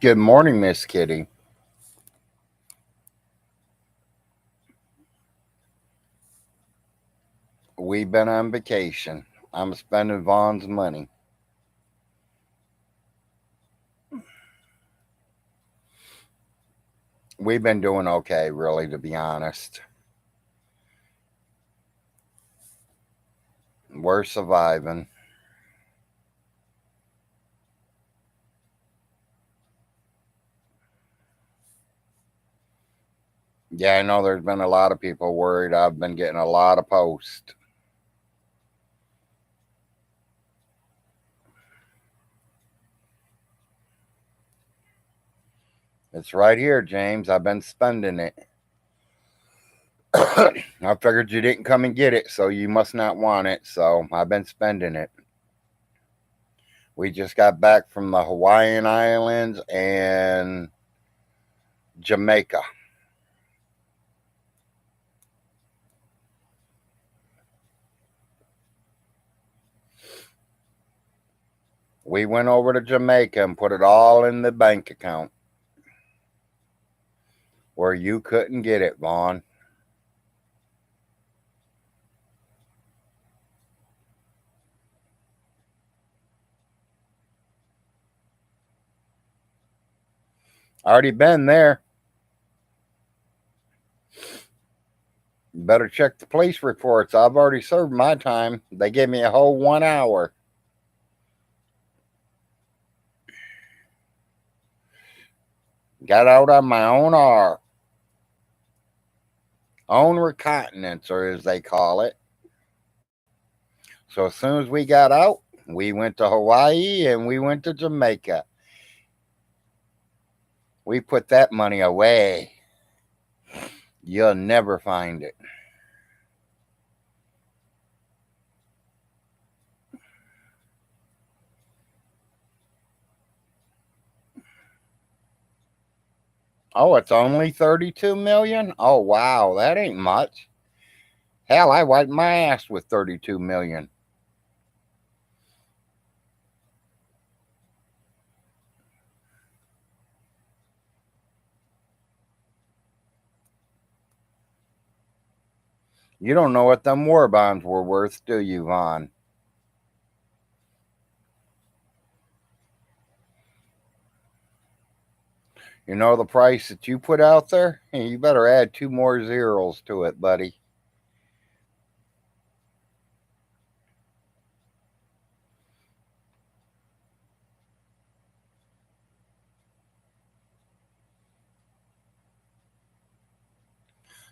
Good morning, Miss Kitty. We've been on vacation. I'm spending Vaughn's money. We've been doing okay, really, to be honest. We're surviving. Yeah, I know there's been a lot of people worried. I've been getting a lot of posts. It's right here, James. I've been spending it. I figured you didn't come and get it, so you must not want it. So I've been spending it. We just got back from the Hawaiian Islands and Jamaica. We went over to Jamaica and put it all in the bank account where you couldn't get it, Vaughn. Already been there. Better check the police reports. I've already served my time. They gave me a whole 1 hour. Got out on my own recognizance, or as they call it. So as soon as we got out, we went to Hawaii and we went to Jamaica. We put that money away. You'll never find it. Oh, it's only 32 million? Oh, wow, that ain't much. Hell, I wiped my ass with 32 million. You don't know what them war bonds were worth, do you, Vaughn? You know the price that you put out there? You better add two more zeros to it, buddy.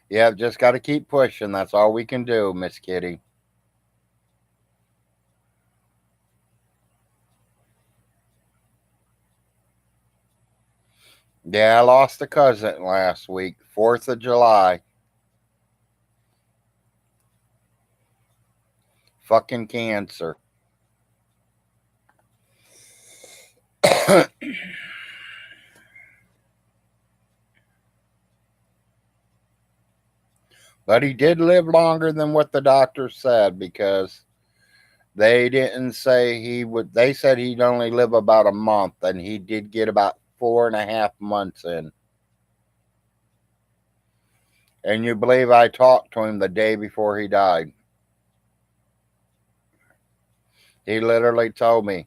Yeah, just got to keep pushing. That's all we can do, Miss Kitty. Yeah, I lost a cousin last week, 4th of July. Fucking cancer. But he did live longer than what the doctor said because they didn't say he would. They said he'd only live about a month, and he did get about 4.5 months in. And you believe I talked to him the day before he died? He literally told me.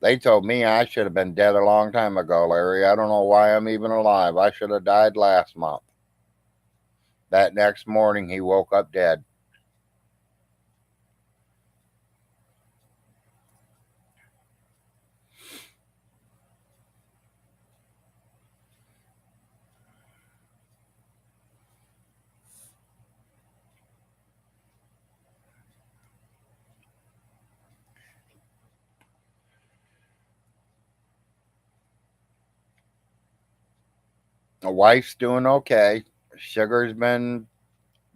They told me I should have been dead a long time ago, Larry. I don't know why I'm even alive. I should have died last month. That next morning, he woke up dead. My wife's doing okay. Sugar's been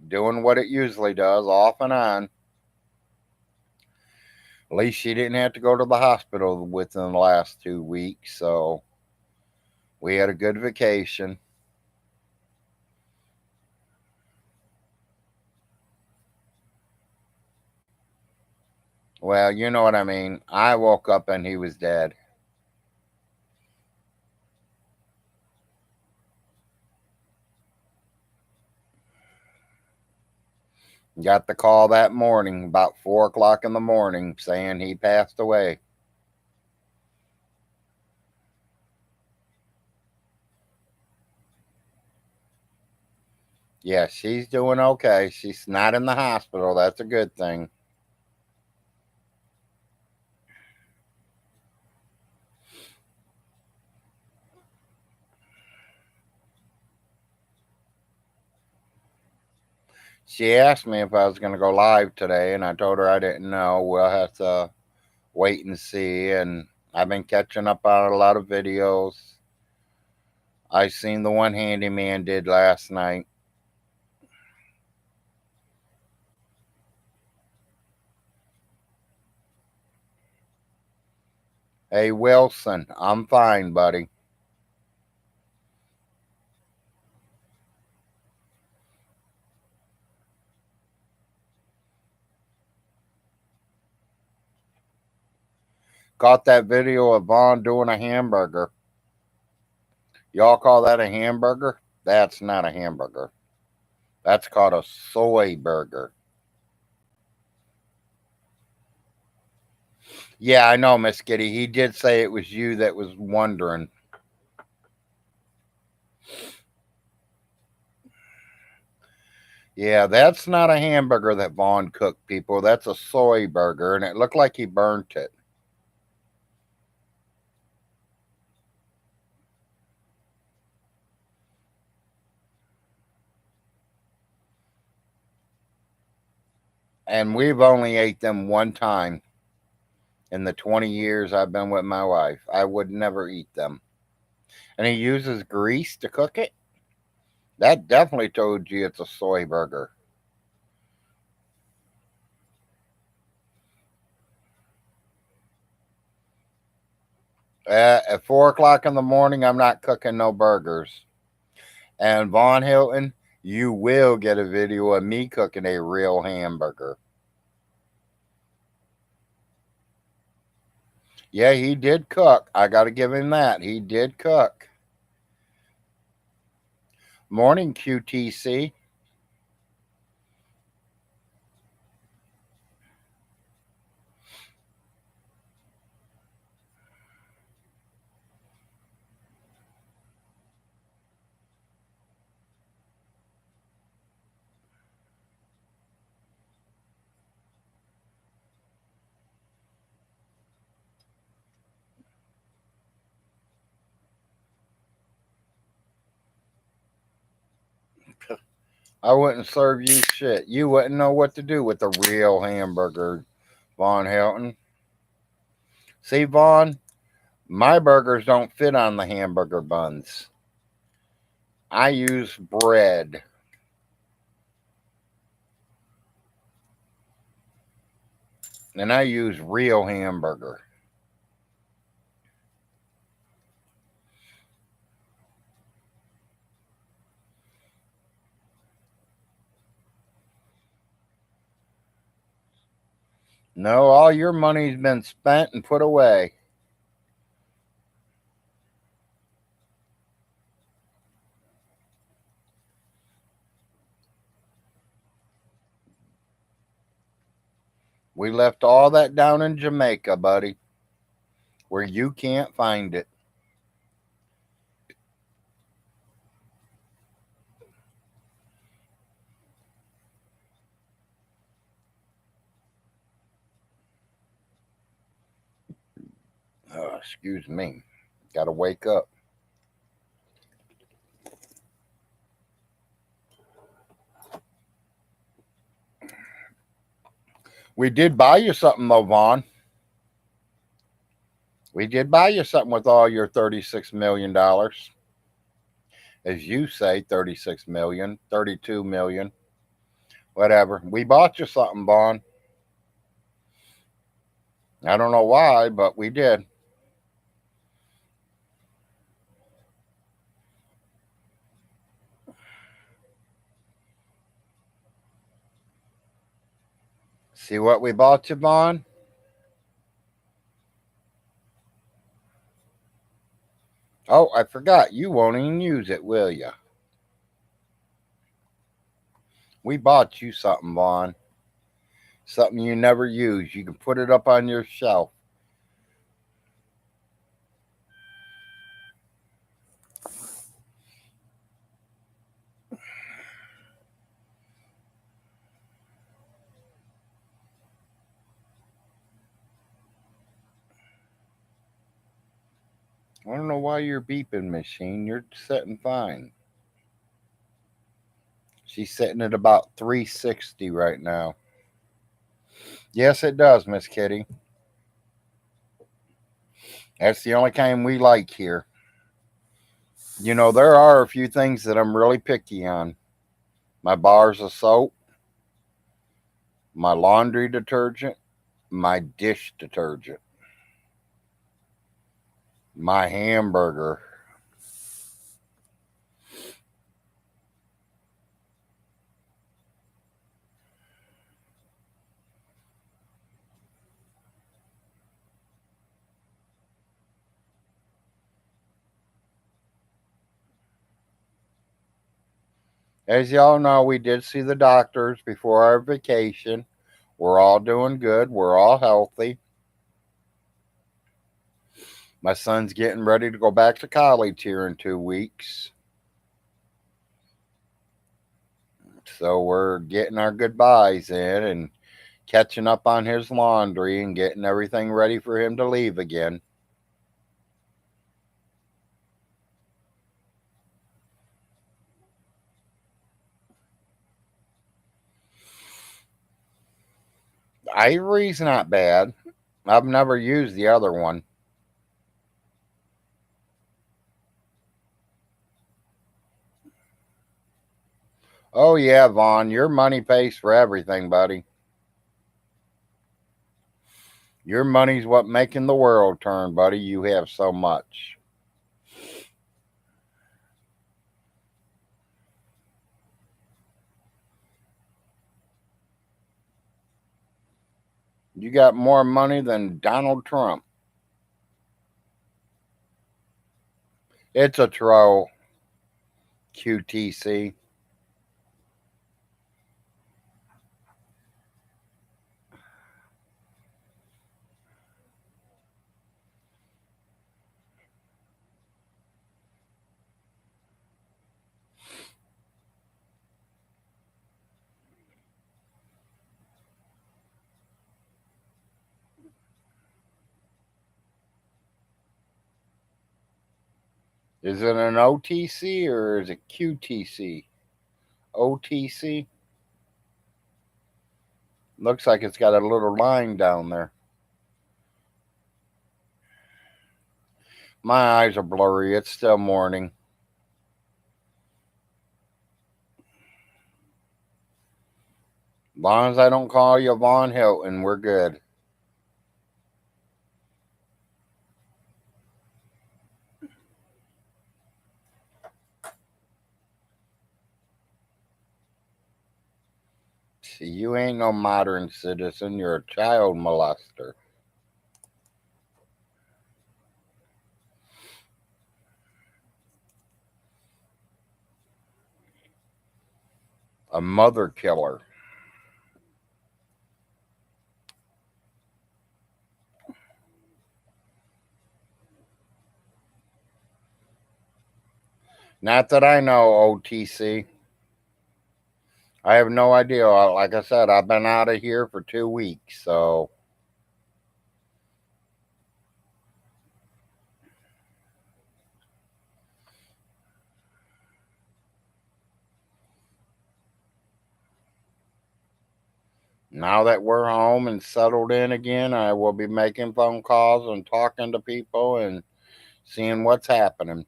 doing what it usually does, off and on. At least she didn't have to go to the hospital within the last 2 weeks, so we had a good vacation. Well, you know what I mean. I woke up and he was dead. Got the call that morning, about 4 o'clock in the morning, saying he passed away. Yeah, she's doing okay. She's not in the hospital. That's a good thing. She asked me if I was going to go live today, and I told her I didn't know. We'll have to wait and see. And I've been catching up on a lot of videos. I seen the one Handyman did last night. Hey, Wilson, I'm fine, buddy. Caught that video of Vaughn doing a hamburger. Y'all call that a hamburger? That's not a hamburger. That's called a soy burger. Yeah, I know, Miss Kitty. He did say it was you that was wondering. Yeah, that's not a hamburger that Vaughn cooked, people. That's a soy burger, and it looked like he burnt it. And we've only ate them one time in the 20 years I've been with my wife. I would never eat them. And he uses grease to cook it? That definitely told you it's a soy burger. At 4 o'clock in the morning, I'm not cooking no burgers. And Von Hilton, you will get a video of me cooking a real hamburger. Yeah, he did cook. I got to give him that. He did cook. Morning, QTC. I wouldn't serve you shit. You wouldn't know what to do with a real hamburger, Von Hilton. See, Vaughn, my burgers don't fit on the hamburger buns. I use bread. And I use real hamburger. No, all your money's been spent and put away. We left all that down in Jamaica, buddy, where you can't find it. Oh, excuse me. Got to wake up. We did buy you something, though, Vaughn. We did buy you something with all your $36 million. As you say, 36 million, 32 million, whatever. We bought you something, Vaughn. I don't know why, but we did. See what we bought you, Vaughn? Oh, I forgot. You won't even use it, will you? We bought you something, Vaughn. Something you never use. You can put it up on your shelf. I don't know why you're beeping, machine. You're sitting fine. She's sitting at about 360 right now. Yes, it does, Miss Kitty. That's the only kind we like here. You know, there are a few things that I'm really picky on. My bars of soap, my laundry detergent, my dish detergent, my hamburger. As y'all know, we did see the doctors before our vacation. We're all doing good. We're all healthy. My son's getting ready to go back to college here in 2 weeks. So we're getting our goodbyes in and catching up on his laundry and getting everything ready for him to leave again. Ivory's not bad. I've never used the other one. Oh, yeah, Vaughn, your money pays for everything, buddy. Your money's what making the world turn, buddy. You have so much. You got more money than Donald Trump. It's a troll, QTC. Is it an OTC or is it QTC? OTC? Looks like it's got a little line down there. My eyes are blurry. It's still morning. As long as I don't call you Von Hilton, we're good. See, you ain't no modern citizen. You're a child molester. A mother killer. Not that I know, OTC. I have no idea. Like I said, I've been out of here for 2 weeks, so now that we're home and settled in again, I will be making phone calls and talking to people and seeing what's happening.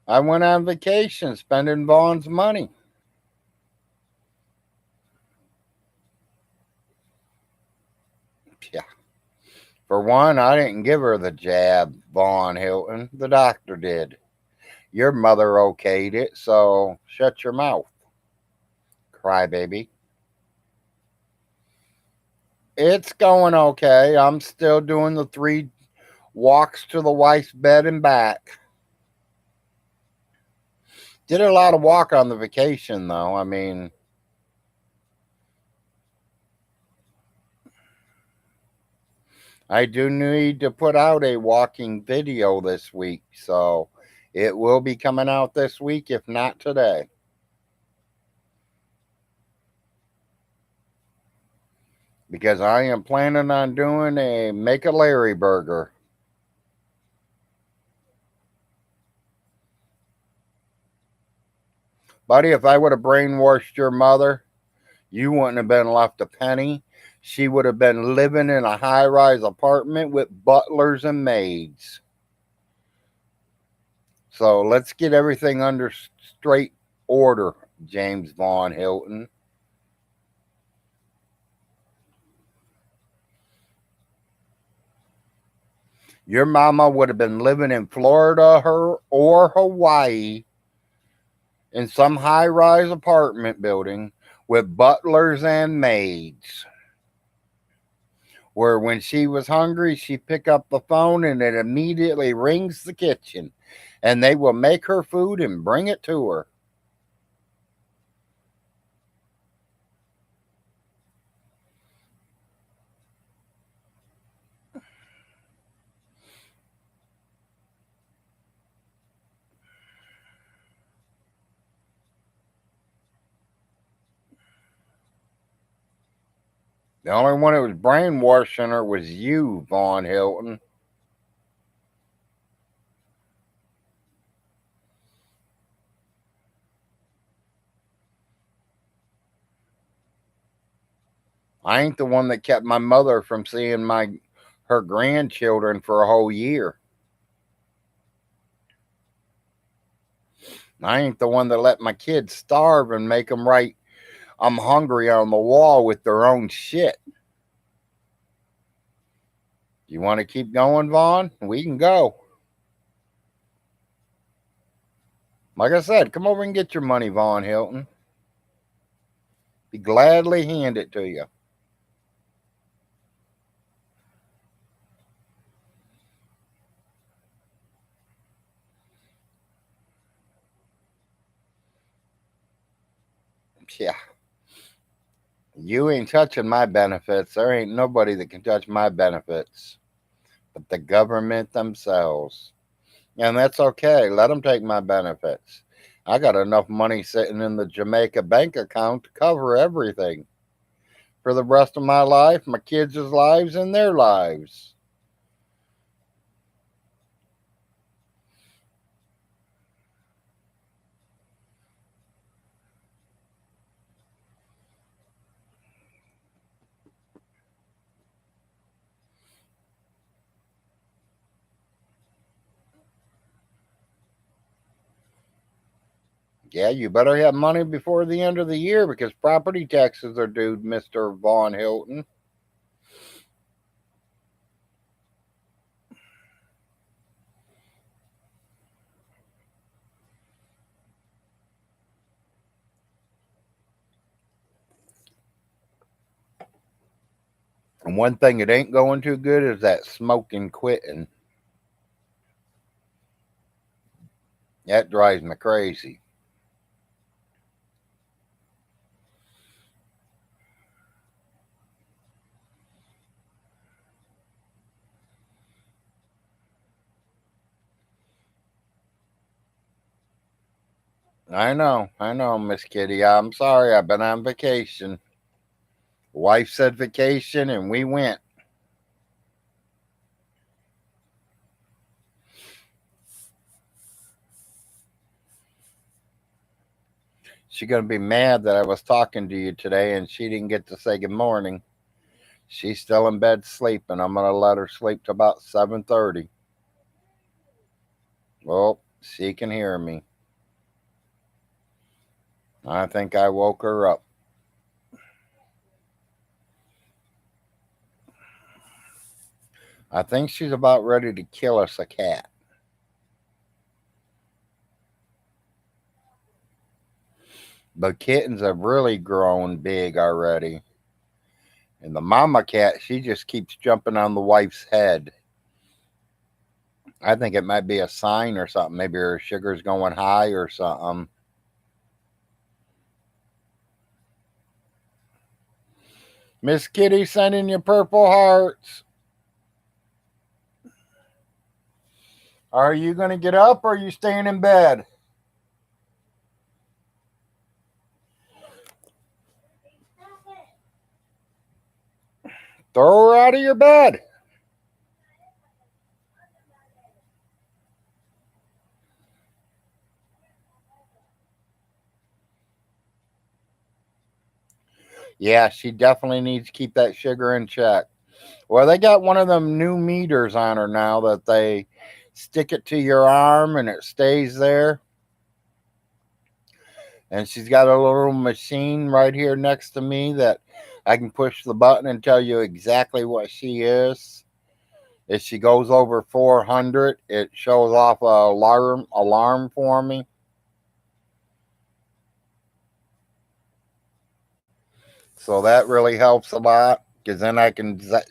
I went on vacation spending Vaughn's money. Yeah. For one, I didn't give her the jab, Vaughn Hilton. The doctor did. Your mother okayed it, so shut your mouth, crybaby. It's going okay. I'm still doing the 3 walks to the wife's bed and back. Did a lot of walk on the vacation, though. I mean, I do need to put out a walking video this week, so it will be coming out this week, if not today. Because I am planning on doing a Make a Larry burger. Buddy, if I would have brainwashed your mother, you wouldn't have been left a penny. She would have been living in a high rise apartment with butlers and maids. So let's get everything under straight order, James Vaughn Hilton. Your mama would have been living in Florida or Hawaii in some high rise apartment building with butlers and maids. Where when she was hungry, she pick up the phone and it immediately rings the kitchen and they will make her food and bring it to her. The only one that was brainwashing her was you, Vaughn Hilton. I ain't the one that kept my mother from seeing her grandchildren for a whole year. I ain't the one that let my kids starve and make them write "I'm hungry" on the wall with their own shit. You want to keep going, Vaughn? We can go. Like I said, come over and get your money, Vaughn Hilton. Be gladly hand it to you. Yeah. You ain't touching my benefits. There ain't nobody that can touch my benefits but the government themselves. And that's okay. Let them take my benefits. I got enough money sitting in the Jamaica bank account to cover everything for the rest of my life, my kids' lives, and their lives. Yeah, you better have money before the end of the year because property taxes are due, Mr. Vaughn Hilton. And one thing that ain't going too good is that smoking quitting. That drives me crazy. I know, Miss Kitty. I'm sorry, I've been on vacation. Wife said vacation, and we went. She's gonna be mad that I was talking to you today, and she didn't get to say good morning. She's still in bed sleeping. I'm gonna let her sleep till about 7:30. Well, she can hear me. I think I woke her up. I think she's about ready to kill us a cat. But kittens have really grown big already. And the mama cat, she just keeps jumping on the wife's head. I think it might be a sign or something. Maybe her sugar's going high or something. Miss Kitty sending you purple hearts. Are you going to get up or are you staying in bed? Throw her out of your bed. Yeah, she definitely needs to keep that sugar in check. Well, they got one of them new meters on her now that they stick it to your arm and it stays there. And she's got a little machine right here next to me that I can push the button and tell you exactly what she is. If she goes over 400, it shows off a alarm for me. So that really helps a lot because then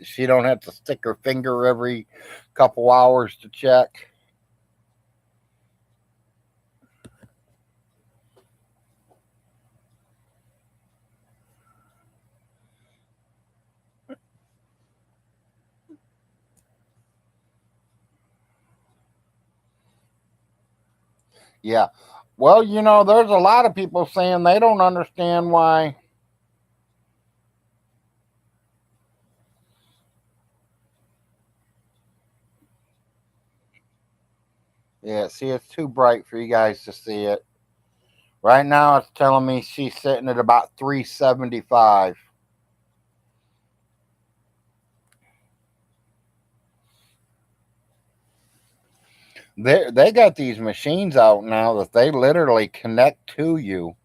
she don't have to stick her finger every couple hours to check. Yeah. Well, there's a lot of people saying they don't understand why. Yeah, see, it's too bright for you guys to see it. Right now, it's telling me she's sitting at about 375. They got these machines out now that they literally connect to you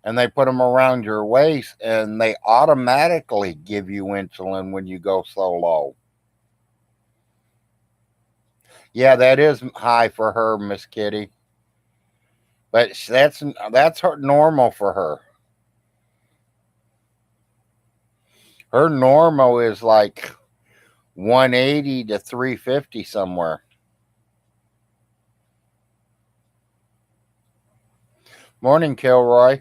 and they put them around your waist and they automatically give you insulin when you go so low. Yeah, that is high for her, Miss Kitty. But that's her normal for her. Her normal is like 180 to 350 somewhere. Morning, Kilroy.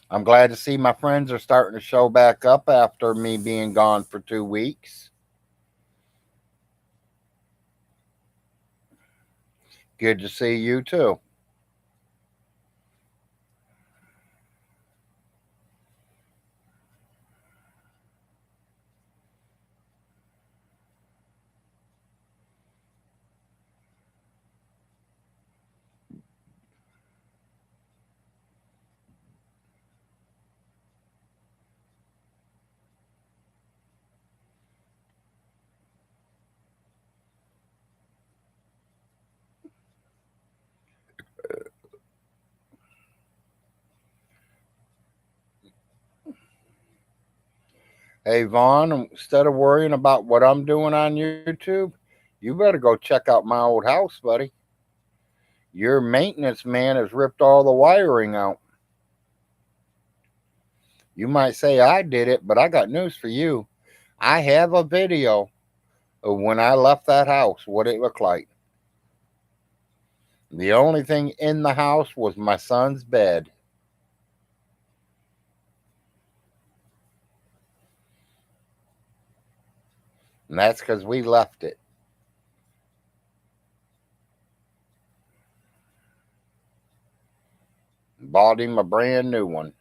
I'm glad to see my friends are starting to show back up after me being gone for 2 weeks. Good to see you too. Hey, Vaughn, instead of worrying about what I'm doing on YouTube, you better go check out my old house, buddy. Your maintenance man has ripped all the wiring out. You might say I did it, but I got news for you. I have a video of when I left that house, what it looked like. The only thing in the house was my son's bed. And that's because we left it. Bought him a brand new one.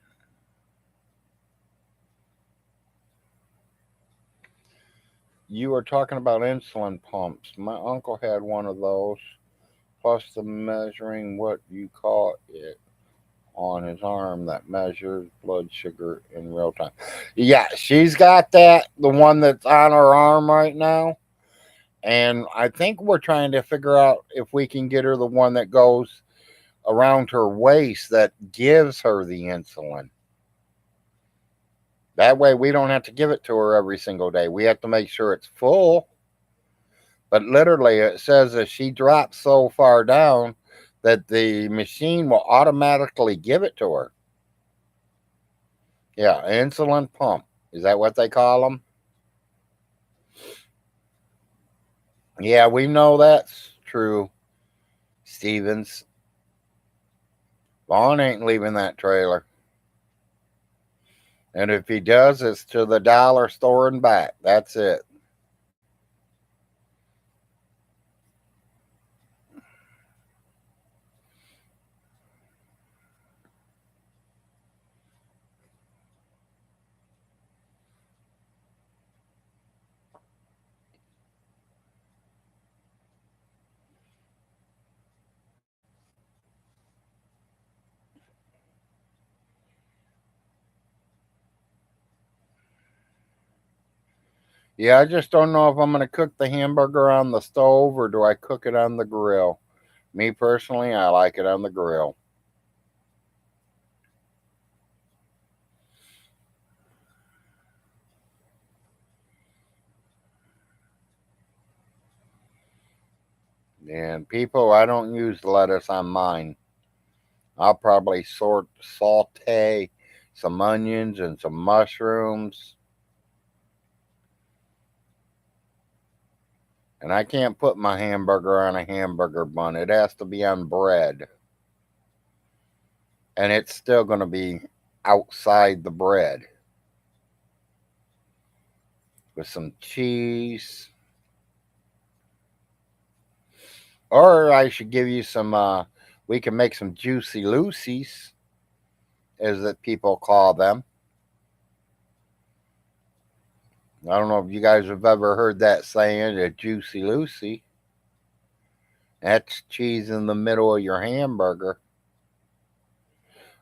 You were talking about insulin pumps. My uncle had one of those, plus the measuring what you call it on his arm that measures blood sugar in real time. Yeah, she's got that, the one that's on her arm right now. And I think we're trying to figure out if we can get her the one that goes around her waist that gives her the insulin. That way we don't have to give it to her every single day. We have to make sure it's full. But literally, it says that she drops so far down that the machine will automatically give it to her. Yeah, insulin pump. Is that what they call them? Yeah, we know that's true, Stevens. Vaughn ain't leaving that trailer. And if he does, it's to the dollar store and back. That's it. Yeah, I just don't know if I'm going to cook the hamburger on the stove or do I cook it on the grill. Me personally, I like it on the grill. And people, I don't use lettuce on mine. I'll probably saute some onions and some mushrooms. And I can't put my hamburger on a hamburger bun. It has to be on bread. And it's still going to be outside the bread with some cheese. Or I should give you some, we can make some juicy Lucy's, as that people call them. I don't know if you guys have ever heard that saying, a juicy Lucy. That's cheese in the middle of your hamburger.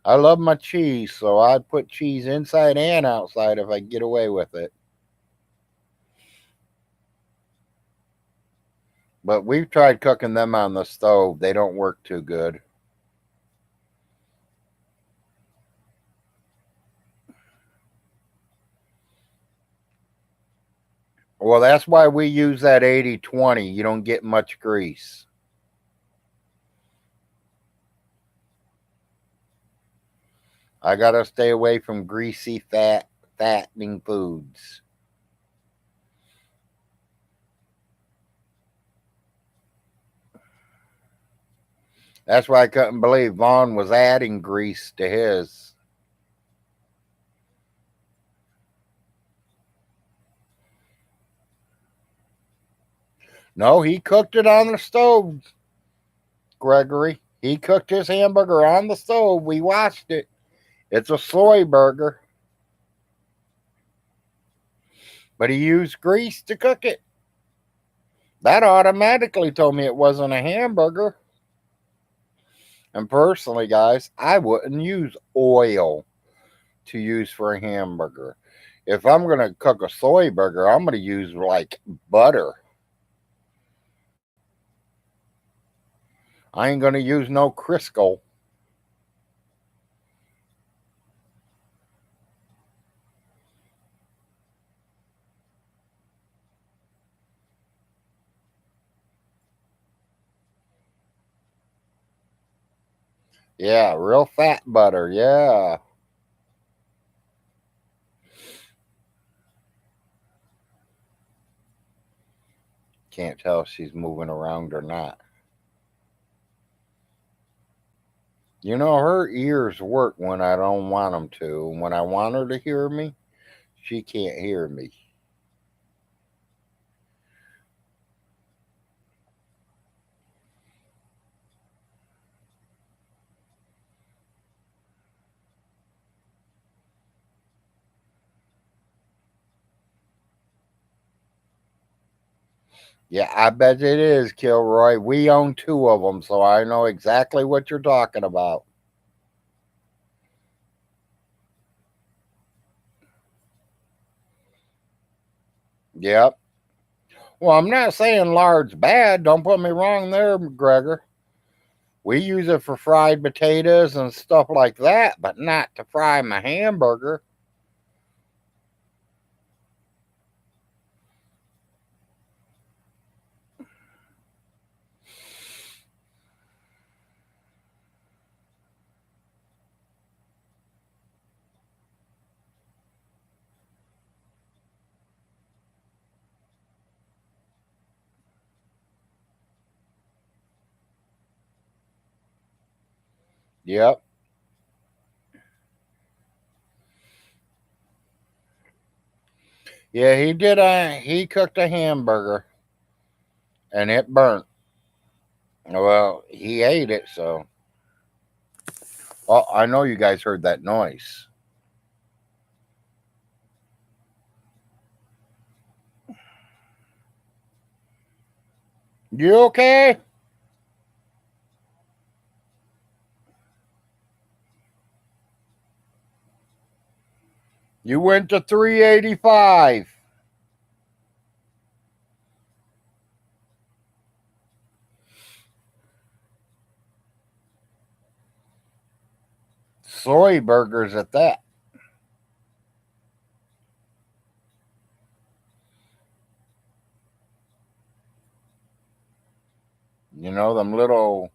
I love my cheese, so I'd put cheese inside and outside if I get away with it. But we've tried cooking them on the stove. They don't work too good. Well, that's why we use that 80/20. You don't get much grease. I got to stay away from greasy, fattening foods. That's why I couldn't believe Vaughn was adding grease to his. No, he cooked it on the stove, Gregory. He cooked his hamburger on the stove. We watched it. It's a soy burger. But he used grease to cook it. That automatically told me it wasn't a hamburger. And personally, guys, I wouldn't use oil to use for a hamburger. If I'm going to cook a soy burger, I'm going to use like butter. I ain't going to use no Crisco. Yeah, real fat butter. Yeah. Can't tell if she's moving around or not. You know, her ears work when I don't want them to. When I want her to hear me, she can't hear me. Yeah, I bet it is, Kilroy. We own two of them, so I know exactly what you're talking about. Yep. Well, I'm not saying lard's bad. Don't put me wrong there, Gregor. We use it for fried potatoes and stuff like that, but not to fry my hamburger. Yep. Yeah, he cooked a hamburger and it burnt. Well, he ate it, so. Oh, I know you guys heard that noise. You okay? You went to 385. Soy burgers at that. You know, them little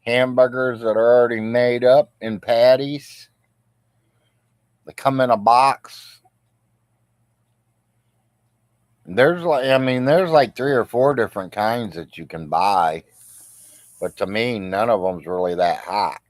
hamburgers that are already made up in patties. They come in a box. There's like three or four different kinds that you can buy. But to me, none of them's really that hot.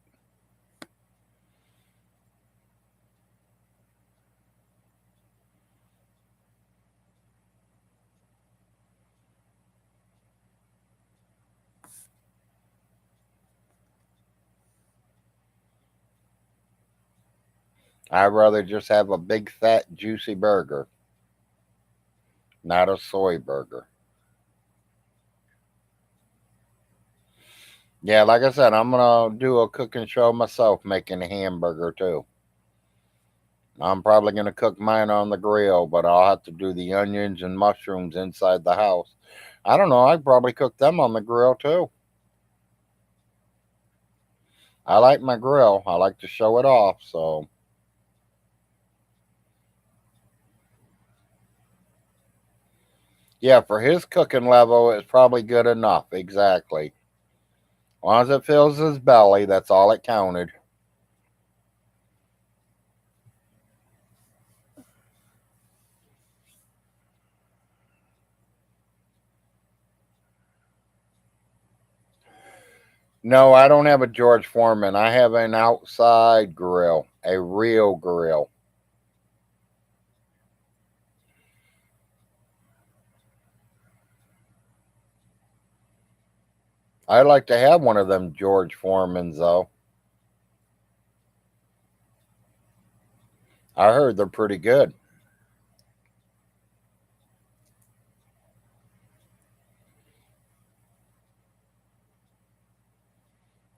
I'd rather just have a big, fat, juicy burger, not a soy burger. Yeah, like I said, I'm gonna do a cooking show myself making a hamburger too. I'm probably gonna cook mine on the grill, but I'll have to do the onions and mushrooms inside the house. I don't know, I'd probably cook them on the grill too. I like my grill. I like to show it off, so yeah, for his cooking level it's probably good enough. Exactly. As long as it fills his belly, that's all it counted. No, I don't have a George Foreman. I have an outside grill, a real grill. I'd like to have one of them George Foremans, though. I heard they're pretty good.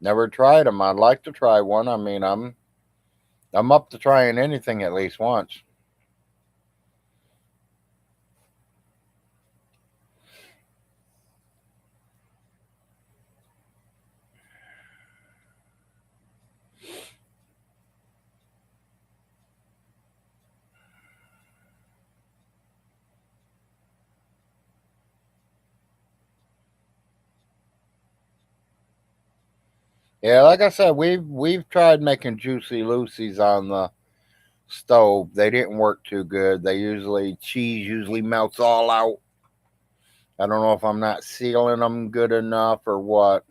Never tried them. I'd like to try one. I'm up to trying anything at least once. Yeah, like I said, we've tried making juicy Lucy's on the stove. They didn't work too good. Cheese usually melts all out. I don't know if I'm not sealing them good enough or what.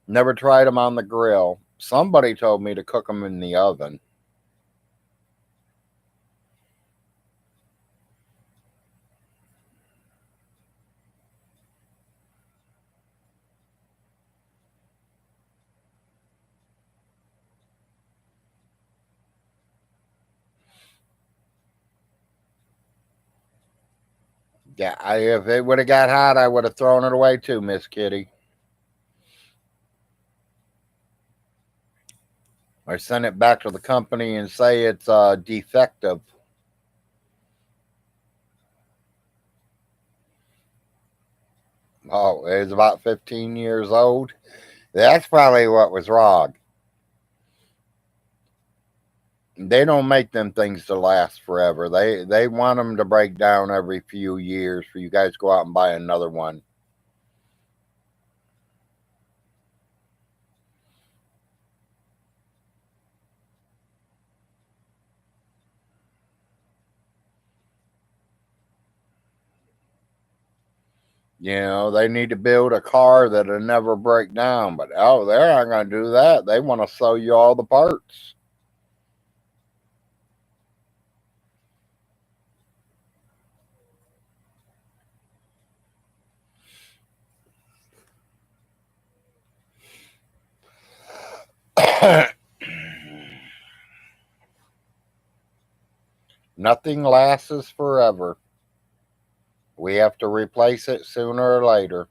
Never tried them on the grill. Somebody told me to cook them in the oven. Yeah, if it would have got hot, I would have thrown it away too, Miss Kitty. Or send it back to the company and say it's defective. Oh, it's about 15 years old. That's probably what was wrong. They don't make them things to last forever. They want them to break down every few years for you guys to go out and buy another one. They need to build a car that'll never break down, but oh, they're not going to do that. They want to sell you all the parts. Nothing lasts forever. We have to replace it sooner or later.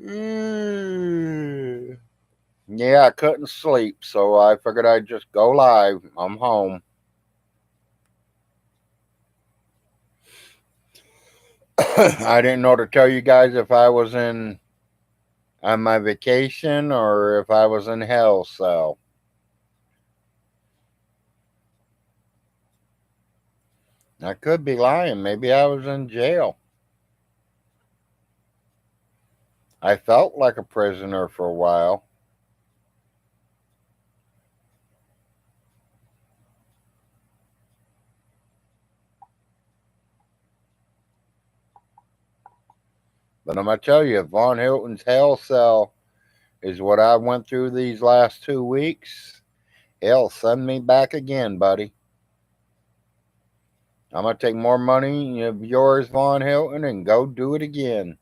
Mm. Yeah, I couldn't sleep, so I figured I'd just go live. I'm home. I didn't know to tell you guys if I was in on my vacation or if I was in hell, so I could be lying. Maybe I was in jail. I felt like a prisoner for a while. But I'm going to tell you, if Von Hilton's hell cell is what I went through these last 2 weeks, hell, send me back again, buddy. I'm going to take more money of yours, Von Hilton, and go do it again.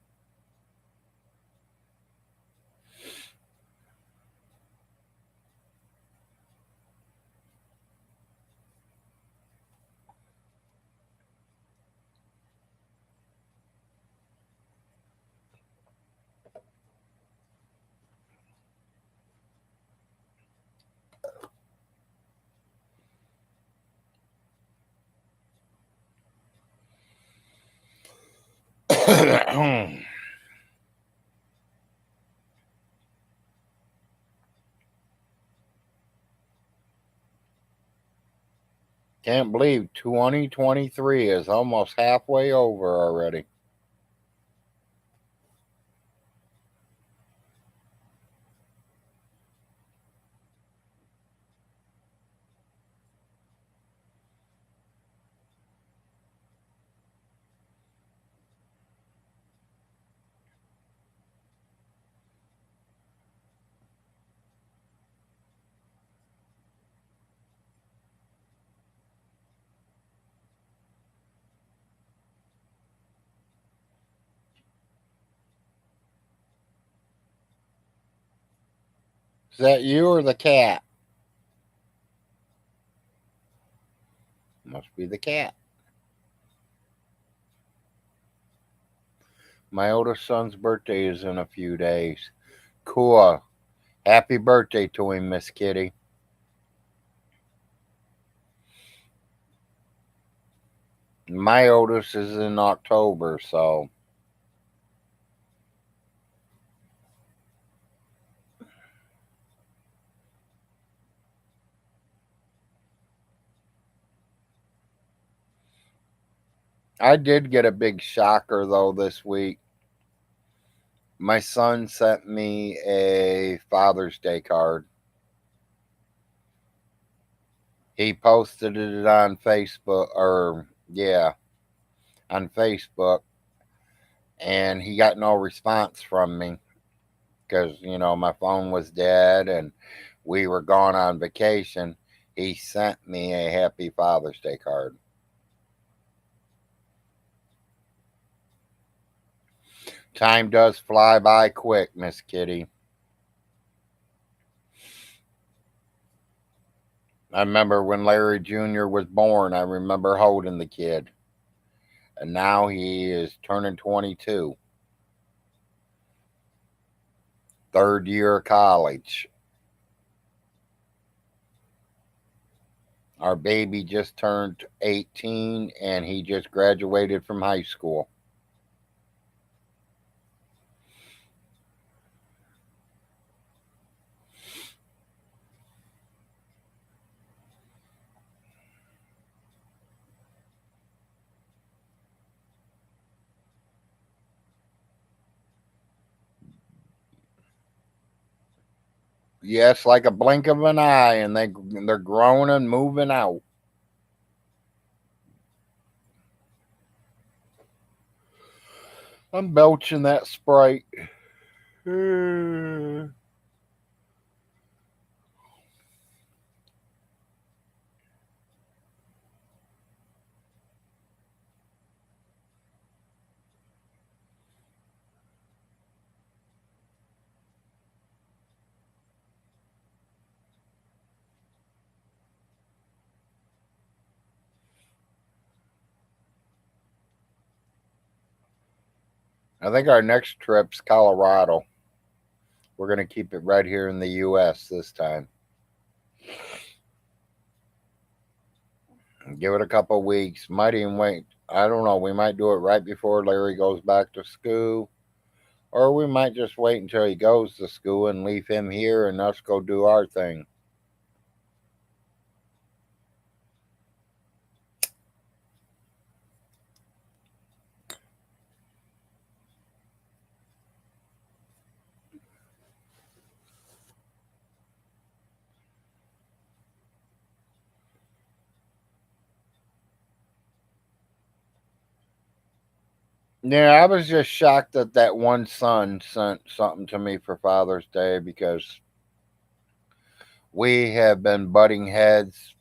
Can't believe 2023 is almost halfway over already. Is that you or the cat? Must be the cat. My oldest son's birthday is in a few days. Cool. Happy birthday to him, Miss Kitty. My oldest is in October, so I did get a big shocker though this week. My son sent me a Father's Day card. He posted it on Facebook, or yeah, on Facebook, and he got no response from me because my phone was dead and we were gone on vacation. He sent me a Happy Father's Day card. Time does fly by quick, Miss Kitty. I remember when Larry Jr. was born, I remember holding the kid. And now he is turning 22, third year of college. Our baby just turned 18 and he just graduated from high school. Yes, like a blink of an eye, and they're growing and moving out. I'm belching that Sprite. I think our next trip's Colorado. We're going to keep it right here in the U.S. this time. Give it a couple weeks. Might even wait. I don't know. We might do it right before Larry goes back to school. Or we might just wait until he goes to school and leave him here and us go do our thing. Yeah, I was just shocked that that one son sent something to me for Father's Day because we have been butting heads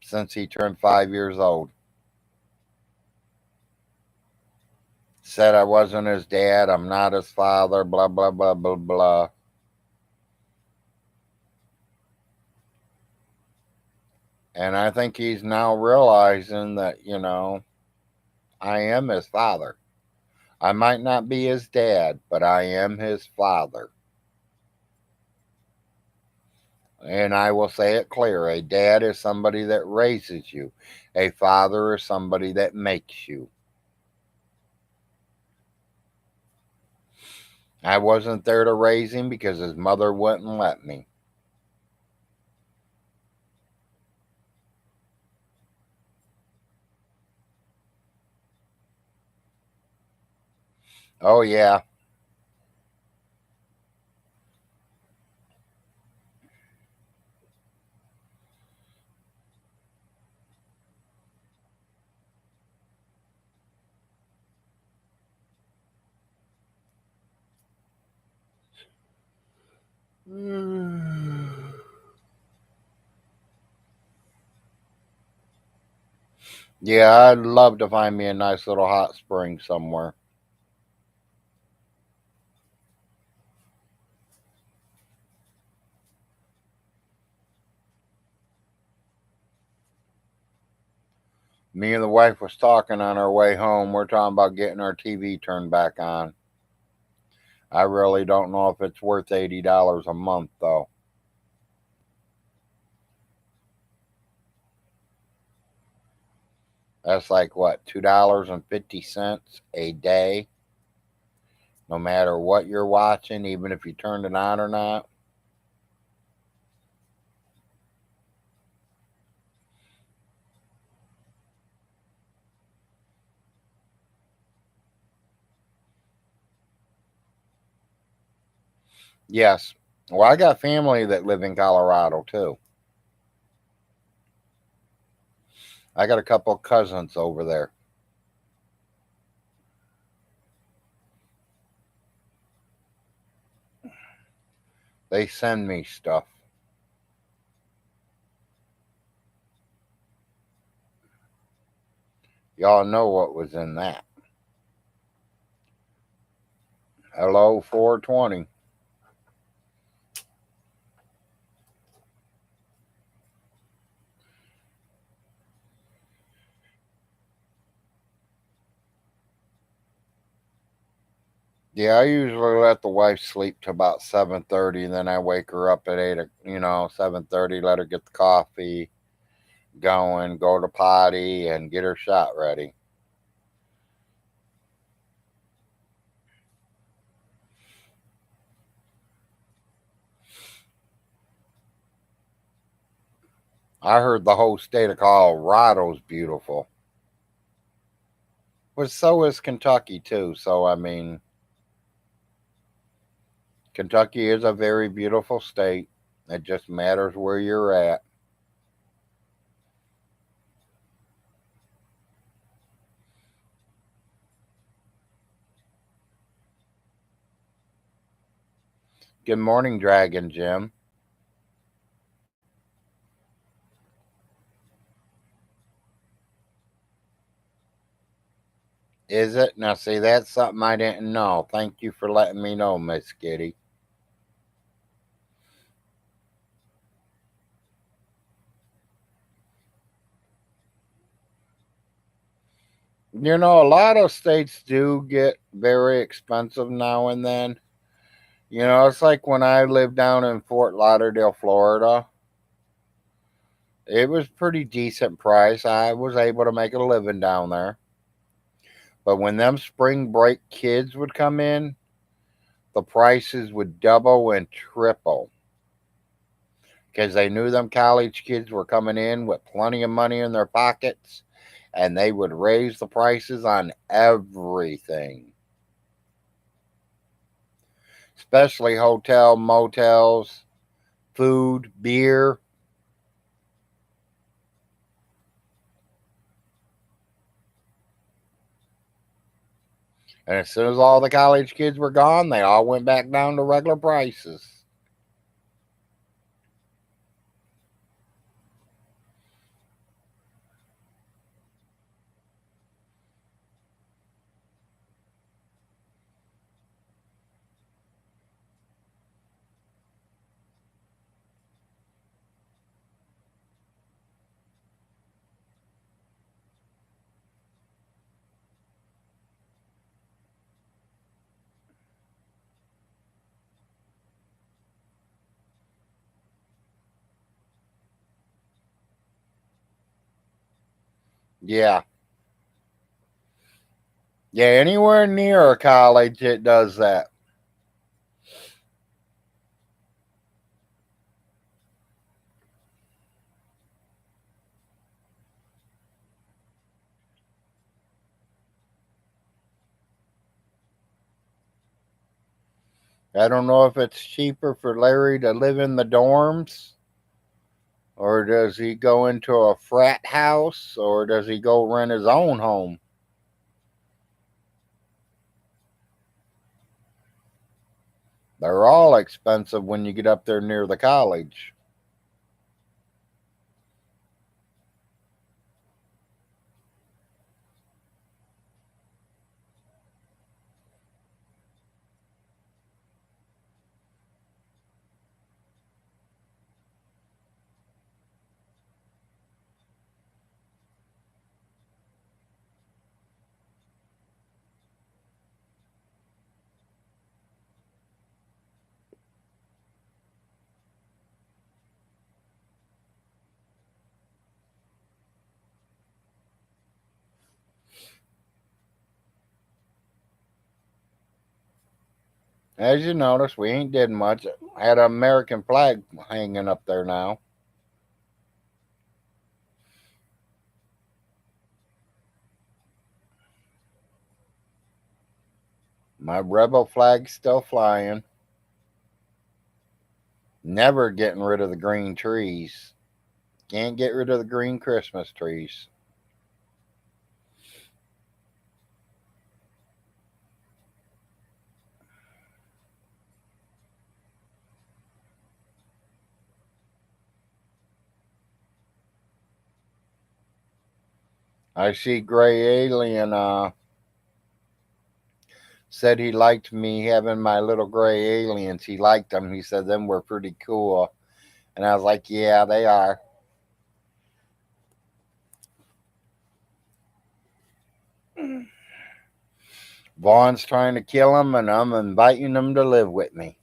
since he turned 5 years old. Said I wasn't his dad, I'm not his father, blah, blah, blah, blah, blah. And I think he's now realizing that, I am his father. I might not be his dad, but I am his father. And I will say it clear, a dad is somebody that raises you, a father is somebody that makes you. I wasn't there to raise him because his mother wouldn't let me. Oh, yeah. Yeah, I'd love to find me a nice little hot spring somewhere. Me and the wife was talking on our way home. We're talking about getting our TV turned back on. I really don't know if it's worth $80 a month, though. That's like what, $2.50 a day, no matter what you're watching, even if you turned it on or not. Yes. Well, I got family that live in Colorado too. I got a couple cousins over there. They send me stuff. Y'all know what was in that. Hello, 420. Yeah, I usually let the wife sleep till about 7:30, and then I wake her up at 8, 7:30. Let her get the coffee, going, go to potty, and get her shot ready. I heard the whole state of Colorado's beautiful. But so is Kentucky, too. So, I mean, Kentucky is a very beautiful state. It just matters where you're at. Good morning, Dragon Jim. Is it? Now, see, that's something I didn't know. Thank you for letting me know, Miss Kitty. You know, a lot of states do get very expensive now and then. You know, it's like when I lived down in Fort Lauderdale, Florida. It was pretty decent price. I was able to make a living down there. But when them spring break kids would come in, the prices would double and triple because they knew them college kids were coming in with plenty of money in their pockets and they would raise the prices on everything, especially hotel, motels, food, beer. And as soon as all the college kids were gone, they all went back down to regular prices. Yeah. Yeah, anywhere near a college, it does that. I don't know if it's cheaper for Larry to live in the dorms, or does he go into a frat house, or does he go rent his own home? They're all expensive when you get up there near the college. As you notice, we ain't did much. Had an American flag hanging up there now. My rebel flag's still flying. Never getting rid of the green trees. Can't get rid of the green Christmas trees. I see Gray Alien said he liked me having my little gray aliens. He liked them. He said them were pretty cool. And I was like, yeah, they are. Vaughn's trying to kill him, and I'm inviting him to live with me.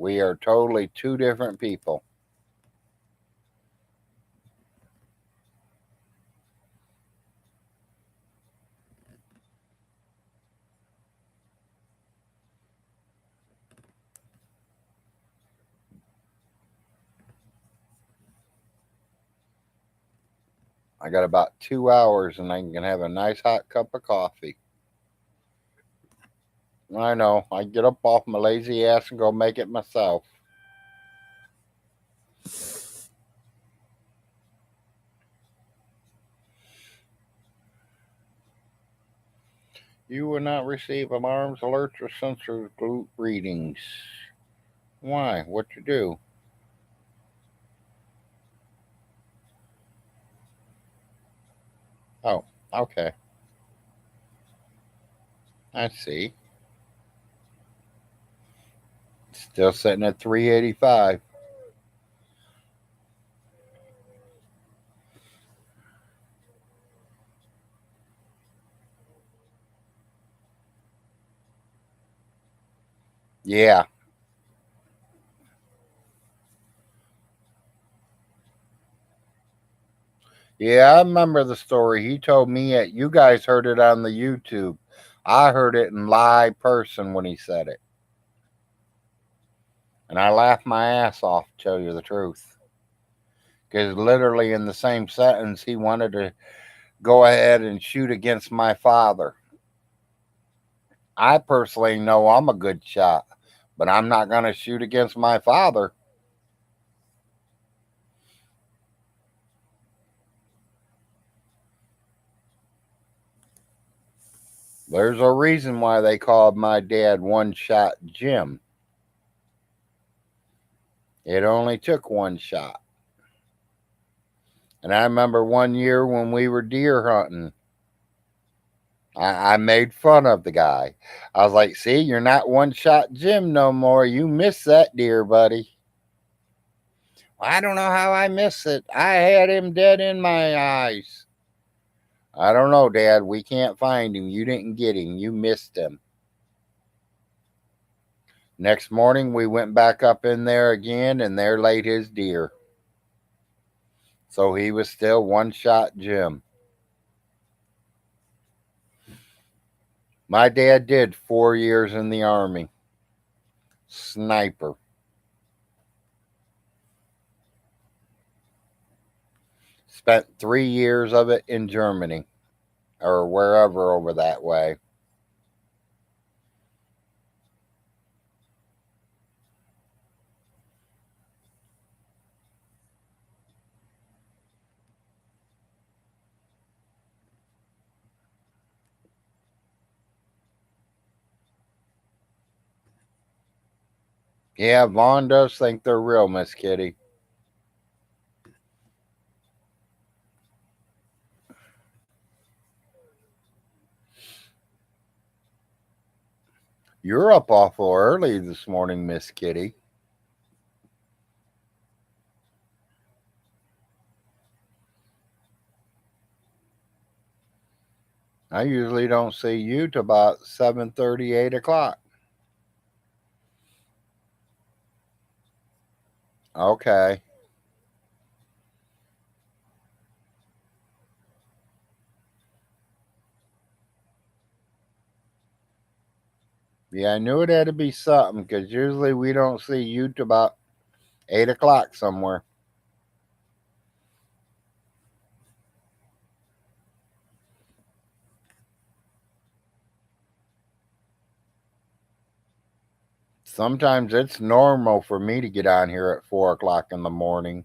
We are totally two different people. I got about 2 hours and I can have a nice hot cup of coffee. I know. I get up off my lazy ass and go make it myself. You will not receive alarms, alerts, or sensor readings. Why? What you do? Oh, okay. I see. Still sitting at 385. Yeah. Yeah, I remember the story. He told me it. You guys heard it on the YouTube. I heard it in live person when he said it. And I laughed my ass off, to tell you the truth. Because literally in the same sentence, he wanted to go ahead and shoot against my father. I personally know I'm a good shot, but I'm not going to shoot against my father. There's a reason why they called my dad One Shot Jim. It only took one shot. And I remember one year when we were deer hunting, I made fun of the guy. I was like, see, you're not One Shot Jim no more. You missed that deer, buddy. I don't know how I missed it. I had him dead in my eyes. I don't know, Dad. We can't find him. You didn't get him. You missed him. Next morning, we went back up in there again, and there laid his deer. So he was still One Shot Jim. My dad did 4 years in the Army. Sniper. Spent 3 years of it in Germany or wherever over that way. Yeah, Vaughn does think they're real, Miss Kitty. You're up awful early this morning, Miss Kitty. I usually don't see you till about 7:30, 8 o'clock. Okay. Yeah, I knew it had to be something because usually we don't see you till about 8 o'clock somewhere. Sometimes it's normal for me to get on here at 4 o'clock in the morning.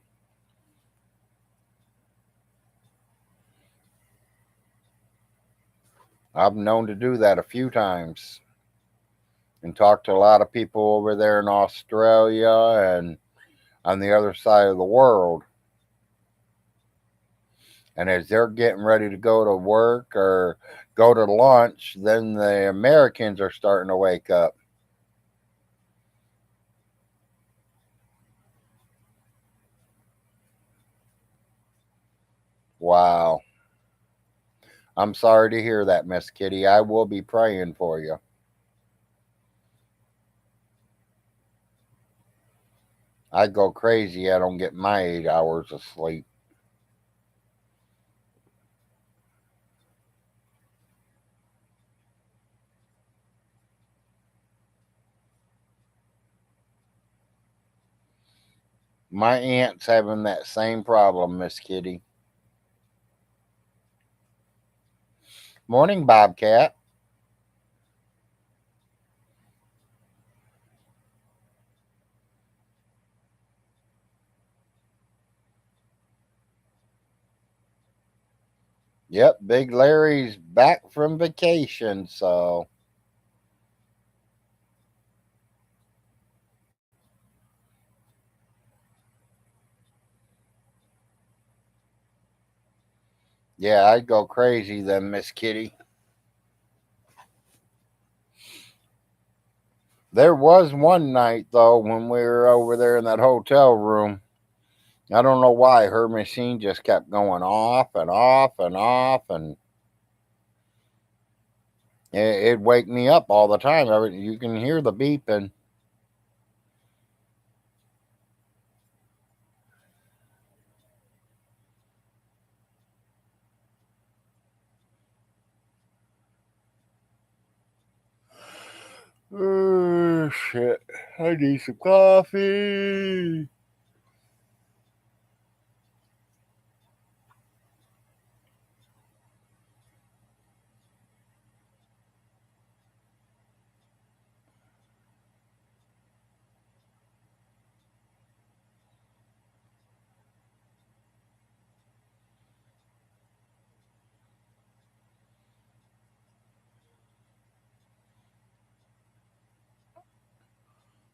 I've known to do that a few times and talk to a lot of people over there in Australia and on the other side of the world. And as they're getting ready to go to work or go to lunch, then the Americans are starting to wake up. Wow. I'm sorry to hear that, Miss Kitty. I will be praying for you. I go crazy. I don't get my 8 hours of sleep. My aunt's having that same problem, Miss Kitty. Morning, Bobcat. Yep, Big Larry's back from vacation, so yeah, I'd go crazy then, Miss Kitty. There was one night though when we were over there in that hotel room. I don't know why her machine just kept going off and off and off, and it'd wake me up all the time. You can hear the beeping. Oh shit! I need some coffee.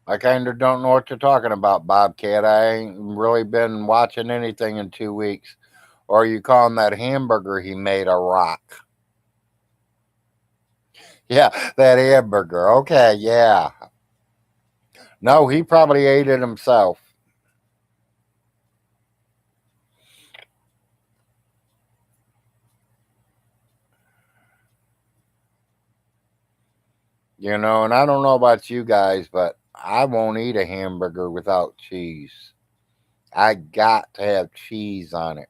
I kind of don't know what you're talking about, Bobcat. I ain't really been watching anything in 2 weeks. Or are you calling that hamburger he made a rock? Yeah, that hamburger. Okay, yeah. No, he probably ate it himself. And I don't know about you guys, but I won't eat a hamburger without cheese. I got to have cheese on it.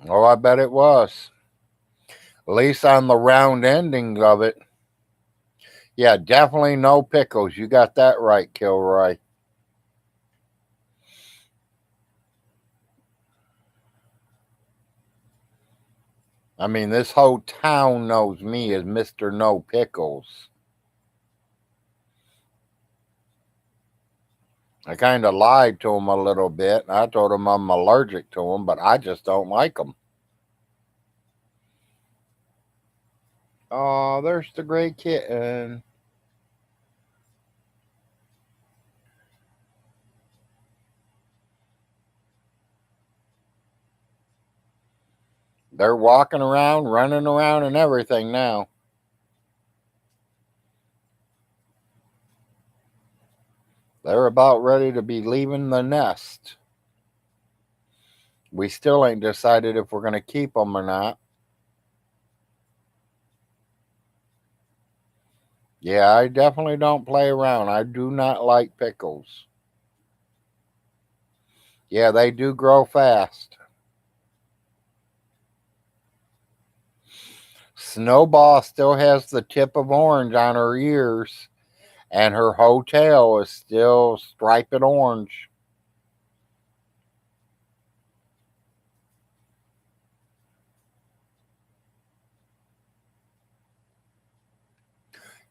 Oh, I bet it was. At least on the round ending of it. Yeah, definitely no pickles. You got that right, Kilroy. I mean, this whole town knows me as Mr. No Pickles. I kind of lied to him a little bit. I told him I'm allergic to them, but I just don't like them. Oh, there's the gray kitten. They're walking around, running around, and everything now. They're about ready to be leaving the nest. We still ain't decided if we're going to keep them or not. Yeah, I definitely don't play around. I do not like pickles. Yeah, they do grow fast. Snowball still has the tip of orange on her ears, and her whole tail is still striped orange.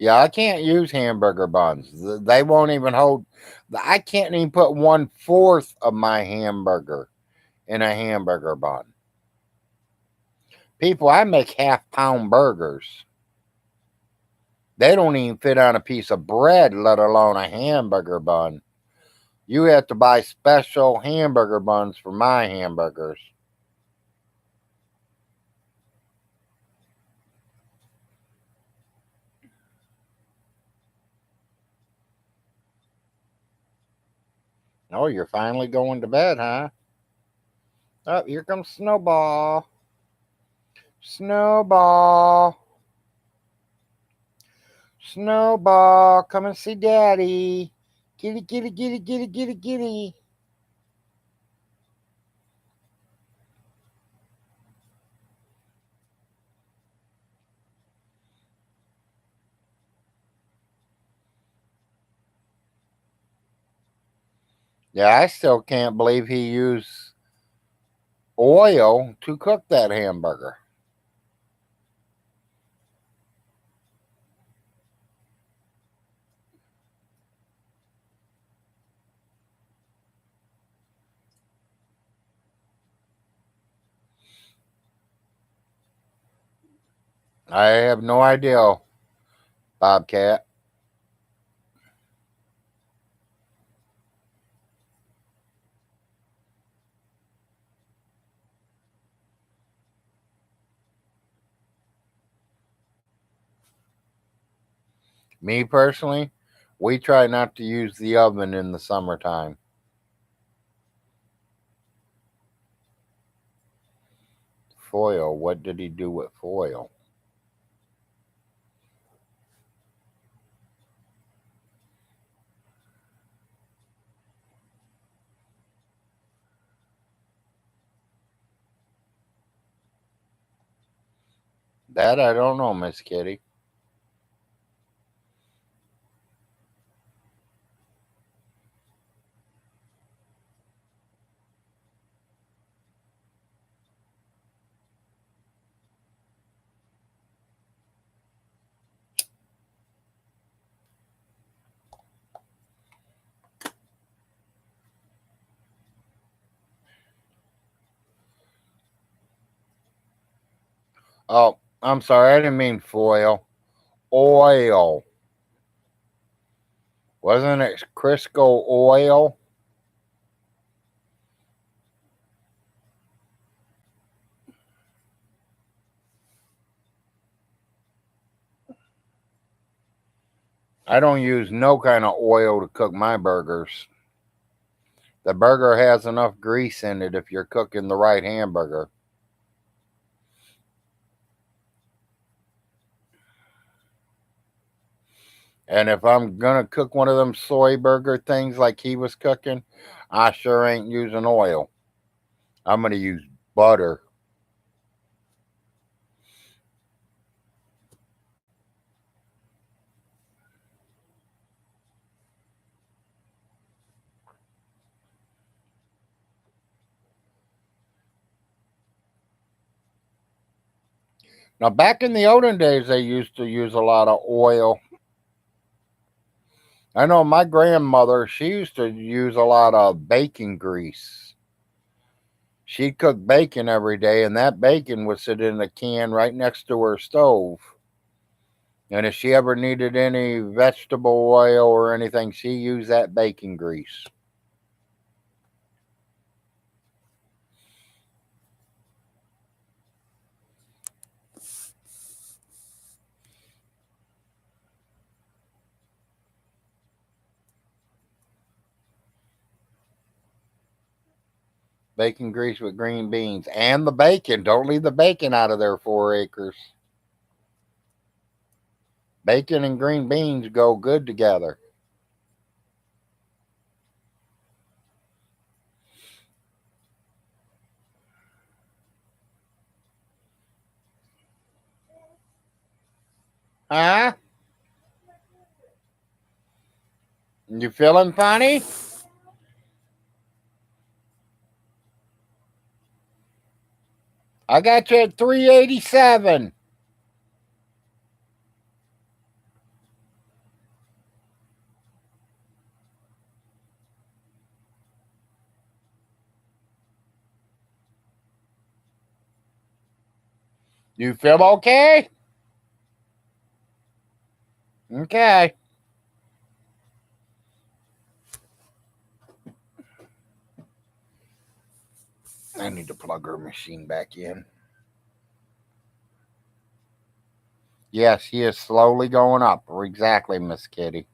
Yeah, I can't use hamburger buns. They won't even hold. I can't even put 1/4 of my hamburger in a hamburger bun. People, I make half-pound burgers. They don't even fit on a piece of bread, let alone a hamburger bun. You have to buy special hamburger buns for my hamburgers. Oh, you're finally going to bed, huh? Oh, here comes Snowball. Snowball. Snowball, come and see Daddy. Kitty, kitty, kitty, kitty, kitty, kitty. Yeah, I still can't believe he used oil to cook that hamburger. I have no idea, Bobcat. Me personally, we try not to use the oven in the summertime. Foil, what did he do with foil? That I don't know, Miss Kitty. Oh, I'm sorry, I didn't mean foil. Oil. Wasn't it Crisco oil? I don't use no kind of oil to cook my burgers. The burger has enough grease in it if you're cooking the right hamburger. And if I'm gonna cook one of them soy burger things like he was cooking, I sure ain't using oil. I'm gonna use butter. Now, back in the olden days, they used to use a lot of oil. I know my grandmother, she used to use a lot of bacon grease. She'd cook bacon every day, and that bacon would sit in a can right next to her stove. And if she ever needed any vegetable oil or anything, she used that bacon grease. Bacon grease with green beans and the bacon. Don't leave the bacon out of there, 4 acres. Bacon and green beans go good together. Huh? You feeling funny? I got you at 387. You feel okay? Okay. I need to plug her machine back in. Yes, he is slowly going up. Exactly, Miss Kitty.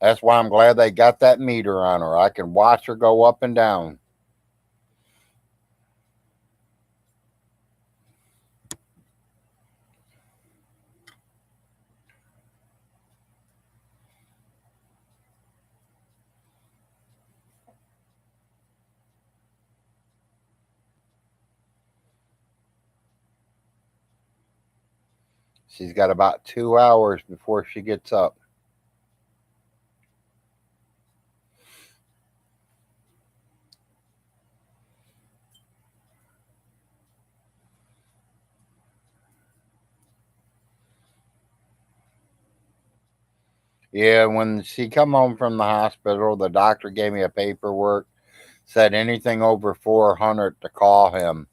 That's why I'm glad they got that meter on her. I can watch her go up and down. She's got about 2 hours before she gets up. Yeah, when she come home from the hospital, the doctor gave me a paperwork, said anything over 400 to call him.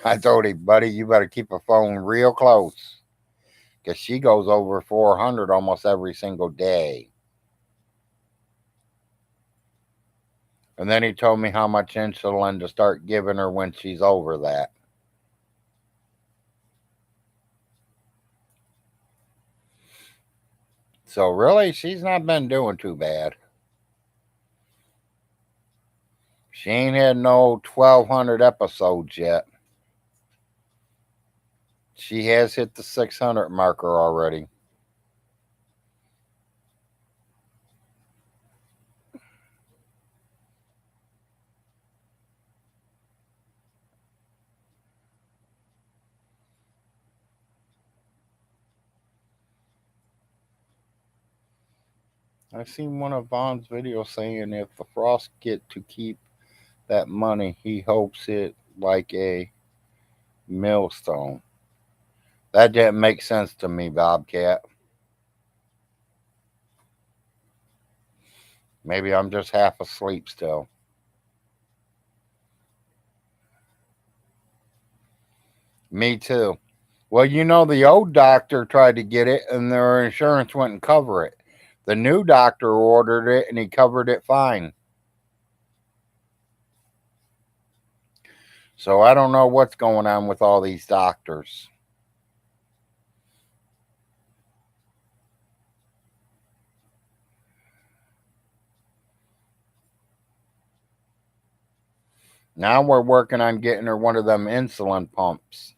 I told him, buddy, you better keep a phone real close because she goes over 400 almost every single day. And then he told me how much insulin to start giving her when she's over that. So really, she's not been doing too bad. She ain't had no 1,200 episodes yet. She has hit the 600 marker already. I seen one of Vaughn's videos saying if the Frost get to keep that money, he hopes it like a millstone. That didn't make sense to me, Bobcat. Maybe I'm just half asleep still. Me too. Well, the old doctor tried to get it and their insurance wouldn't cover it. The new doctor ordered it and he covered it fine. So I don't know what's going on with all these doctors. Now we're working on getting her one of them insulin pumps.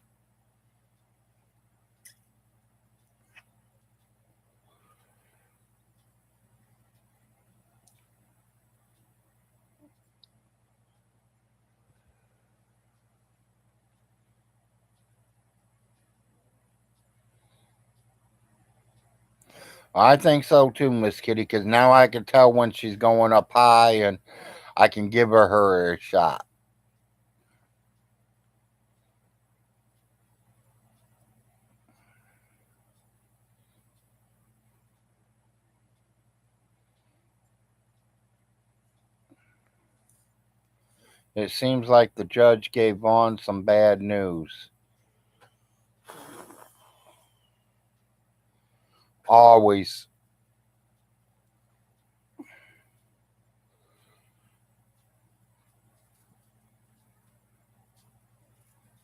I think so too, Miss Kitty, because now I can tell when she's going up high and I can give her a shot. It seems like the judge gave Vaughn some bad news. Always.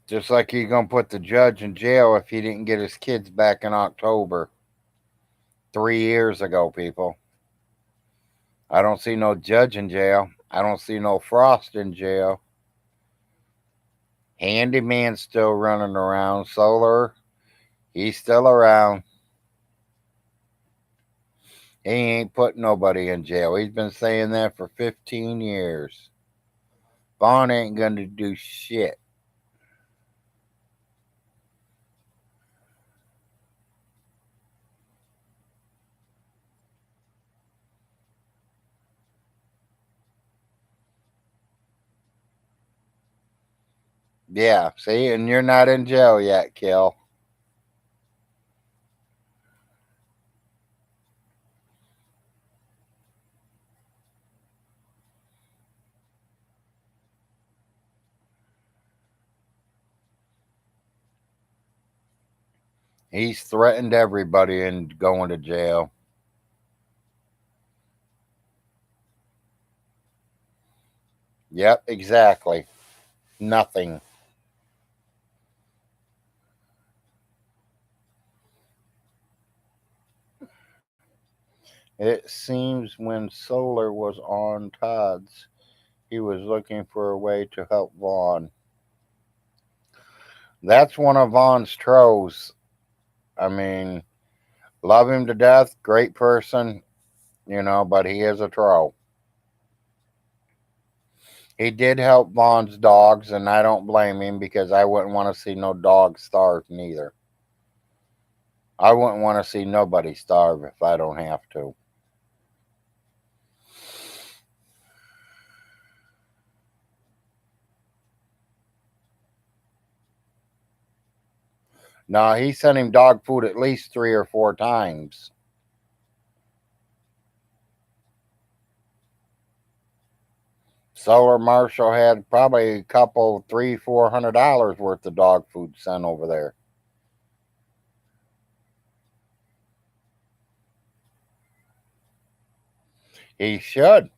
Just like he's going to put the judge in jail if he didn't get his kids back in October. 3 years ago, people. I don't see no judge in jail. I don't see no Frost in jail. Handyman's still running around. Solar, he's still around. He ain't put nobody in jail. He's been saying that for 15 years. Vaughn ain't going to do shit. Yeah, see, and you're not in jail yet, Kill. He's threatened everybody and going to jail. Yep, exactly. Nothing. It seems when Solar was on Todd's, he was looking for a way to help Vaughn. That's one of Vaughn's trolls. I mean, love him to death, great person, but he is a troll. He did help Vaughn's dogs, and I don't blame him because I wouldn't want to see no dog starve neither. I wouldn't want to see nobody starve if I don't have to. No, he sent him dog food at least 3 or 4 times. Solar Marshall had probably a couple, $300-400 worth of dog food sent over there. He should.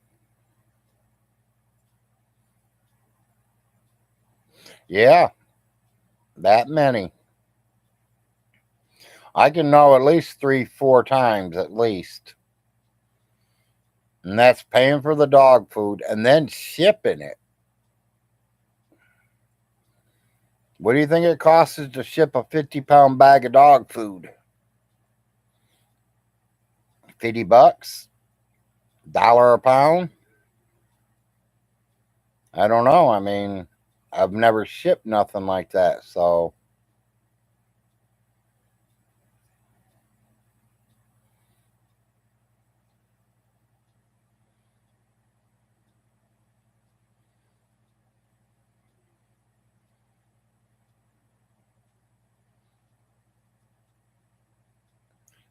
Yeah, that many. I can know at least 3, 4 times at least. And that's paying for the dog food and then shipping it. What do you think it costs to ship a 50-pound bag of dog food? $50? Dollar a pound? I don't know. I mean, I've never shipped nothing like that, so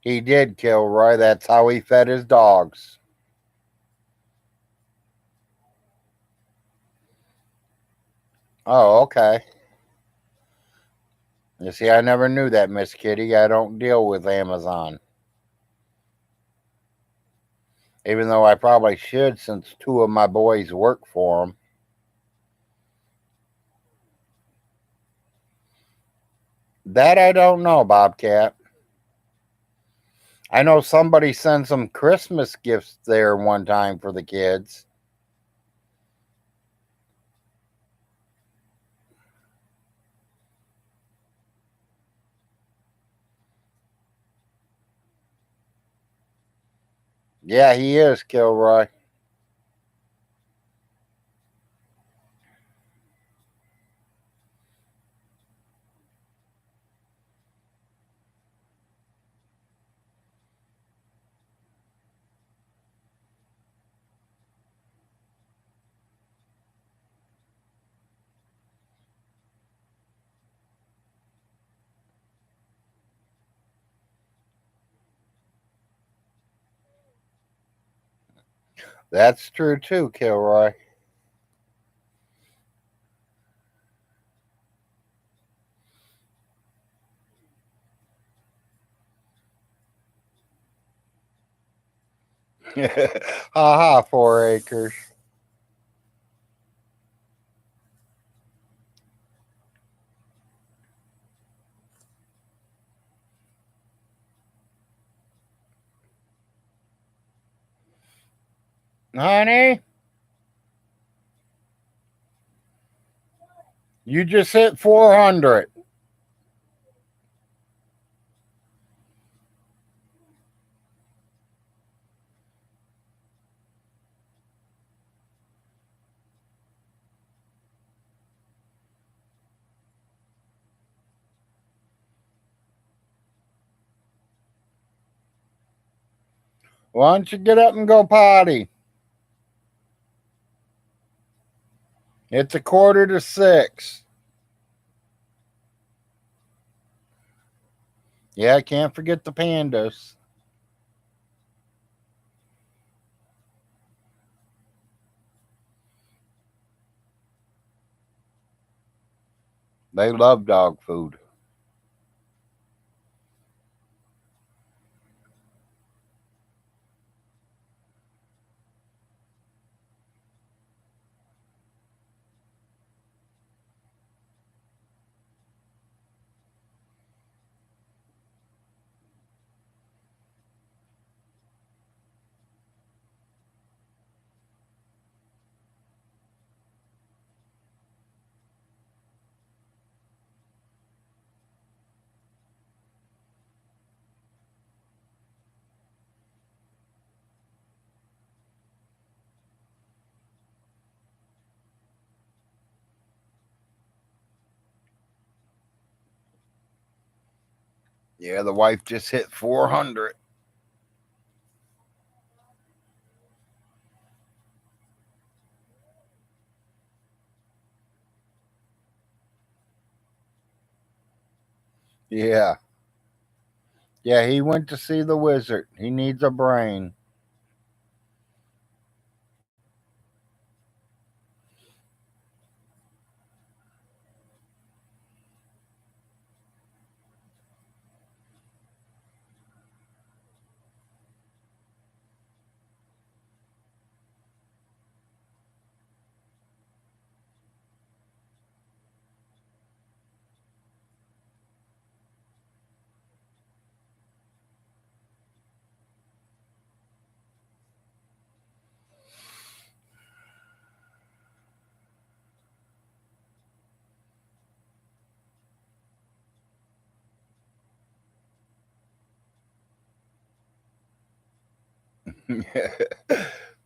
he did, Kilroy. That's how he fed his dogs. Oh, okay. You see, I never knew that, Miss Kitty. I don't deal with Amazon. Even though I probably should since 2 of my boys work for them. That I don't know, Bobcat. I know somebody sent some Christmas gifts there one time for the kids. Yeah, he is, Kilroy. That's true too, Kilroy. Ha ha, 4 acres. Honey, you just hit 400. Why don't you get up and go potty? It's 5:45. Yeah, I can't forget the pandas. They love dog food. Yeah, the wife just hit 400. Yeah. Yeah, he went to see the wizard. He needs a brain.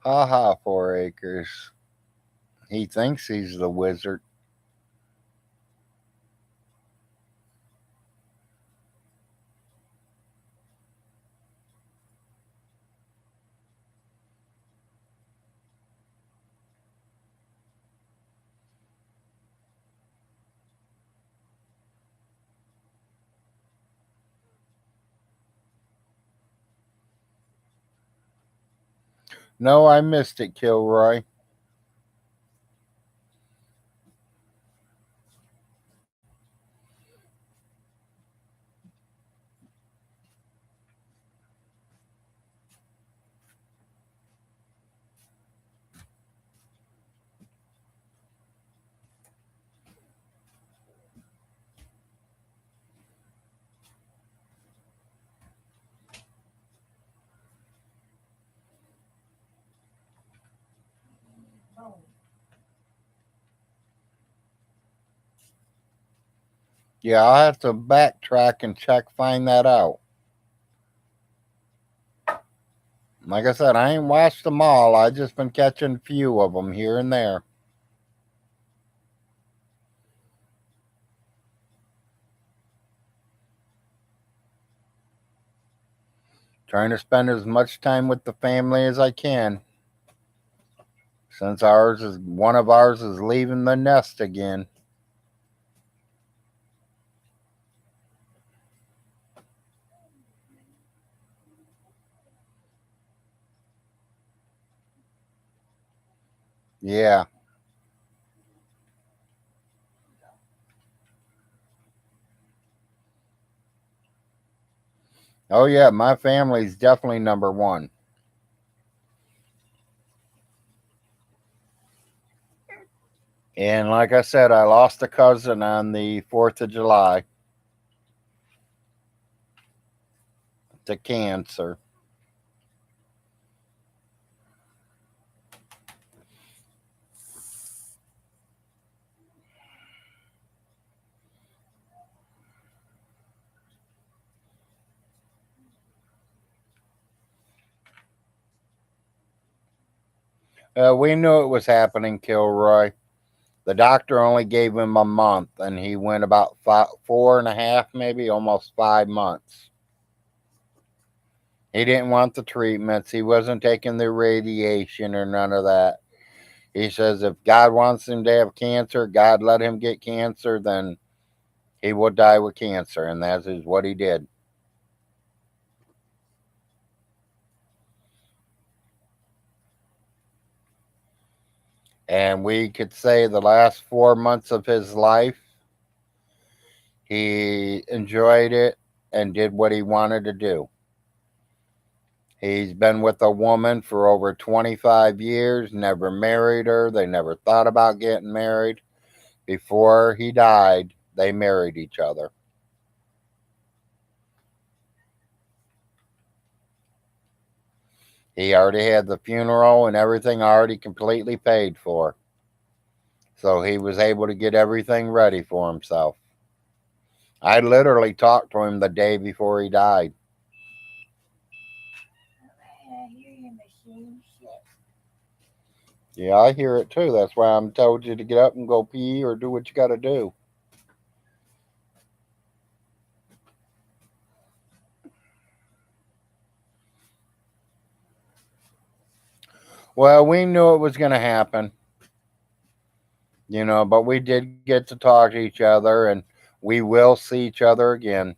Ha ha, 4 acres. He thinks he's the wizard. No, I missed it, Kilroy. Yeah, I'll have to backtrack and find that out. Like I said, I ain't watched them all. I just been catching a few of them here and there. Trying to spend as much time with the family as I can. Since one of ours is leaving the nest again. Yeah. Oh yeah, my family's definitely number one. And like I said, I lost a cousin on the 4th of July to cancer. We knew it was happening, Kilroy. The doctor only gave him a month, and he went about 4.5, maybe almost 5 months. He didn't want the treatments. He wasn't taking the radiation or none of that. He says if God wants him to have cancer, God let him get cancer, then he will die with cancer, and that is what he did. And we could say the last 4 months of his life, he enjoyed it and did what he wanted to do. He's been with a woman for over 25 years, never married her. They never thought about getting married. Before he died, they married each other. He already had the funeral and everything already completely paid for. So he was able to get everything ready for himself. I literally talked to him the day before he died. Yeah, I hear it too. That's why I'm told you to get up and go pee or do what you got to do. Well, we knew it was going to happen, but we did get to talk to each other, and we will see each other again.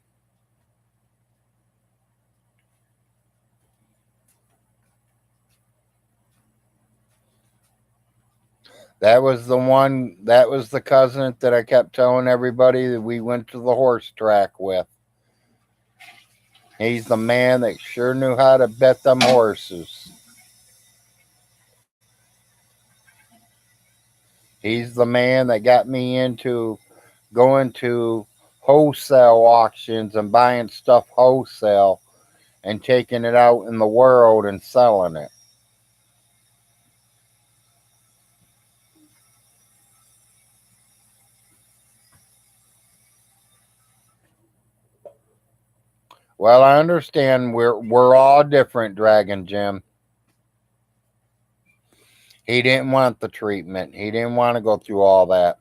That was the one, that was the cousin that I kept telling everybody that we went to the horse track with. He's the man that sure knew how to bet them horses. He's the man that got me into going to wholesale auctions and buying stuff wholesale and taking it out in the world and selling it. Well, I understand we're all different, Dragon Jim. He didn't want the treatment. He didn't want to go through all that.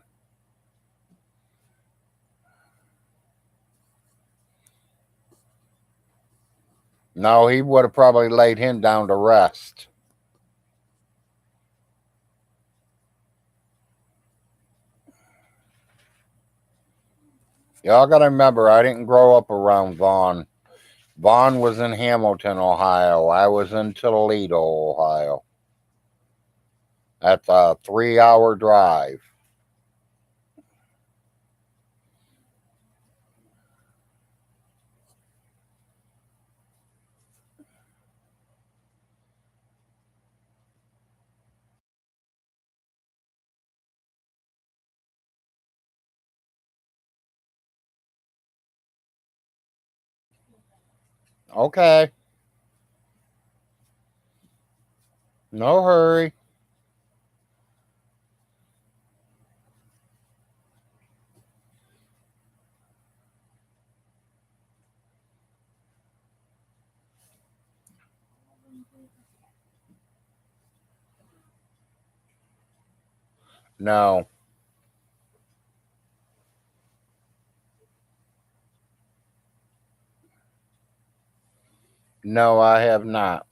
No, he would have probably laid him down to rest. Y'all got to remember, I didn't grow up around Vaughn. Vaughn was in Hamilton, Ohio. I was in Toledo, Ohio. That's a 3 hour drive. Okay, no hurry. No, no, I have not.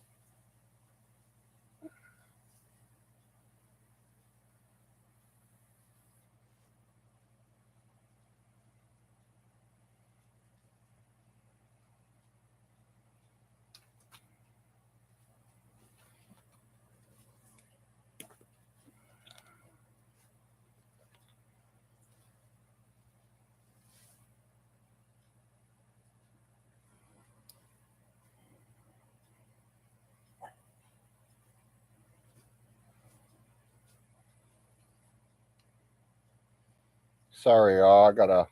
Sorry, y'all. I gotta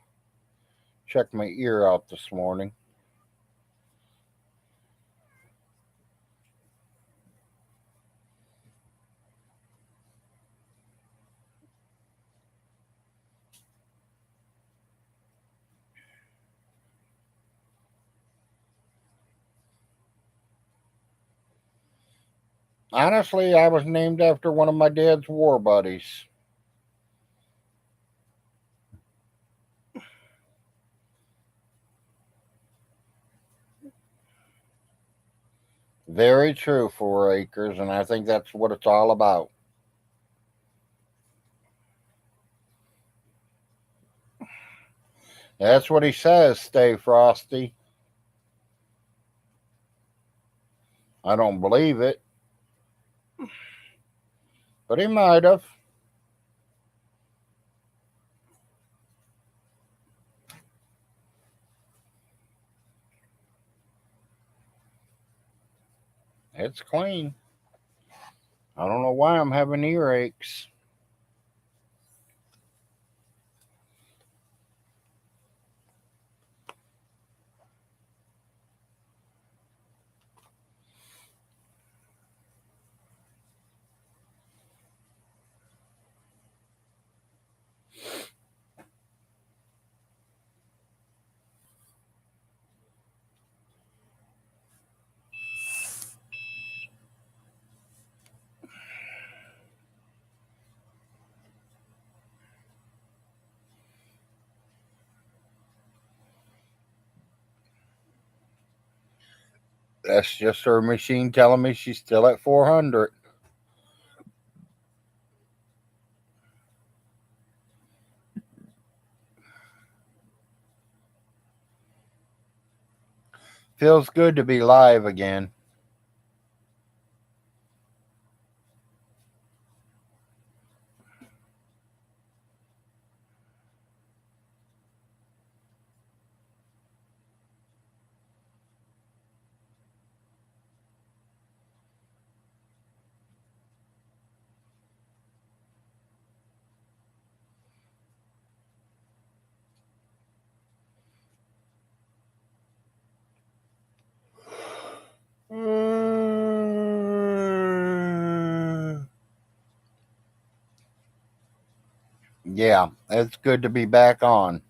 check my ear out this morning. Honestly, I was named after one of my dad's war buddies. Very true, 4 acres, and I think that's what it's all about. That's what he says, stay frosty. I don't believe it, but he might have. It's clean. I don't know why I'm having earaches. That's just her machine telling me she's still at 400. Feels good to be live again. Yeah, it's good to be back on.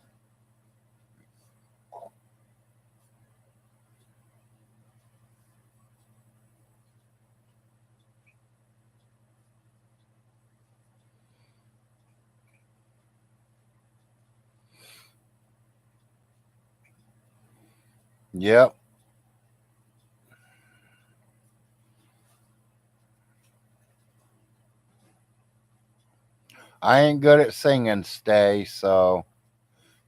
Yep. I ain't good at singing, Stay, so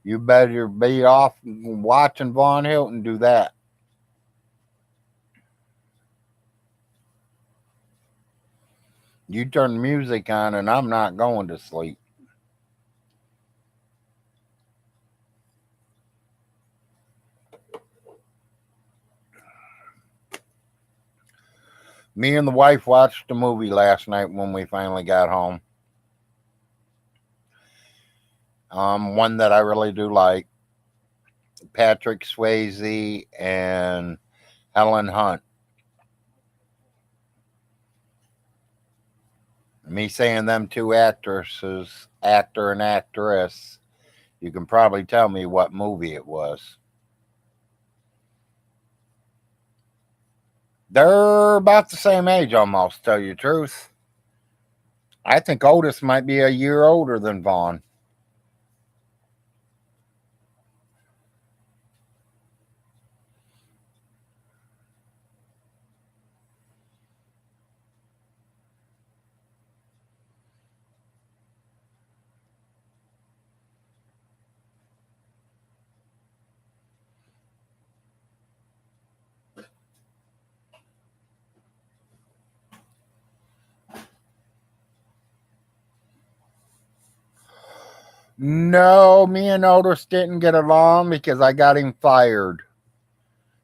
you better be off watching Von Hilton do that. You turn the music on and I'm not going to sleep. Me and the wife watched a movie last night when we finally got home. One that I really do like. Patrick Swayze and Helen Hunt. Me saying them two actresses, actor and actress, you can probably tell me what movie it was. They're about the same age almost, tell you the truth. I think Otis might be a year older than Vaughn. No, me and Otis didn't get along because I got him fired.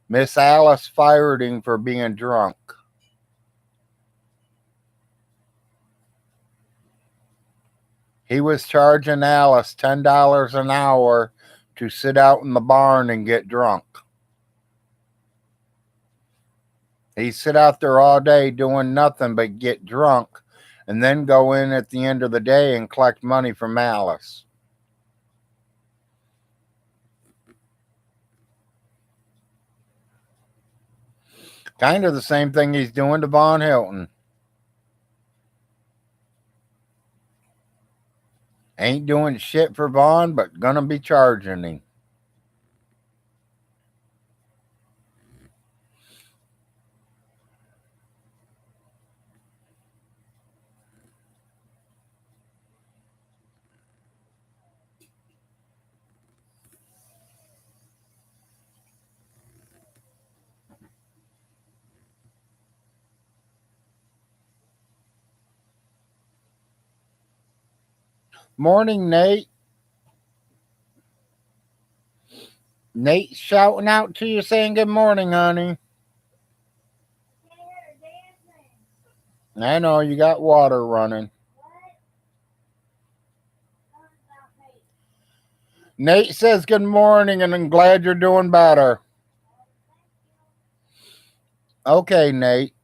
Miss Alice fired him for being drunk. He was charging Alice $10 an hour to sit out in the barn and get drunk. He'd sit out there all day doing nothing but get drunk and then go in at the end of the day and collect money from Alice. Kind of the same thing he's doing to Von Hilton. Ain't doing shit for Vaughn, but gonna be charging him. Morning, Nate. Nate's shouting out to you saying good morning, honey. I know you got water running. Nate says good morning and I'm glad you're doing better. Okay, Nate.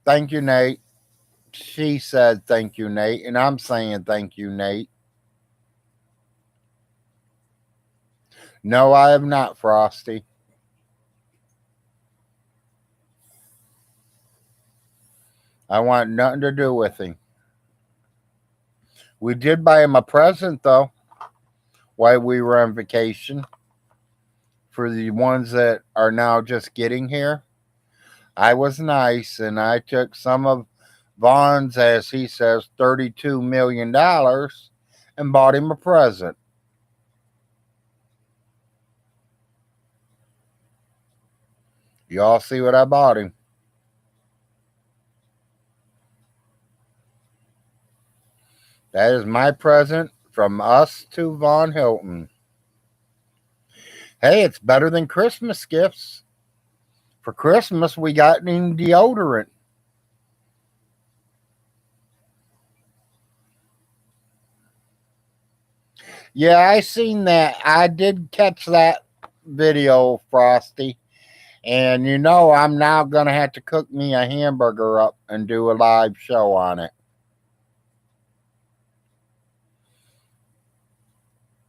Thank you, Nate. She said thank you, Nate, and I'm saying thank you, Nate. No, I have not, Frosty. I want nothing to do with him. We did buy him a present, though, while we were on vacation. For the ones that are now just getting here, I was nice and I took some of Vaughn's, as he says, $32 million and bought him a present. You all see what I bought him. That is my present from us to Von Hilton. Hey, it's better than Christmas gifts. For Christmas, we got him deodorant. Yeah, I seen that. I did catch that video, Frosty. And you know, I'm now going to have to cook me a hamburger up and do a live show on it.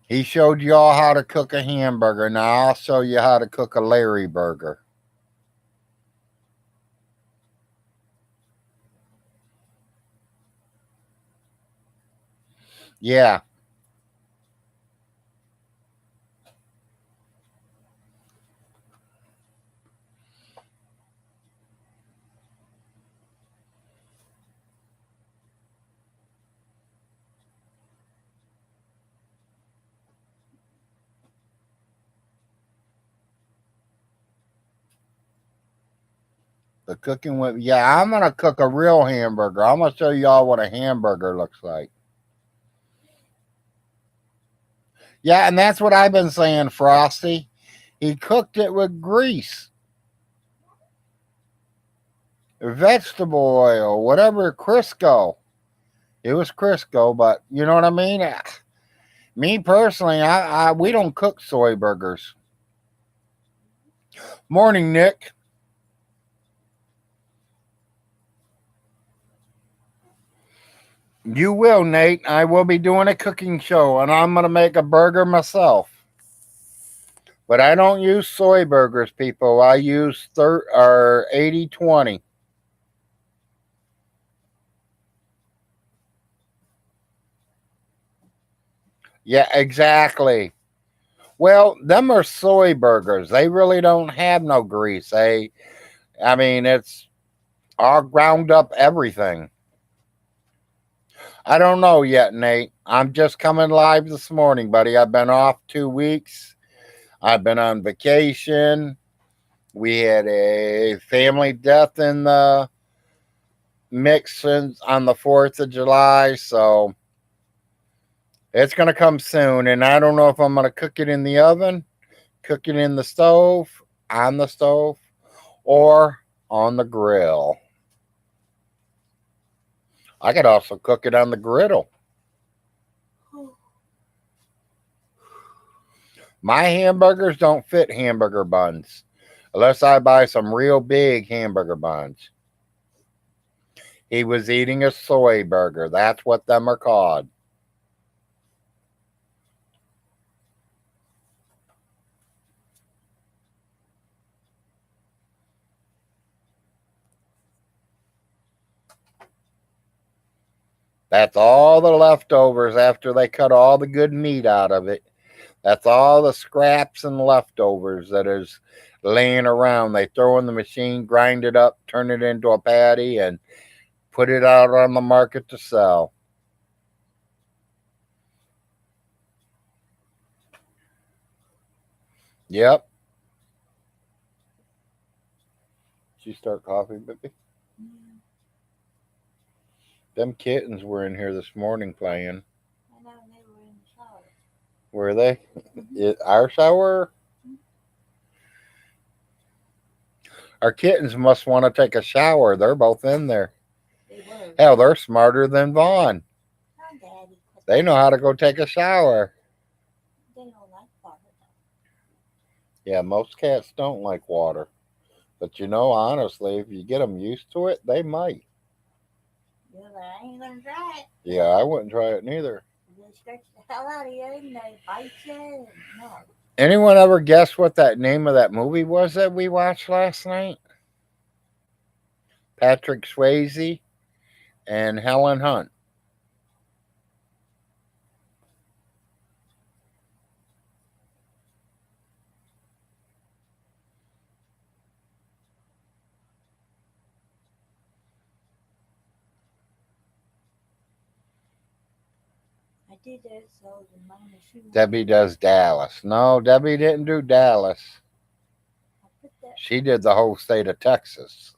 He showed y'all how to cook a hamburger. Now I'll show you how to cook a Larry burger. Yeah. The cooking with, yeah, I'm going to cook a real hamburger. I'm going to show y'all what a hamburger looks like. Yeah, and that's what I've been saying, Frosty. He cooked it with grease, vegetable oil, whatever, Crisco. It was Crisco, but you know what I mean? Me personally, we don't cook soy burgers. Morning, Nick. You will, Nate. I will be doing a cooking show, and I'm going to make a burger myself. But I don't use soy burgers, people. I use 80/20. Yeah, exactly. Well, them are soy burgers. They really don't have no grease. I mean, it's all ground up everything. I don't know yet, Nate. I'm just coming live this morning, buddy. I've been off 2 weeks. I've been on vacation. We had a family death in the mix on the 4th of July, so it's going to come soon. And I don't know if I'm going to cook it in the oven, cook it in the stove, on the stove, or on the grill. I could also cook it on the griddle. My hamburgers don't fit hamburger buns unless I buy some real big hamburger buns. He was eating a soy burger. That's what them are called. That's all the leftovers after they cut all the good meat out of it. That's all the scraps and leftovers that is laying around. They throw in the machine, grind it up, turn it into a patty, and put it out on the market to sell. Yep. Did you start coughing, baby? Them kittens were in here this morning playing. I know they were in the shower. Were they? Our shower? Our kittens must want to take a shower. They're both in there. They were. Hell, they're smarter than Vaughn. No, Daddy. They know how to go take a shower. They don't like water. Yeah, most cats don't like water. But you know, honestly, if you get them used to it, they might. Yeah, but I ain't gonna try it. Yeah, I wouldn't try it neither. They scratch the hell out of you and they bite you. No. Anyone ever guess what that name of that movie was that we watched last night? Patrick Swayze and Helen Hunt. I did that so the mama she Debbie does Dallas. No, Debbie didn't do Dallas. I put that She did the whole state of Texas.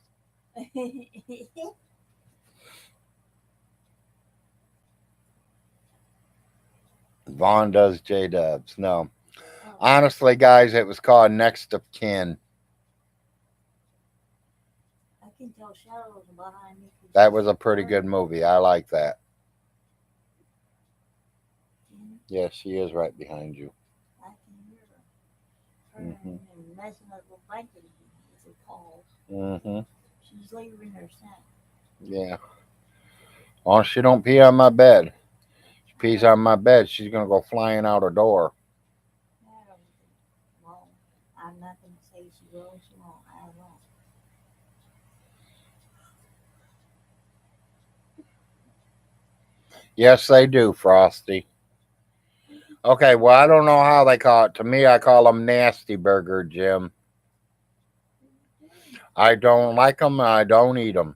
Vaughn does J Dubs. No. Oh, Honestly, guys, it was called Next of Kin. I can tell shadows behind me. 'Cause That it's was a pretty dark. good movie. I like that. Mhm. Yeah, she is right behind you. I can hear her Hmm. turning and messing up the blanket again, as it calls. Hmm. She's leaving her scent. Yeah. Well, she don't pee on my bed. She I pees don't, on my bed. She's gonna go flying out a door. I don't, well, I'm not going to say she will, she won't, I don't know. Yes, they do, Frosty. Okay, well, I don't know how they call it. To me, I call them nasty burger, Jim. I don't like them. I don't eat them.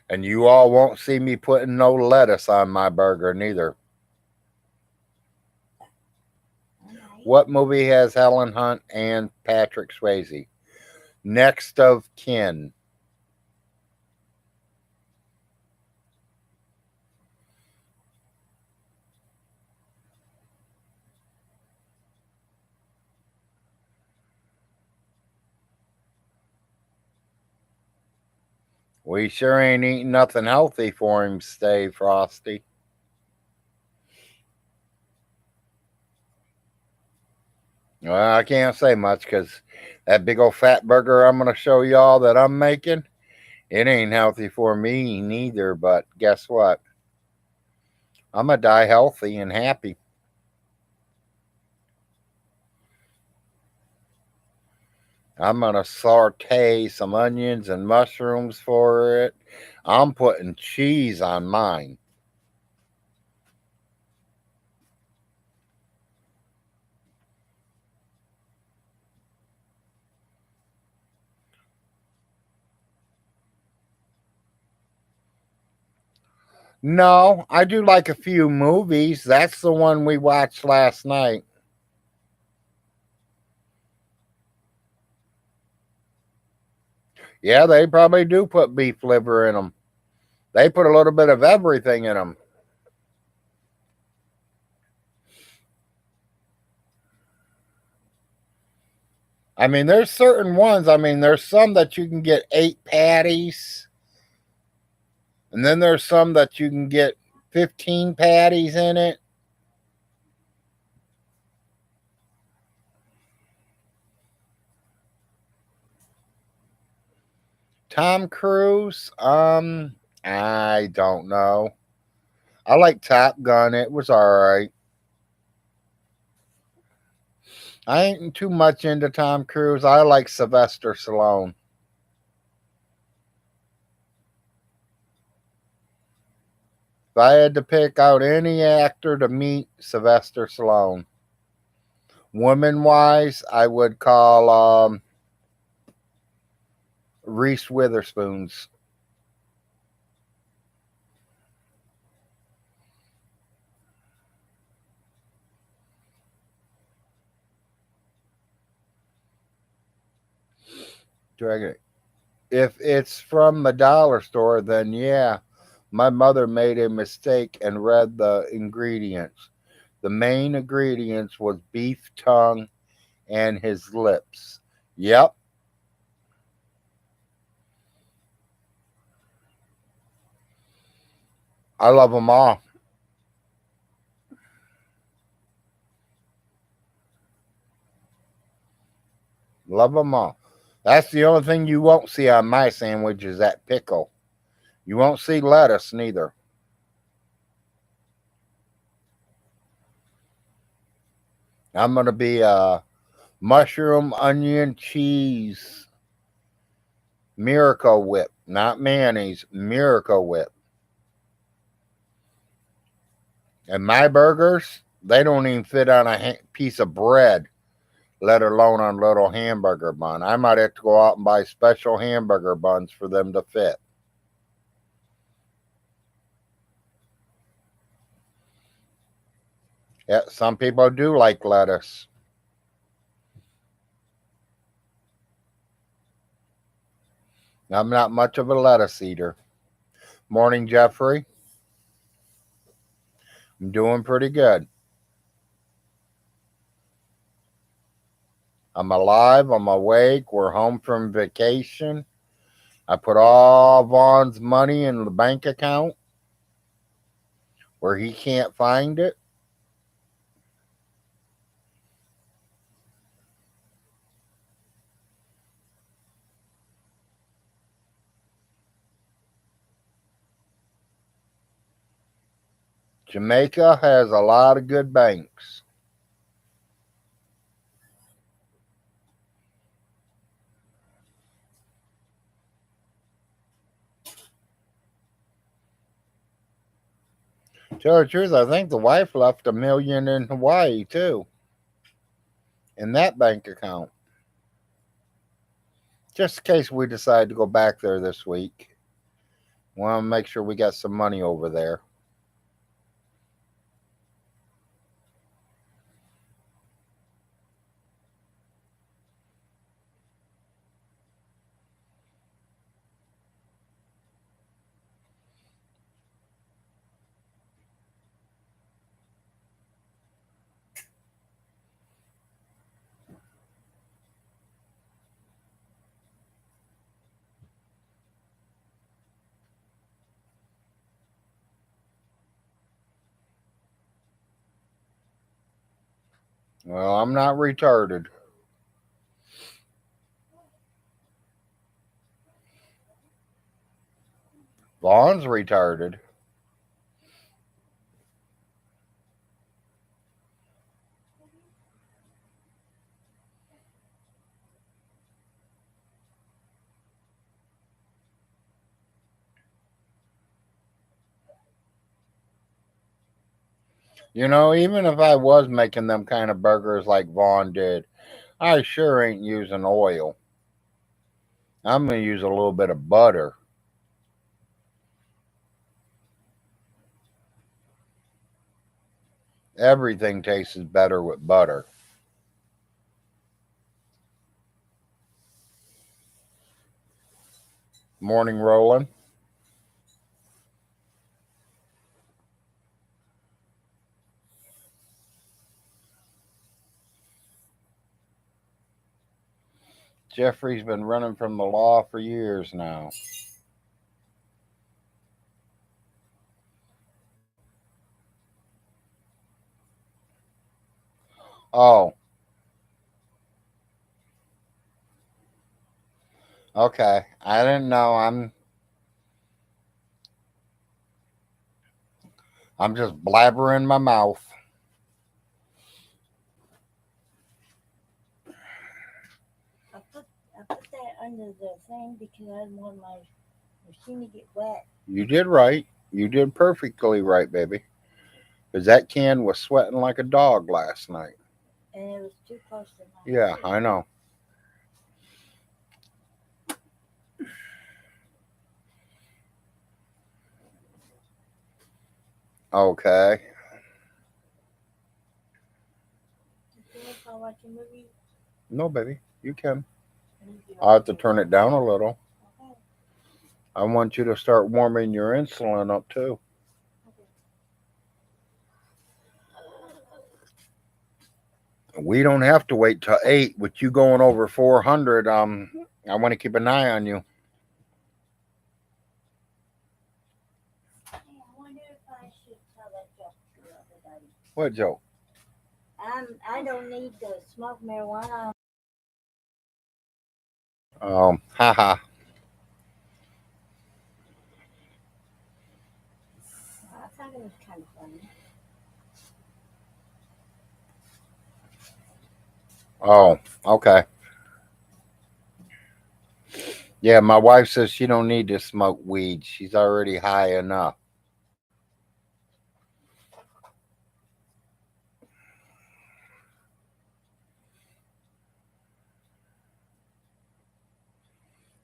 And you all won't see me putting no lettuce on my burger, neither. I might. What movie has Helen Hunt and Patrick Swayze? Next of Kin. We sure ain't eating nothing healthy for him, stay Frosty. Well, I can't say much because that big old fat burger I'm going to show y'all that I'm making, it ain't healthy for me neither. But guess what? I'm going to die healthy and happy. I'm going to saute some onions and mushrooms for it. I'm putting cheese on mine. No, I do like a few movies. That's the one we watched last night. Yeah, they probably do put beef liver in them. They put a little bit of everything in them. I mean, there's certain ones. I mean, there's some that you can get 8 patties, and then there's some that you can get 15 patties in it. Tom Cruise, I don't know. I like Top Gun. It was all right. I ain't too much into Tom Cruise. I like Sylvester Stallone. If I had to pick out any actor to meet, Sylvester Stallone. Woman wise, I would call Reese Witherspoon's. Dragon. If it's from the dollar store, then yeah. My mother made a mistake and read the ingredients. The main ingredients was beef tongue and his lips. Yep, I love them all. Love them all. That's the only thing you won't see on my sandwich is that pickle. You won't see lettuce neither. I'm gonna be mushroom, onion, cheese, Miracle Whip, not mayonnaise. Miracle Whip. And my burgers, they don't even fit on a piece of bread, let alone on a little hamburger bun. I might have to go out and buy special hamburger buns for them to fit. Yeah, some people do like lettuce. I'm not much of a lettuce eater. Morning, Jeffrey. I'm doing pretty good. I'm alive. I'm awake. We're home from vacation. I put all Vaughn's money in the bank account where he can't find it. Jamaica has a lot of good banks. Tell the truth, I think the wife left $1 million in Hawaii too, in that bank account, just in case we decide to go back there this week. We want to make sure we got some money over there. Well, I'm not retarded. Vaughn's retarded. You know, even if I was making them kind of burgers like Vaughn did, I sure ain't using oil. I'm going to use a little bit of butter. Everything tastes better with butter. Morning, Roland. Jeffrey's been running from the law for years now. Oh, okay. I didn't know. I'm just blabbering my mouth. I put that under the thing because I didn't want my machine to get wet, You did right. You did perfectly right, baby. Because that can was sweating like a dog last night. and it was too close to my Yeah, face. I know. Okay. You care if I watch a movie? No, baby. You can. I need you I'll have to watch turn it down a little. Okay. I want you to start warming your insulin up too. Okay. We don't have to wait till 8 with you going over 400. I want to keep an eye on you. Hey, I wonder if I should tell that joke to everybody. What, Joe? I don't need to smoke marijuana. Haha. I thought it was kind of funny. Oh, okay. Yeah, my wife says she don't need to smoke weed. She's already high enough.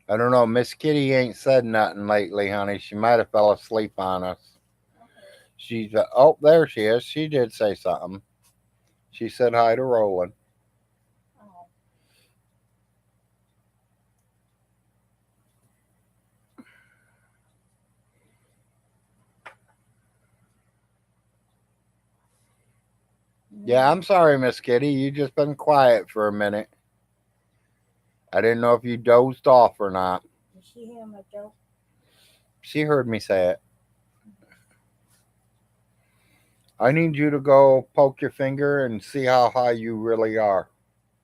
I don't know. Miss Kitty ain't said nothing lately, honey. She might have fell asleep on us. Okay. She's oh, there she is. She did say something. She said hi to Roland. Oh, Yeah, I'm sorry, Miss Kitty. You just been quiet for a minute. I didn't know if you dozed off or not. Did she hear my joke? She heard me say it. I need you to go poke your finger and see how high you really are,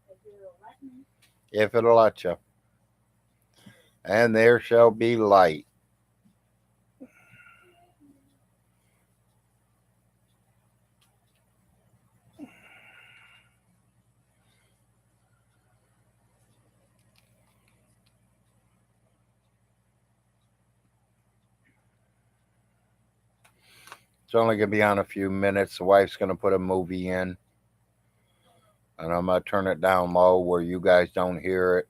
If you'll let me. if it'll let you. And there shall be light. It's only going to be on a few minutes. The wife's going to put a movie in, and I'm going to turn it down low where you guys don't hear it.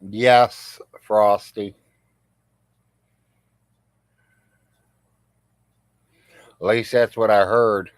Yes, Frosty. At least that's what I heard.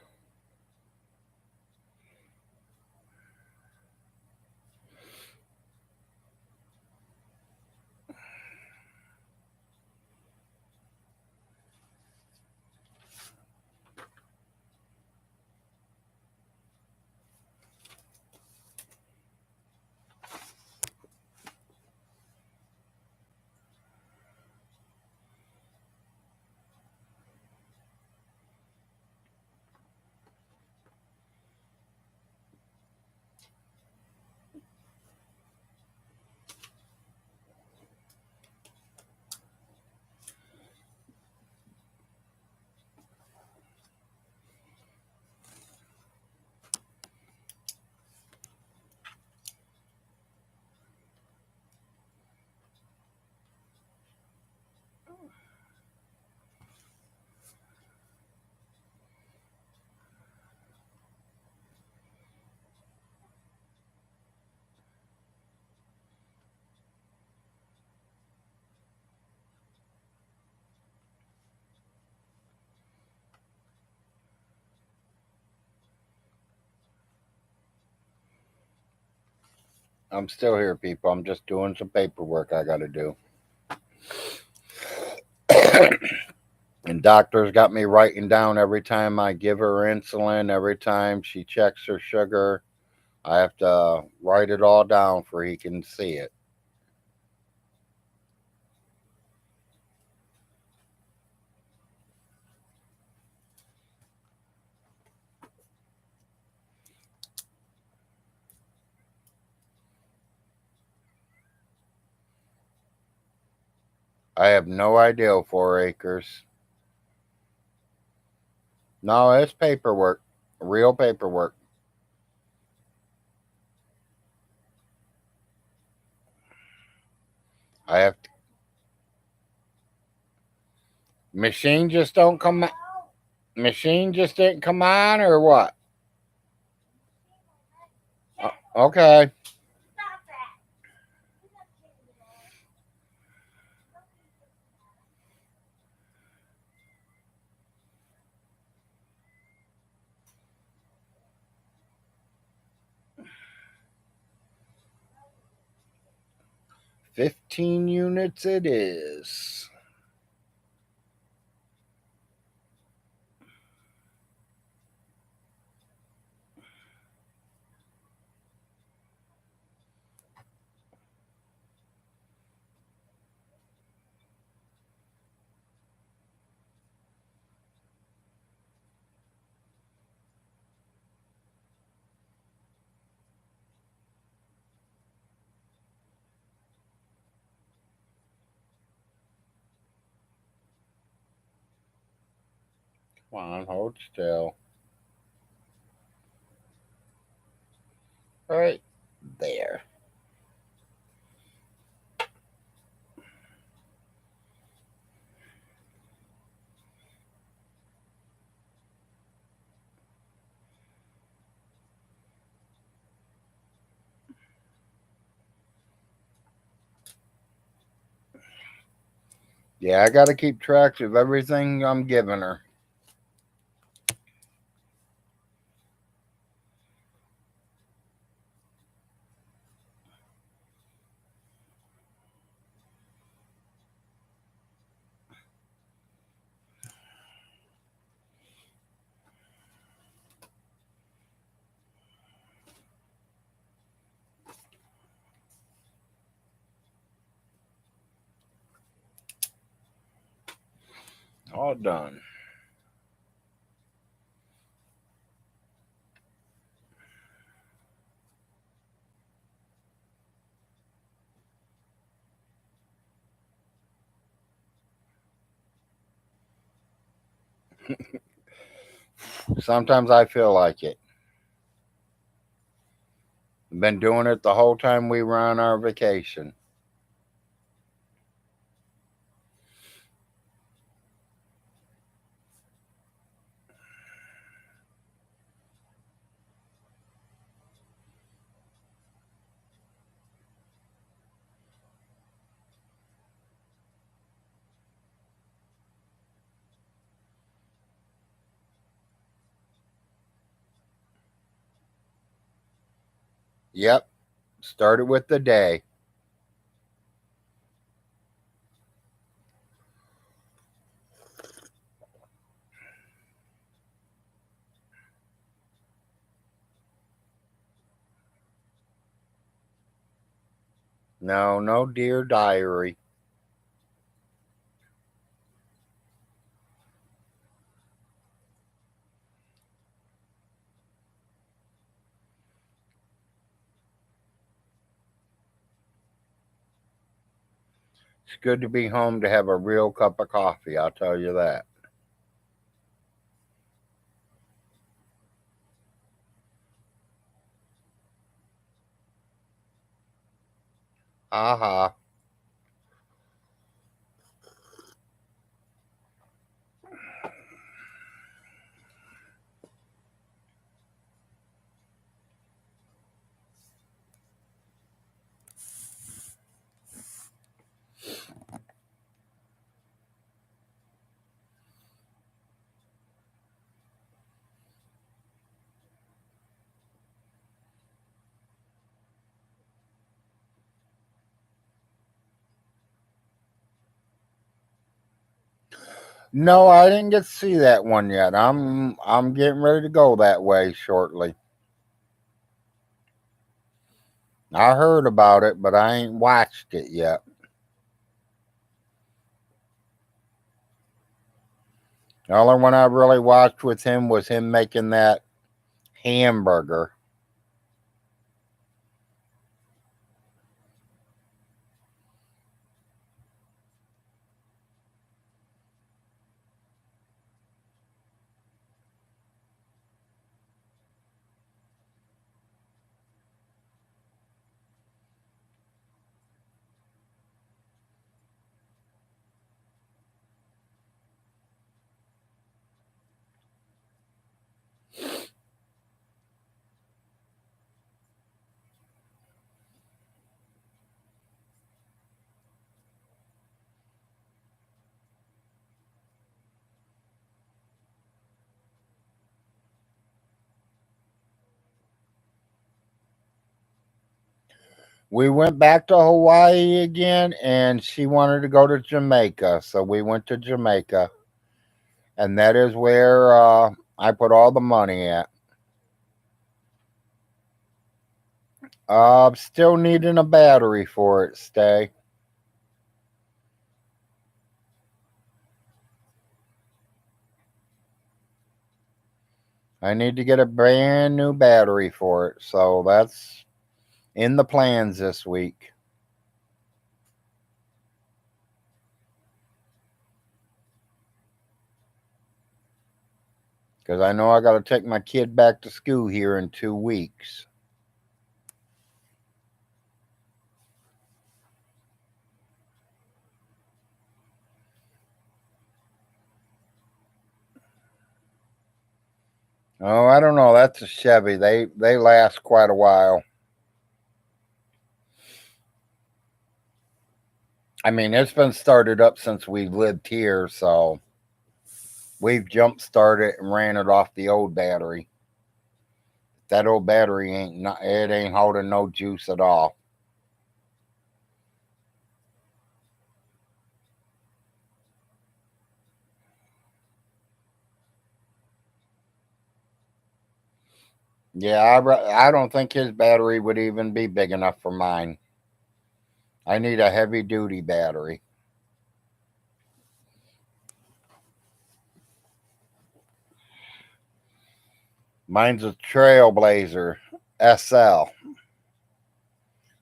I'm still here, people. I'm just doing some paperwork I got to do. And doctors got me writing down every time I give her insulin, every time she checks her sugar. I have to write it all down for he can see it. I have no idea, 4 acres. No, it's paperwork. Real paperwork. I have to, machine just don't come machine just didn't come on or what? Okay. Stop that. 15 units it is. Come on, hold still. Right there. Yeah, I got to keep track of everything I'm giving her. All done. Sometimes I feel like it. Been doing it the whole time we were on our vacation. Yep. Started with the day. No, no dear diary. It's good to be home to have a real cup of coffee, I'll tell you that. Aha. No, I didn't get to see that one yet. I'm getting ready to go that way shortly. I heard about it, but I ain't watched it yet. The only one I really watched with him was him making that hamburger. We went back to Hawaii again, and she wanted to go to Jamaica, so we went to Jamaica, and that is where I put all the money at. Still needing a battery for it. Stay. I need to get a brand new battery for it, so that's in the plans this week. Because I know I got to take my kid back to school here in 2 weeks. Oh, I don't know. That's a Chevy. They last quite a while. I mean, it's been started up since we lived here, so we've jump started and ran it off the old battery. That old battery it ain't holding no juice at all. Yeah, I don't think his battery would even be big enough for mine. I need a heavy duty battery. Mine's a Trailblazer SL.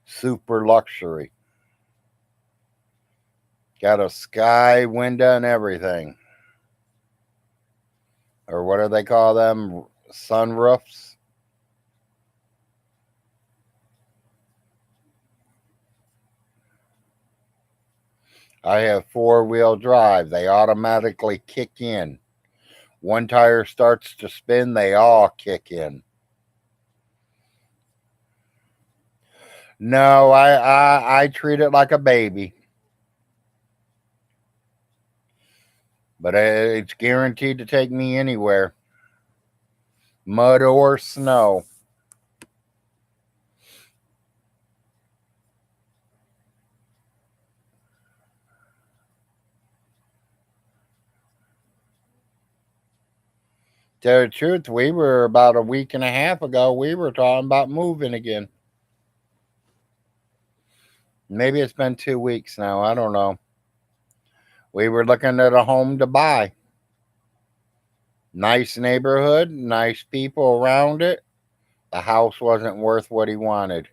Super luxury. Got a sky window and everything. Or what do they call them? Sunroofs? I have four-wheel drive. They automatically kick in. One tire starts to spin, they all kick in. No, I treat it like a baby. But it's guaranteed to take me anywhere. Mud or snow. Tell the truth, we were about a week and a half ago, we were talking about moving again. Maybe it's been 2 weeks now. I don't know. We were looking at a home to buy. Nice neighborhood, nice people around it. The house wasn't worth what he wanted.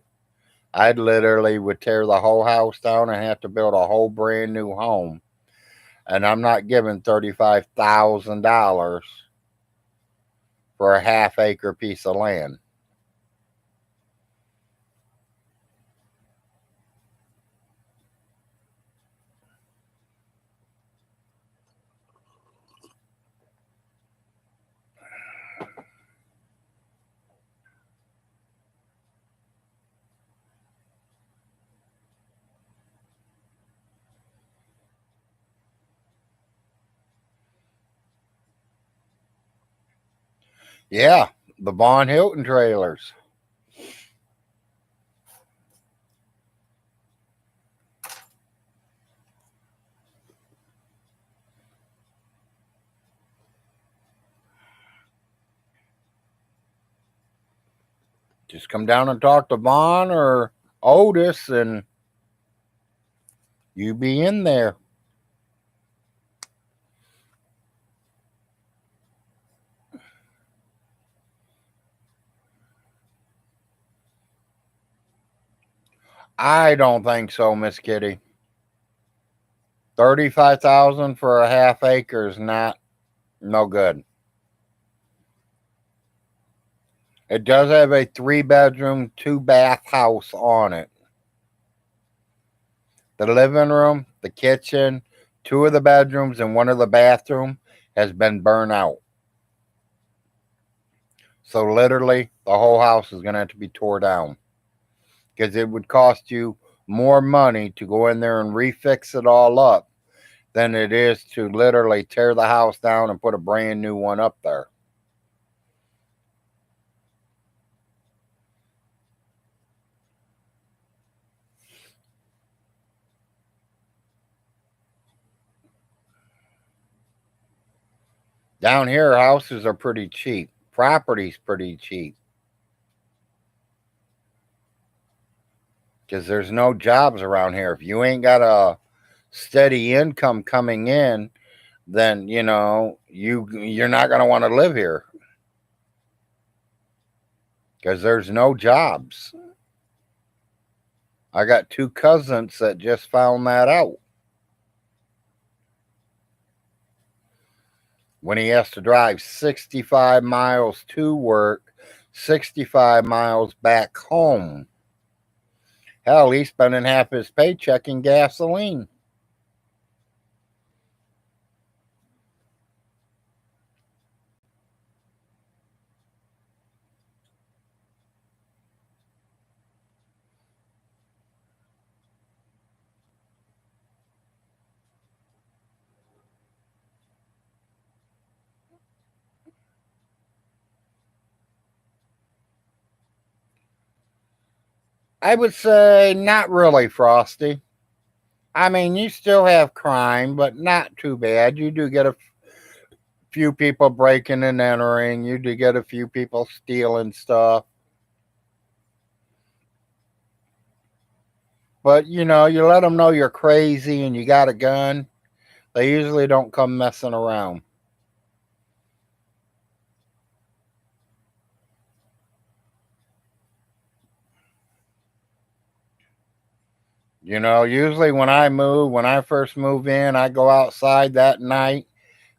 I'd literally would tear the whole house down and have to build a whole brand new home. And I'm not giving $35,000 for a half-acre piece of land. Yeah, the Von Hilton trailers. Just come down and talk to Vaughn or Otis and you be in there. I don't think so, Miss Kitty. 35,000 for a half acre is no good. It does have a 3-bedroom, 2-bath house on it. The living room, the kitchen, 2 of the bedrooms, and 1 of the bathroom has been burnt out. So literally, the whole house is going to have to be tore down. Because it would cost you more money to go in there and refix it all up than it is to literally tear the house down and put a brand new one up there. Down here, houses are pretty cheap. Property's pretty cheap. Because there's no jobs around here. If you ain't got a steady income coming in, then, you're not going to want to live here. Because there's no jobs. I got 2 cousins that just found that out. When he has to drive 65 miles to work, 65 miles back home. Hell, he's spending half his paycheck in gasoline. I would say not really, Frosty. I mean, you still have crime, but not too bad. You do get a few people breaking and entering. You do get a few people stealing stuff. But, you let them know you're crazy and you got a gun. They usually don't come messing around. You know, usually when I first move in, I go outside that night,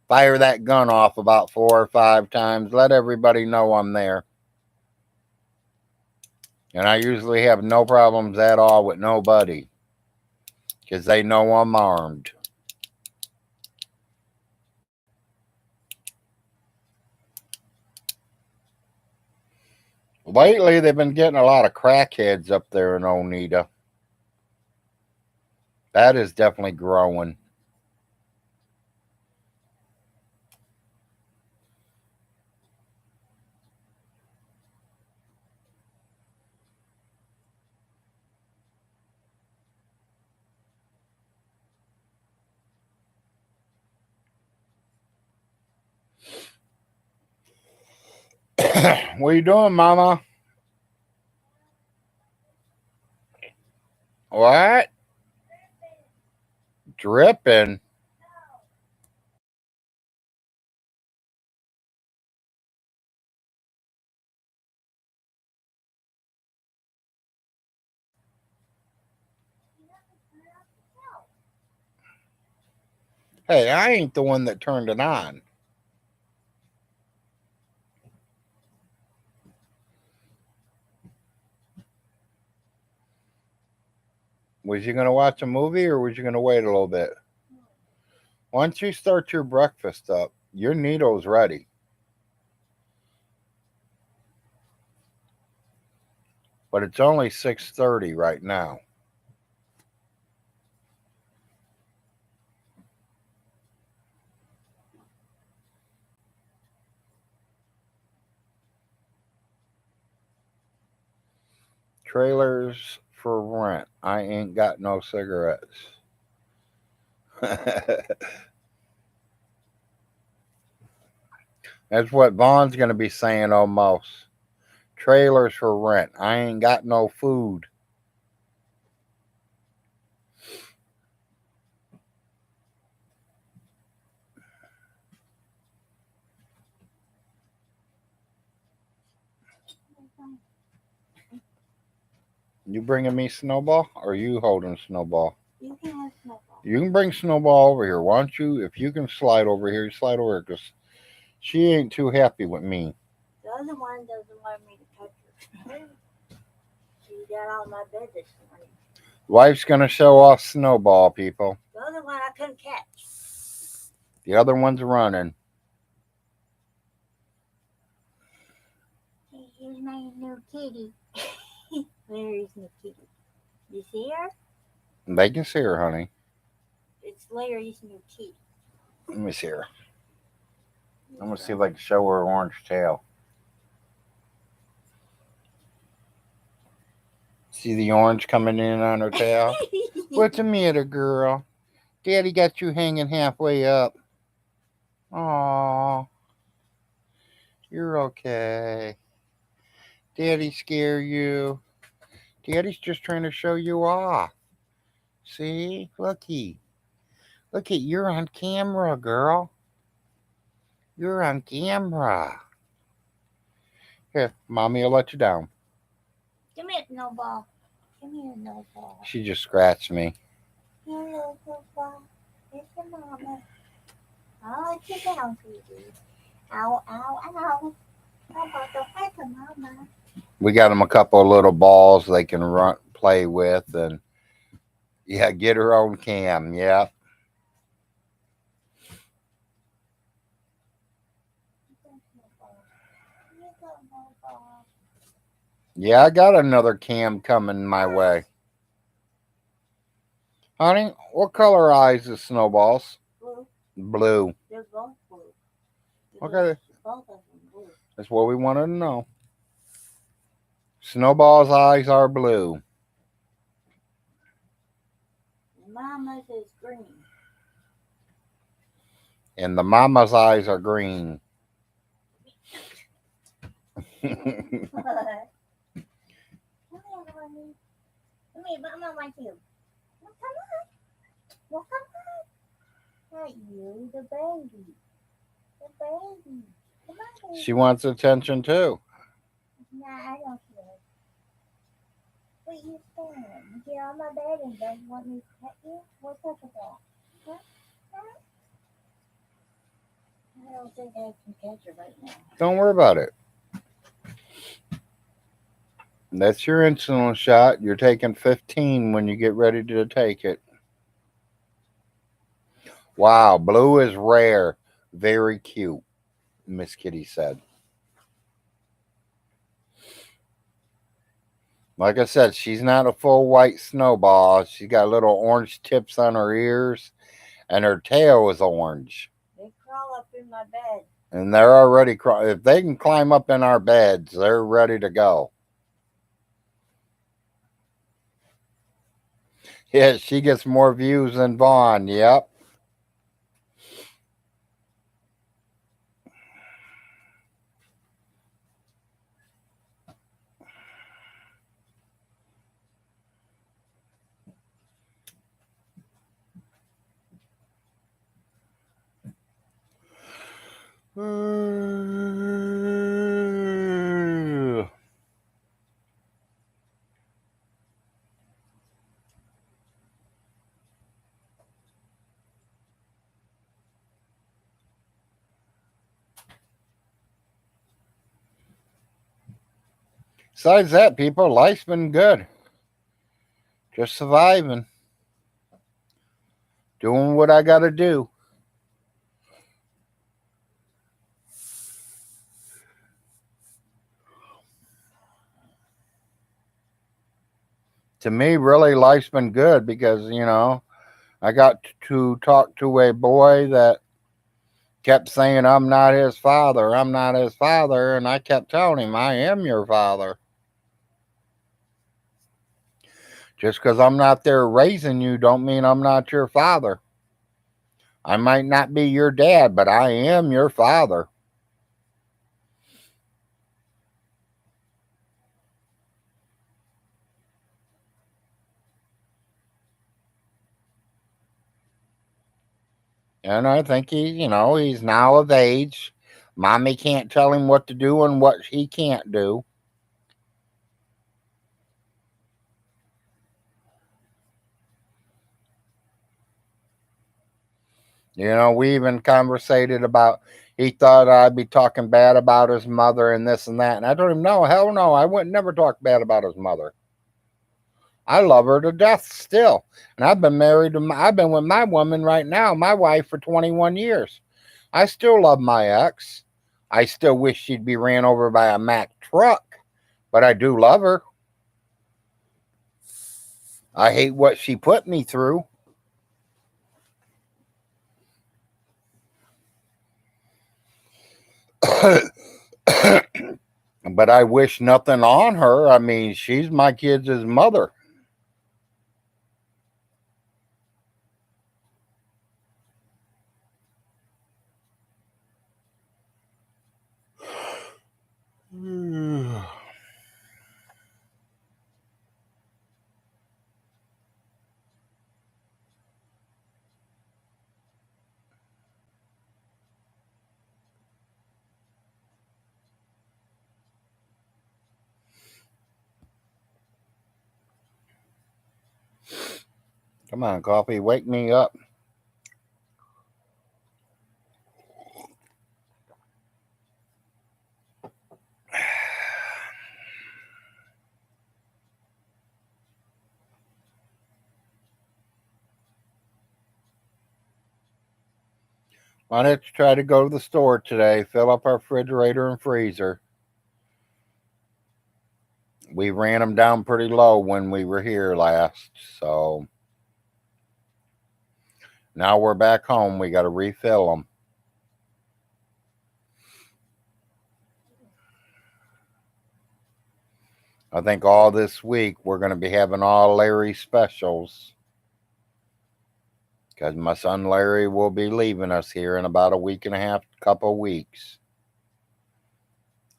fire that gun off about 4 or 5 times, let everybody know I'm there. And I usually have no problems at all with nobody because they know I'm armed. Lately, they've been getting a lot of crackheads up there in Oneida. That is definitely growing. What are you doing, Mama? What? Dripping? Hey, I ain't the one that turned it on. Was you going to watch a movie or was you going to wait a little bit? Once you start your breakfast up, your needle's ready. But it's only 6:30 right now. Trailers for rent. I ain't got no cigarettes. That's what Vaughn's going to be saying almost. Trailers for rent. I ain't got no food. You bringing me Snowball or you holding Snowball? You can have Snowball. You can bring Snowball over here. Why don't you? If you can slide over here, you slide over here because she ain't too happy with me. The other one doesn't want me to touch her. She got on my bed this morning. Wife's going to show off Snowball, people. The other one I couldn't catch. The other one's running. Here's my new kitty. Where is my kitty? You see her? They can see her, honey. It's Larry's new kitty. Let me see her. I'm going to see if I can show her orange tail. See the orange coming in on her tail? What's the matter, girl? Daddy got you hanging halfway up. Aw. You're okay. Daddy scare you. Daddy's just trying to show you off. See? Looky. Look at you're on camera, girl. You're on camera. Here, Mommy will let you down. Come here, Snowball. Come here, Snowball. She just scratched me. Here, Snowball. Here's your mama. I'll let you down, sweetie. Ow, ow, ow. How about the fight to mama? We got them a couple of little balls they can run, play with, and yeah, get her own cam. Yeah. Yeah, I got another cam coming my way. Honey, what color eyes is Snowball's? Blue. Blue. They're both blue. Okay. Both of them blue. That's what we wanted to know. Snowball's eyes are blue. Mama's is green. And the mama's eyes are green. Come here, honey. Come here, Mama wants you. Well, come on. Well, come on. Not you, the baby. The baby. Come on, baby. She wants attention too. Nah, I don't care. What you saying? You get on my bed and don't want me to pet you? What's up with that? Huh? Huh? I don't think I can catch her right now. Don't worry about it. That's your insulin shot. You're taking 15 when you get ready to take it. Wow, blue is rare. Very cute, Miss Kitty said. Like I said, she's not a full white snowball. She's got little orange tips on her ears, and her tail is orange. They crawl up in my bed. And they're already, if they can climb up in our beds, they're ready to go. Yeah, she gets more views than Vaughn. Yep. Besides that, people, life's been good. Just surviving. Doing what I gotta do. To me, really, life's been good because, I got to talk to a boy that kept saying, I'm not his father. I'm not his father. And I kept telling him, I am your father. Just because I'm not there raising you don't mean I'm not your father. I might not be your dad, but I am your father. And I think he's now of age. Mommy can't tell him what to do and what he can't do. We even conversated about he thought I'd be talking bad about his mother and this and that. And I told him, no, hell no, I would never talk bad about his mother. I love her to death still. And I've been with my woman right now, my wife, for 21 years. I still love my ex. I still wish she'd be ran over by a Mack truck, but I do love her. I hate what she put me through. But I wish nothing on her. I mean, she's my kids' mother. Come on, coffee, wake me up. Why don't you try to go to the store today, fill up our refrigerator and freezer? We ran them down pretty low when we were here last, so now we're back home. We got to refill them. I think all this week we're going to be having all Larry specials because my son Larry will be leaving us here in about a week and a half, couple of weeks.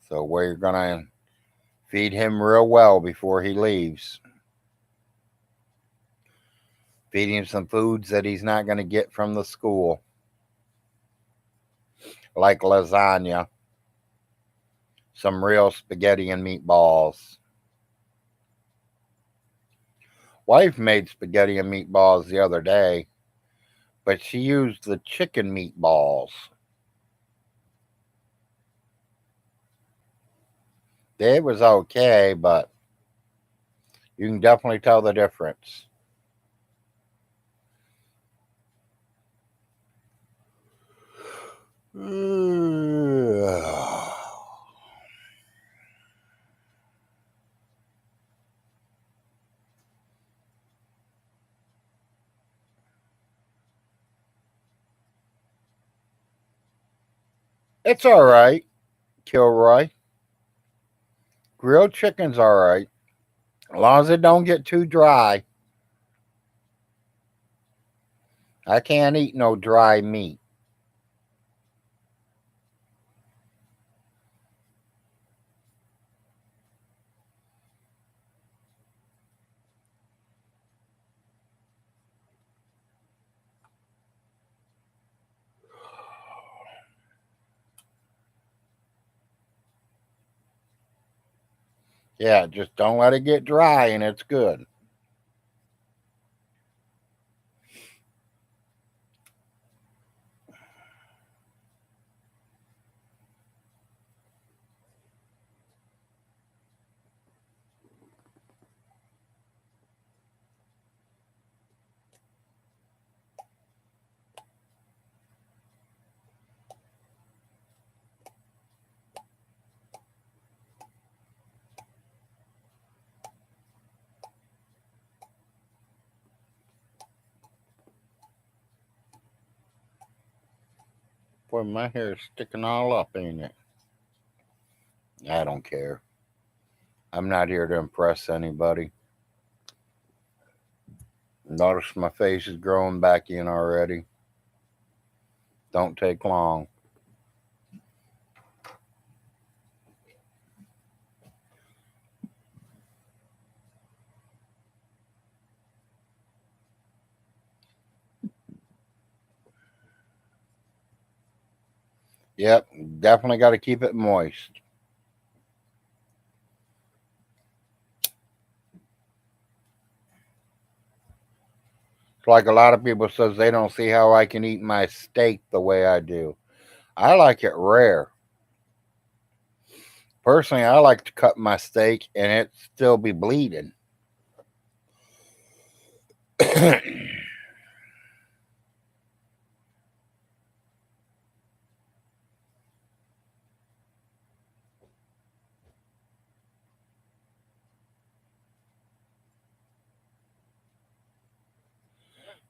So we're going to feed him real well before he leaves. Feed him some foods that he's not going to get from the school, like lasagna, some real spaghetti and meatballs. wife made spaghetti and meatballs the other day, but she used the chicken meatballs. It was okay, but you can definitely tell the difference. It's all right, Kilroy. Grilled chicken's all right, as long as it don't get too dry. I can't eat no dry meat. Yeah, just don't let it get dry and it's good. Boy, my hair's sticking all up, ain't it? I don't care. I'm not here to impress anybody. Notice my face is growing back in already. Don't take long. Yep, definitely got to keep it moist. It's like a lot of people says they don't see how I can eat my steak the way I do. I like it rare. Personally, I like to cut my steak and it still be bleeding.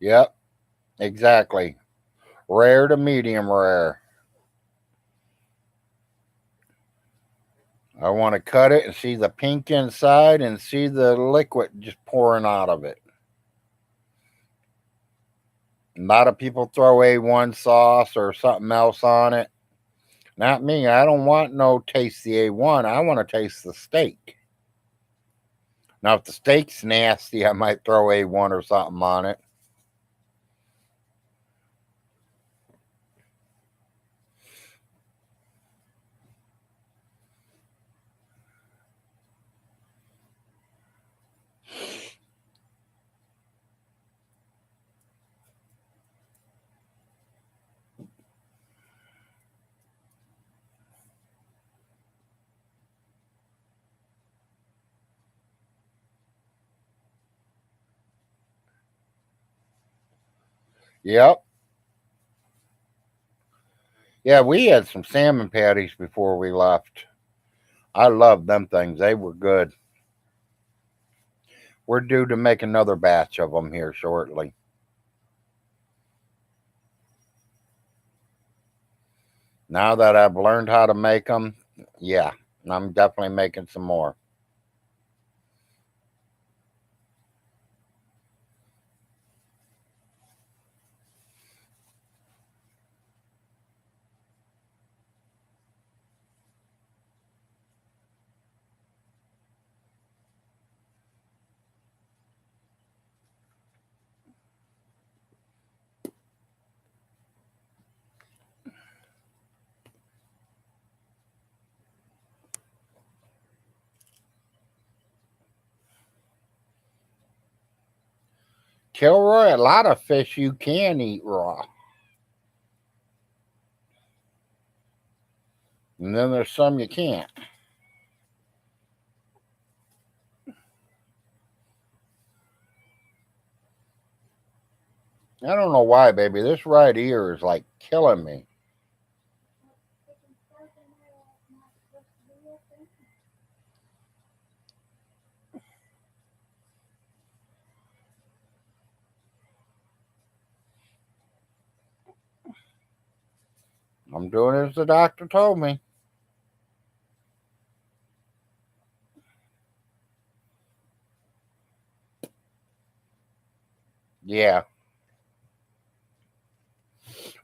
Yep, exactly. Rare to medium rare. I want to cut it and see the pink inside and see the liquid just pouring out of it. A lot of people throw A1 sauce or something else on it. Not me. I don't want no tasty A1. I want to taste the steak. Now, if the steak's nasty, I might throw A1 or something on it. Yep. Yeah, we had some salmon patties before we left. I loved them things. They were good. We're due to make another batch of them here shortly. Now that I've learned how to make them, yeah, I'm definitely making some more. Kilroy, a lot of fish you can eat raw. And then there's some you can't. I don't know why, baby. This right ear is like killing me. I'm doing as the doctor told me. Yeah.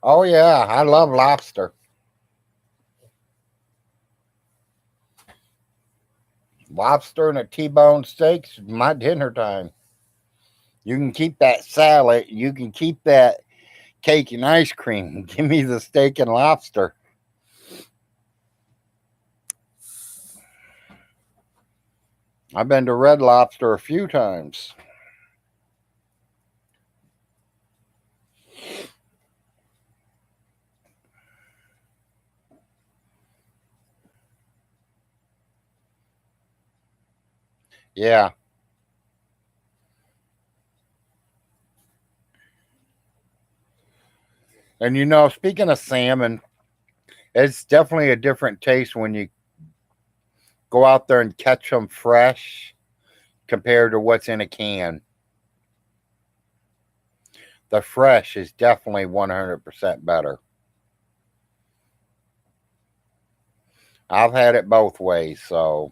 Oh, yeah. I love lobster. Lobster and a T-bone steak's my dinner time. You can keep that salad. You can keep that cake and ice cream. Give me the steak and lobster. I've been to Red Lobster a few times. Yeah. And speaking of salmon, it's definitely a different taste when you go out there and catch them fresh compared to what's in a can. The fresh is definitely 100% better. I've had it both ways, so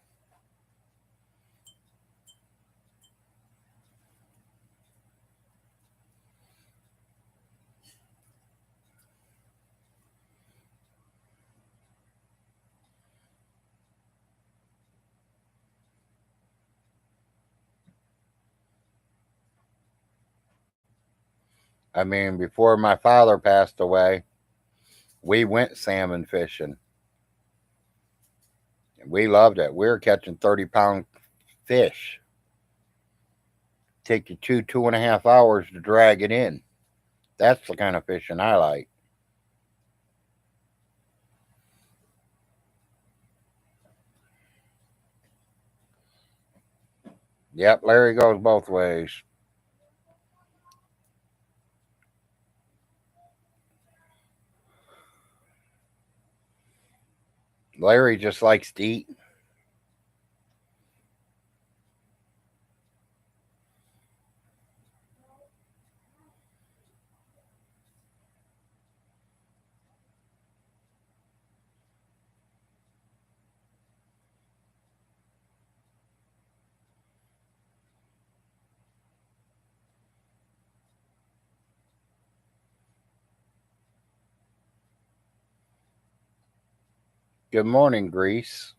I mean, before my father passed away, we went salmon fishing. We loved it. We were catching 30-pound fish. Take you 2.5 hours to drag it in. That's the kind of fishing I like. Yep, Larry goes both ways. Larry just likes to eat. Good morning, Grease.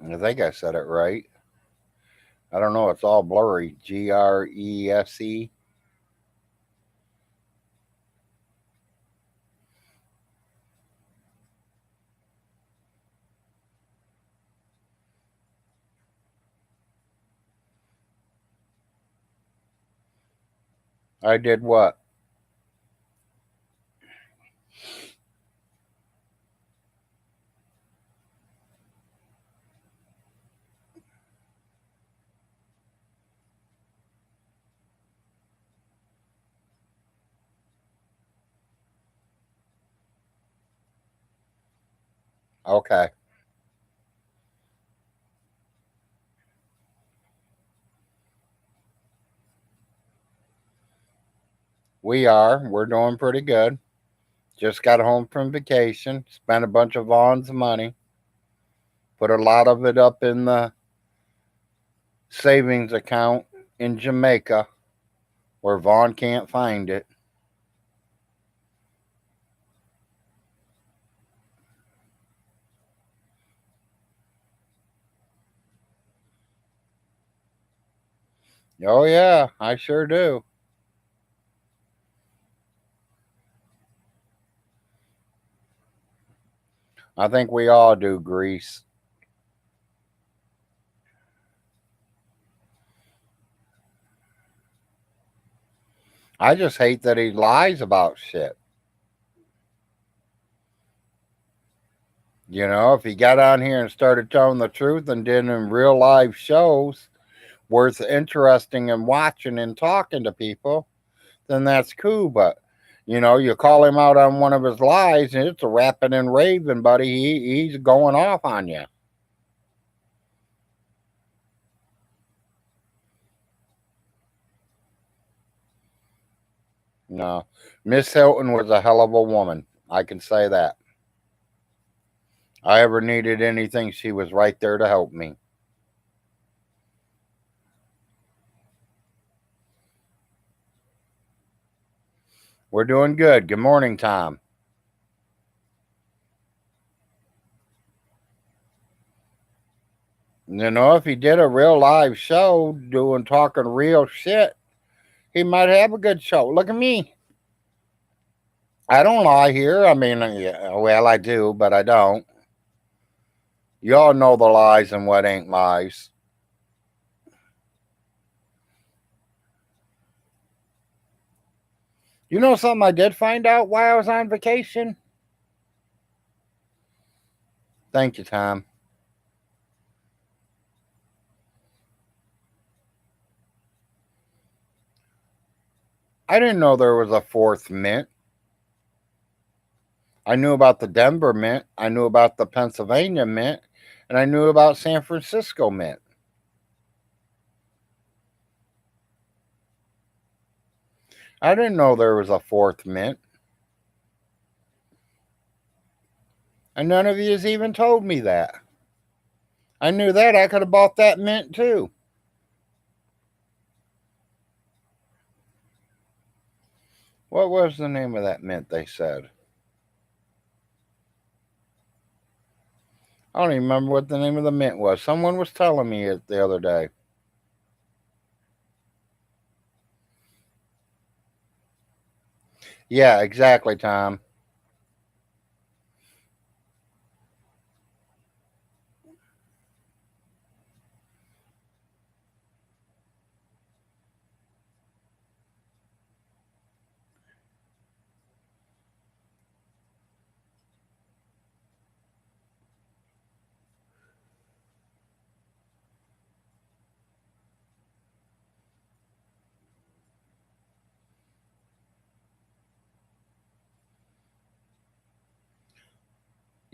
I think I said it right. I don't know. It's all blurry. Grese. I did what? Okay. We are. We're doing pretty good. Just got home from vacation. Spent a bunch of Vaughn's money. Put a lot of it up in the savings account in Jamaica where Vaughn can't find it. Oh, yeah, I sure do. I think we all do, Grease. I just hate that he lies about shit. You know, if he got on here and started telling the truth and did in real live shows worth interesting and watching and talking to people, then that's cool. But you know, you call him out on one of his lies, and it's a rapping and raving, buddy. He's going off on you. No, Miss Hilton was a hell of a woman. I can say that. I ever needed anything, she was right there to help me. We're doing good. Good morning, Tom. You know, if he did a real live show doing talking real shit, he might have a good show. Look at me. I don't lie here. I mean, yeah, well, I do, but I don't. You all know the lies and what ain't lies. You know something I did find out while I was on vacation? Thank you, Tom. I didn't know there was a fourth mint. I knew about the Denver mint, I knew about the Pennsylvania mint, and I knew about San Francisco mint. I didn't know there was a fourth mint. And none of you has even told me that. I knew that. I could have bought that mint too. What was the name of that mint they said? I don't even remember what the name of the mint was. Someone was telling me it the other day. Yeah, exactly, Tom.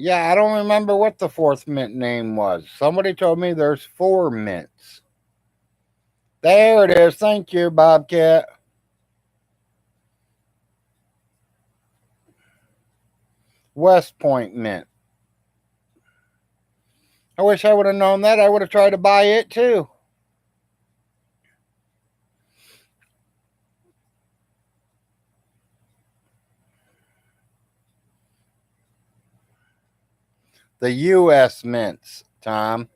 Yeah, I don't remember what the fourth mint name was. Somebody told me there's four mints. There it is. Thank you, Bobcat. West Point Mint. I wish I would have known that. I would have tried to buy it too. The U.S. mints, Tom.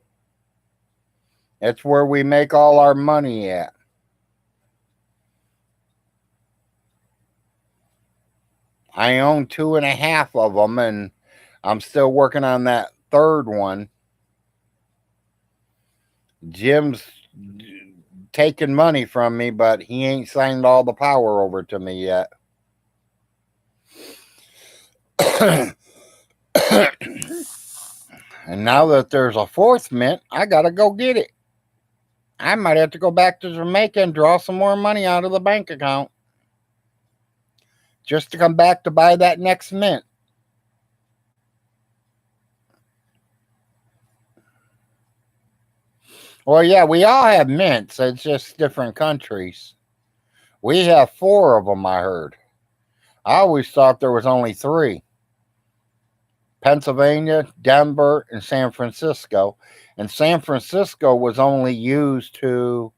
It's where we make all our money at. I own two and a half of them, and I'm still working on that third one. Jim's taking money from me, but he ain't signed all the power over to me yet. And now that there's a fourth mint, I gotta go get it. I might have to go back to Jamaica and draw some more money out of the bank account just to come back to buy that next mint. Well, yeah, we all have mints. It's just different countries. We have four of them, I heard. I always thought there was only three: Pennsylvania, Denver, and San Francisco. And San Francisco was only used to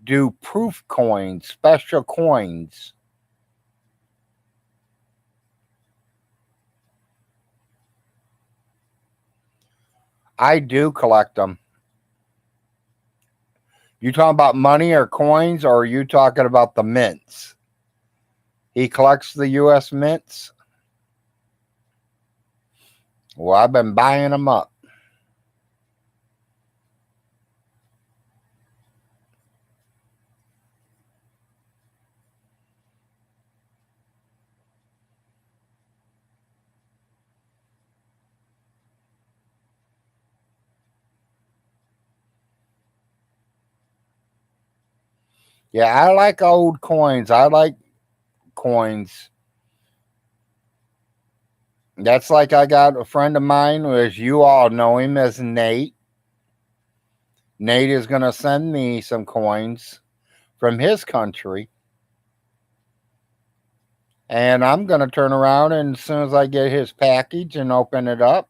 do proof coins, special coins. I do collect them. You talking about money or coins, or are you talking about the mints? He collects the U.S. mints. Well, I've been buying them up. Yeah, I like old coins. I like coins. That's like I got a friend of mine, as you all know him as Nate. Nate is going to send me some coins from his country. And I'm going to turn around, and as soon as I get his package and open it up,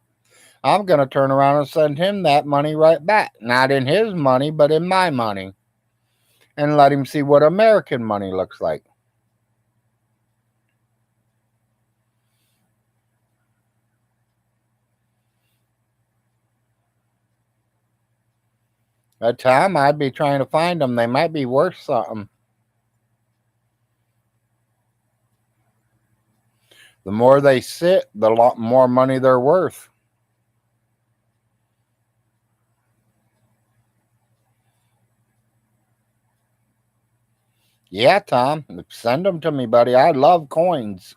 I'm going to turn around and send him that money right back. Not in his money, but in my money. And let him see what American money looks like. At time, I'd be trying to find them. They might be worth something. The more they sit, the lot more money they're worth. Yeah, Tom, send them to me, buddy. I love coins.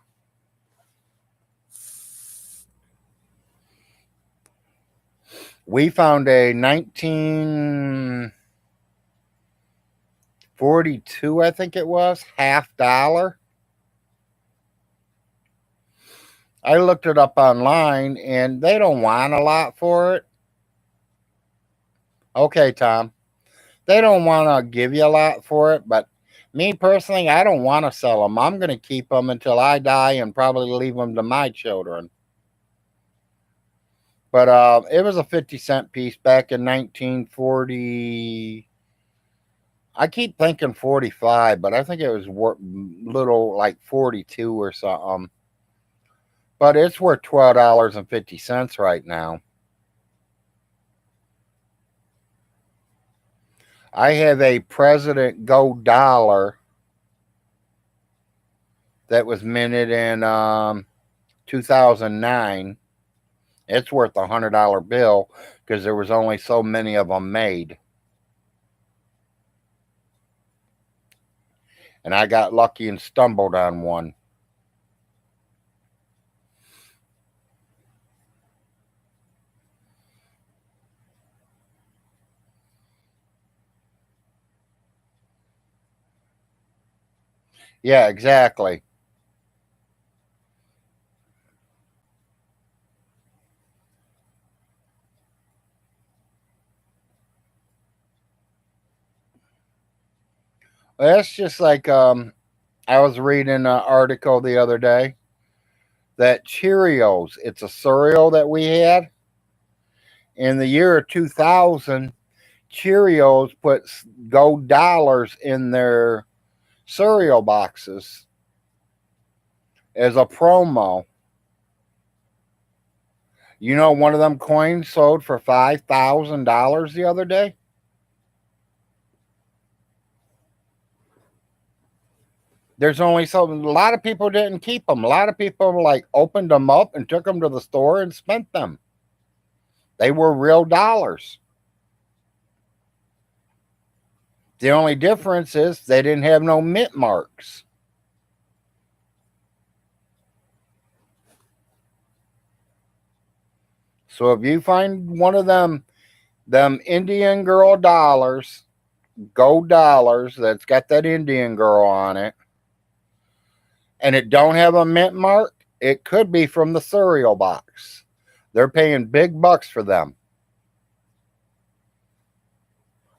We found a 1942, I think it was, $50. I looked it up online, and they don't want a lot for it. Okay, Tom. They don't want to give you a lot for it, but me personally, I don't want to sell them. I'm going to keep them until I die and probably leave them to my children. But it was a 50-cent piece back in 1940. I keep thinking 45, but I think it was little like 42 or something. But it's worth $12.50 right now. I have a President Gold dollar that was minted in 2009. It's worth $100 bill because there was only so many of them made. And I got lucky and stumbled on one. Yeah, exactly. That's just like I was reading an article the other day that Cheerios, it's a cereal that we had in the year 2000. Cheerios put gold dollars in their cereal boxes as a promo. You know, one of them coins sold for $5,000 the other day. There's only so a lot of people didn't keep them. A lot of people like opened them up and took them to the store and spent them. They were real dollars. The only difference is they didn't have no mint marks. So if you find one of them Indian girl dollars, gold dollars that's got that Indian girl on it, and it don't have a mint mark, it could be from the cereal box. They're paying big bucks for them.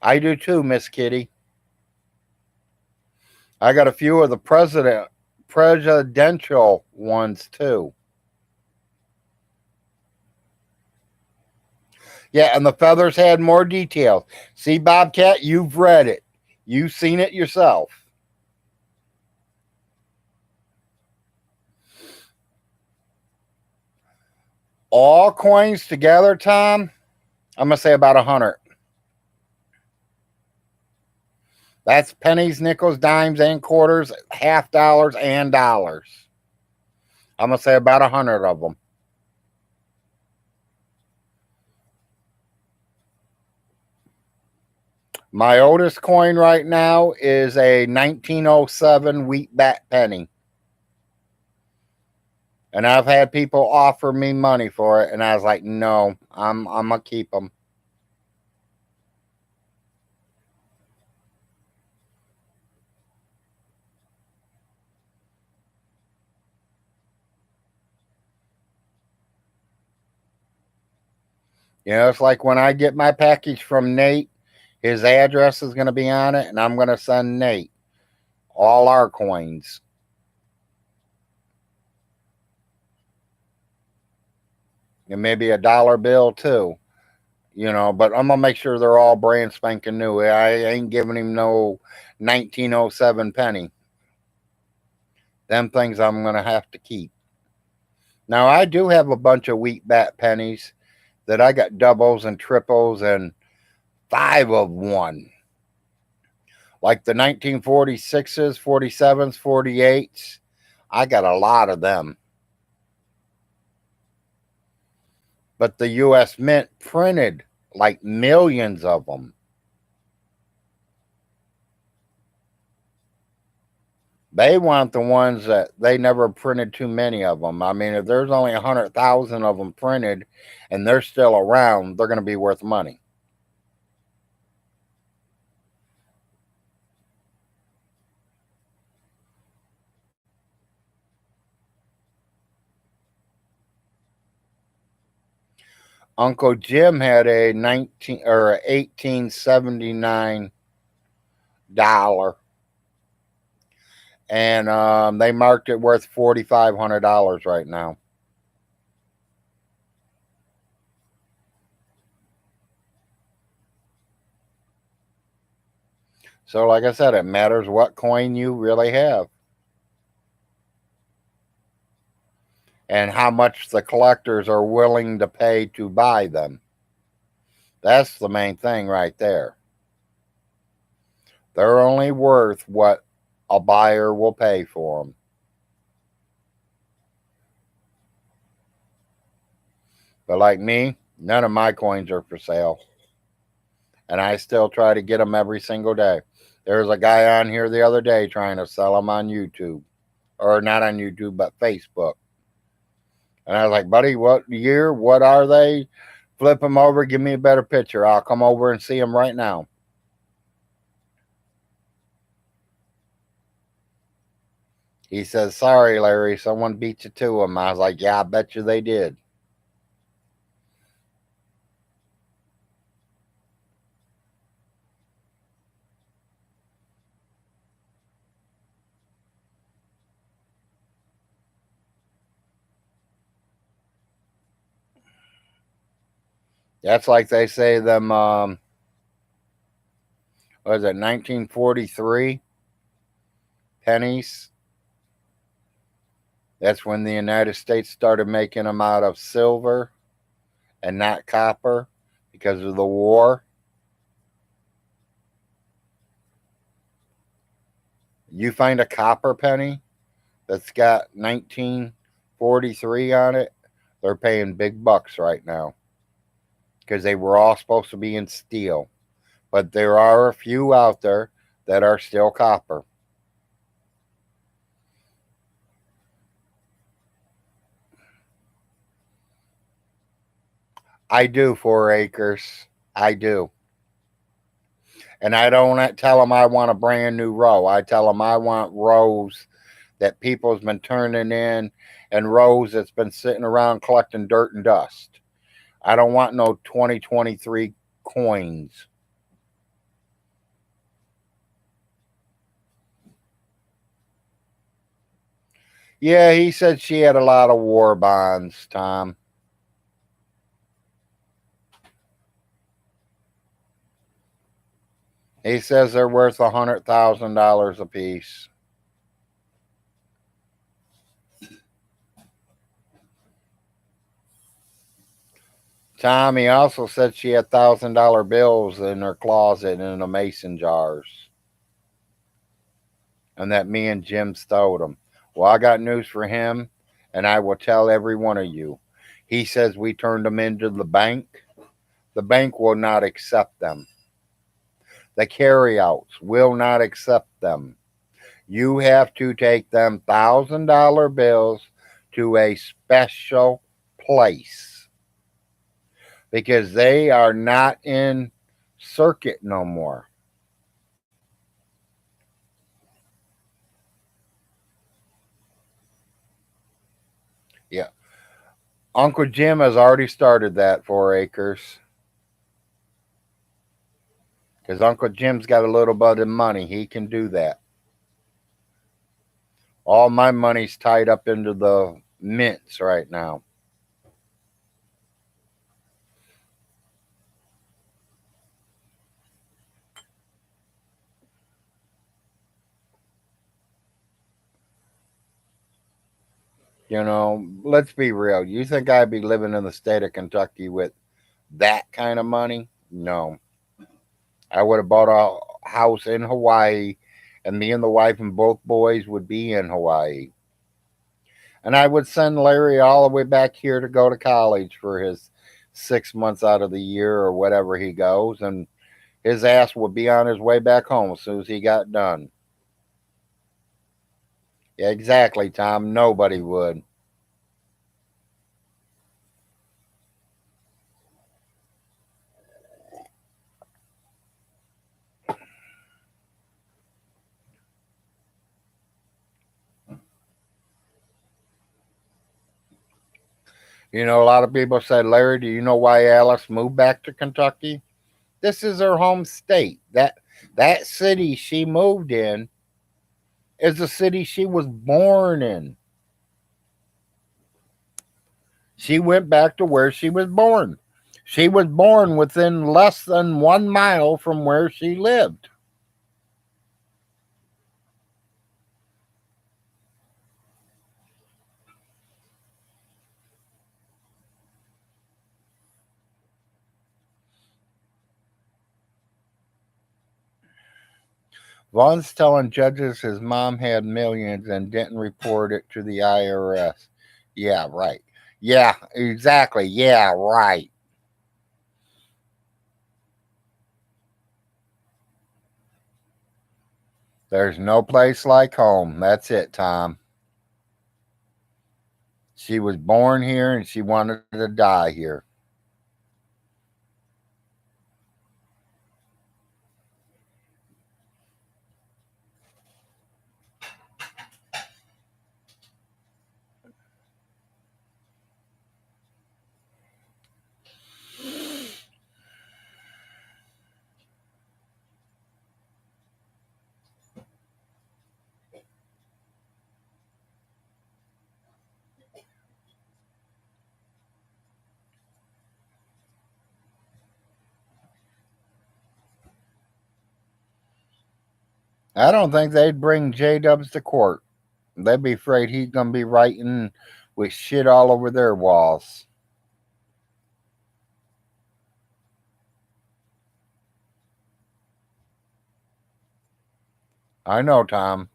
I do too, Miss Kitty. I got a few of the presidential ones too. Yeah, and the feathers had more details. See, Bobcat, you've read it. You've seen it yourself. All coins together, Tom, I'm going to say about 100. That's pennies, nickels, dimes, and quarters, half dollars, and dollars. I'm going to say about 100 of them. My oldest coin right now is a 1907 wheatback penny. And I've had people offer me money for it, and I was like, no, I'm going to keep them. You know, it's like when I get my package from Nate, his address is going to be on it, and I'm going to send Nate all our coins. And maybe a dollar bill too. You know, but I'm gonna make sure they're all brand spanking new. I ain't giving him no 1907 penny. Them things I'm gonna have to keep. Now I do have a bunch of wheat bat pennies that I got doubles and triples and five of one. Like the 1946s, 47s, 48s. I got a lot of them. But the US Mint printed like millions of them. They want the ones that they never printed too many of them. I mean, if there's only 100,000 of them printed and they're still around, they're going to be worth money. Uncle Jim had a 1879 dollar, and they marked it worth $4,500 right now. So, like I said, it matters what coin you really have and how much the collectors are willing to pay to buy them. That's the main thing right there. They're only worth what a buyer will pay for them. But like me, none of my coins are for sale. And I still try to get them every single day. There was a guy on here the other day trying to sell them on YouTube. Or not on YouTube, but Facebook. And I was like, buddy, what year? What are they? Flip them over. Give me a better picture. I'll come over and see them right now. He says, sorry, Larry, someone beat you to them. I was like, yeah, I bet you they did. That's like they say them, what is it, 1943 pennies. That's when the United States started making them out of silver and not copper because of the war. You find a copper penny that's got 1943 on it, they're paying big bucks right now because they were all supposed to be in steel. But there are a few out there that are still copper. I do 4 acres. I do. And I don't tell them I want a brand new row. I tell them I want rows that people's been turning in and rows that's been sitting around collecting dirt and dust. I don't want no 2023 coins. Yeah, he said she had a lot of war bonds, Tom. He says they're worth $100,000 a piece. Tommy also said she had $1,000 bills in her closet in the mason jars, and that me and Jim stole them. Well, I got news for him, and I will tell every one of you. He says we turned them into the bank. The bank will not accept them. The carryouts will not accept them. You have to take them $1,000 bills to a special place because they are not in circuit no more. Yeah. Uncle Jim has already started that 4 acres. Because Uncle Jim's got a little bit of money. He can do that. All my money's tied up into the mints right now. You know, let's be real. You think I'd be living in the state of Kentucky with that kind of money? No. I would have bought a house in Hawaii, and me and the wife and both boys would be in Hawaii. And I would send Larry all the way back here to go to college for his 6 months out of the year or whatever he goes. And his ass would be on his way back home as soon as he got done. Yeah, exactly, Tom. Nobody would. You know, a lot of people say, Larry, do you know why Alice moved back to Kentucky? This is her home state. That city she moved in is the city she was born in. She went back to where she was born. She was born within less than 1 mile from where she lived. Vaughn's telling judges his mom had millions and didn't report it to the IRS. Yeah, right. Yeah, exactly. Yeah, right. There's no place like home. That's it, Tom. She was born here and she wanted to die here. I don't think they'd bring J Dubs to court. They'd be afraid he's going to be writing with shit all over their walls. I know, Tom.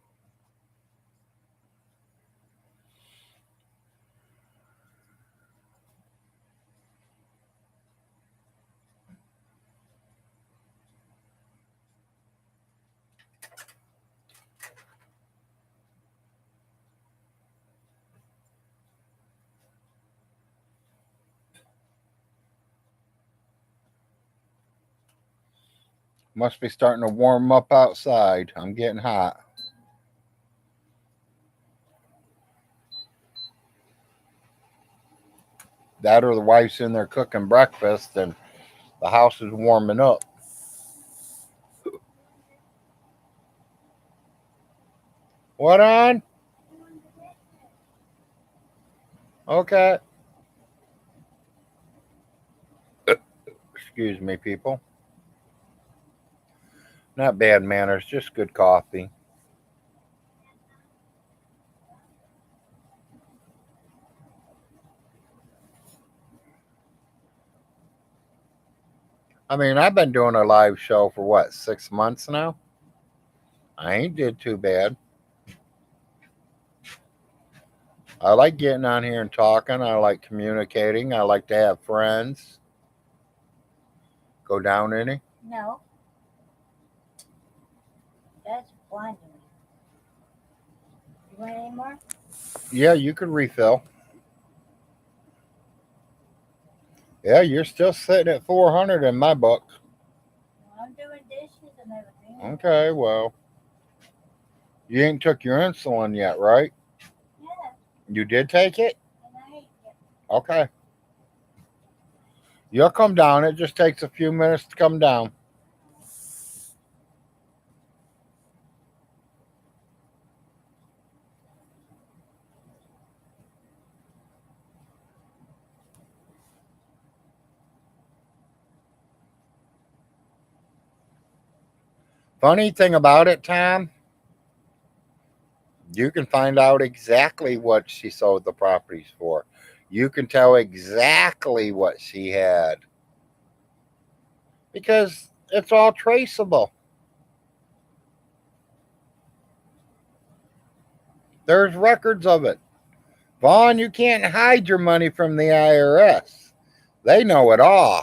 Must be starting to warm up outside. I'm getting hot. That or the wife's in there cooking breakfast and the house is warming up. What on? Okay. Excuse me, people. Not bad manners, just good coffee. I mean, I've been doing a live show for what, 6 months now? I ain't did too bad. I like getting on here and talking. I like communicating. I like to have friends. Go down any? No, that's blinding me. You want any more? Yeah, you could refill. Yeah, you're still sitting at 400 in my book. Well, I'm doing dishes and everything. Okay, well, you ain't took your insulin yet, right? Yeah, You did take it? and I ate it. Okay. You'll come down. It just takes a few minutes to come down. Funny thing about it, Tom, you can find out exactly what she sold the properties for. You can tell exactly what she had because it's all traceable. There's records of it. Vaughn, you can't hide your money from the IRS. They know it all.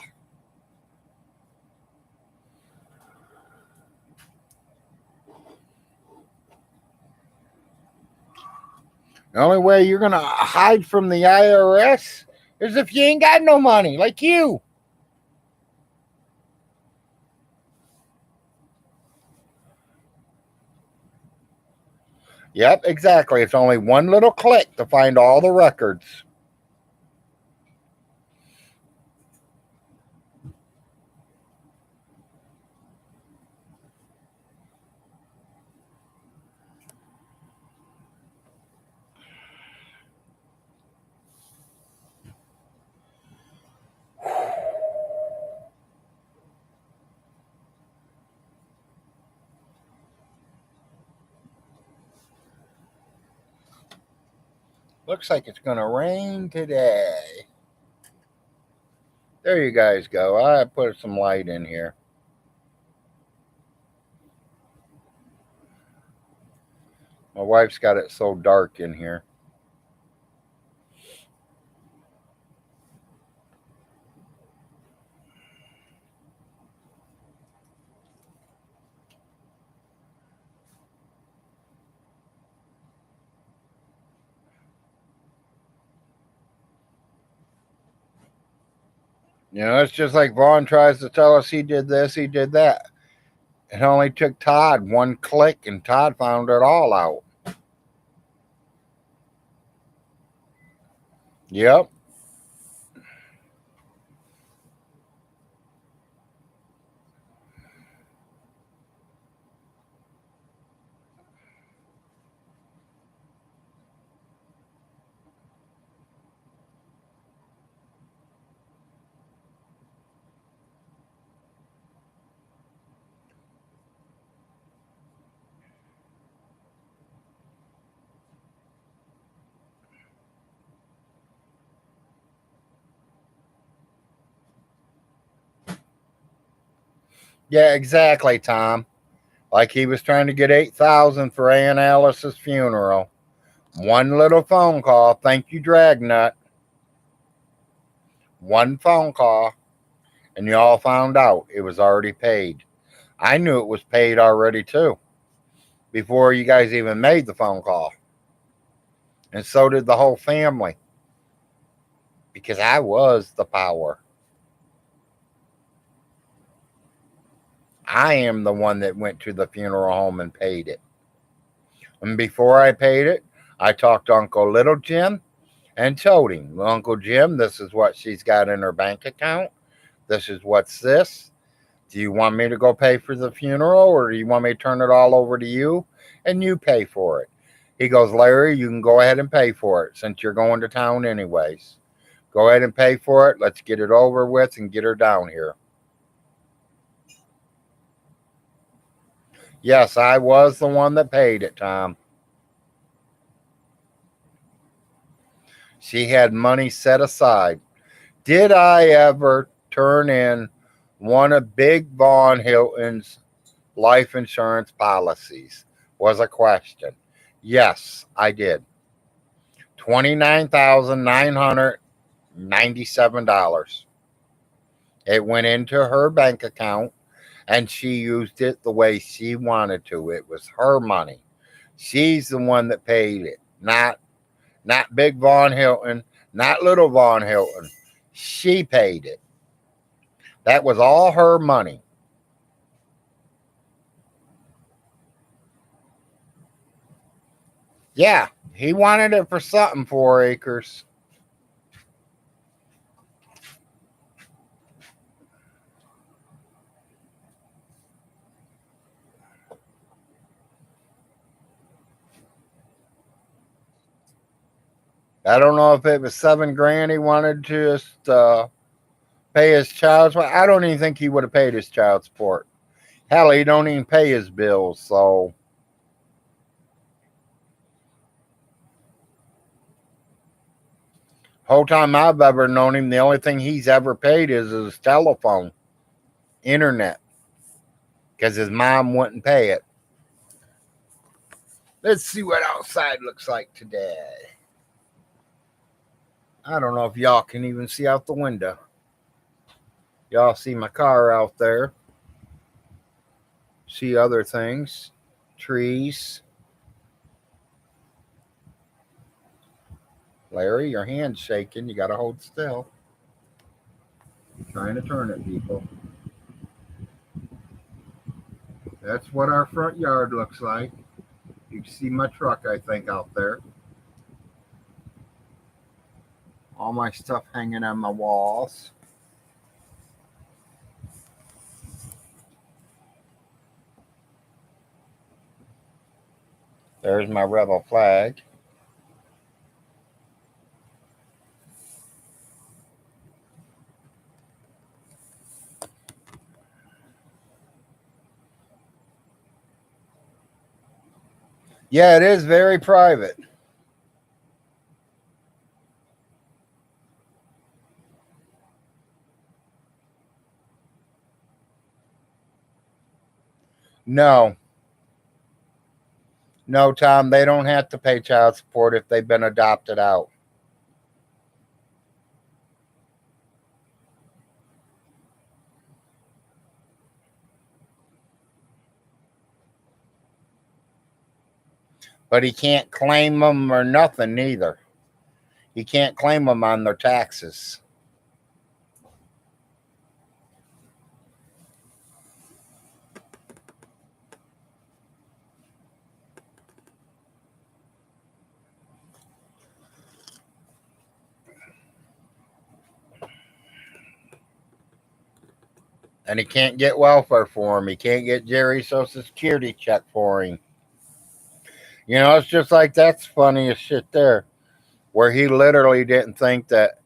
The only way you're going to hide from the IRS is if you ain't got no money, like you. Yep, exactly. It's only one little click to find all the records. Looks like it's going to rain today. There you guys go. I put some light in here. My wife's got it so dark in here. You know, it's just like Vaughn tries to tell us he did this, he did that. It only took Todd one click, and Todd found it all out. Yep. Yeah, exactly, Tom. Like he was trying to get 8,000 for Aunt Alice's funeral. One little phone call. Thank you, Dragnut. One phone call, and you all found out it was already paid. I knew it was paid already too before you guys even made the phone call. And so did the whole family because I was the power. I am the one that went to the funeral home and paid it. And before I paid it, I talked to Uncle Little Jim and told him, Uncle Jim, this is what she's got in her bank account. This is what's this. Do you want me to go pay for the funeral or do you want me to turn it all over to you and you pay for it? He goes, Larry, you can go ahead and pay for it since you're going to town anyways. Go ahead and pay for it. Let's get it over with and get her down here. Yes, I was the one that paid it, Tom. She had money set aside. Did I ever turn in one of Big Vaughn Hilton's life insurance policies? Was a question. Yes, I did. $29,997. It went into her bank account and she used it the way she wanted to. It was her money. She's the one that paid it, not Big Vaughn Hilton, not Little Vaughn Hilton. She paid it. That was all her money. Yeah, he wanted it for something, 4 acres. I don't know if it was 7 grand he wanted to just pay his child support. I don't even think he would have paid his child support. Hell, he don't even pay his bills. So whole time I've ever known him, the only thing he's ever paid is his telephone, internet, because his mom wouldn't pay it. Let's see what outside looks like today. I don't know if y'all can even see out the window. Y'all see my car out there. See other things. Trees. Larry, your hand's shaking. You got to hold still. I'm trying to turn it, people. That's what our front yard looks like. You can see my truck, I think, out there. All my stuff hanging on my walls. There's my rebel flag. Yeah, it is very private. No. No, Tom, they don't have to pay child support if they've been adopted out. But he can't claim them or nothing neither. He can't claim them on their taxes. And he can't get welfare for him. He can't get Jerry's Social Security check for him. You know, it's just like that's funny as shit there, where he literally didn't think that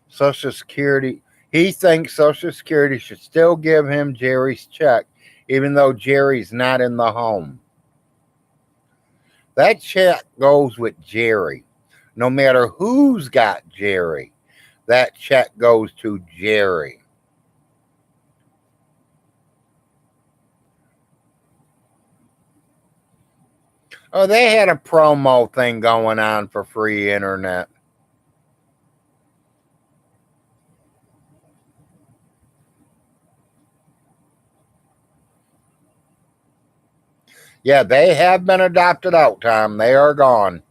Social Security, he thinks Social Security should still give him Jerry's check, even though Jerry's not in the home. That check goes with Jerry. No matter who's got Jerry, that check goes to Jerry. Oh, they had a promo thing going on for free internet. Yeah, they have been adopted out, Tom. They are gone.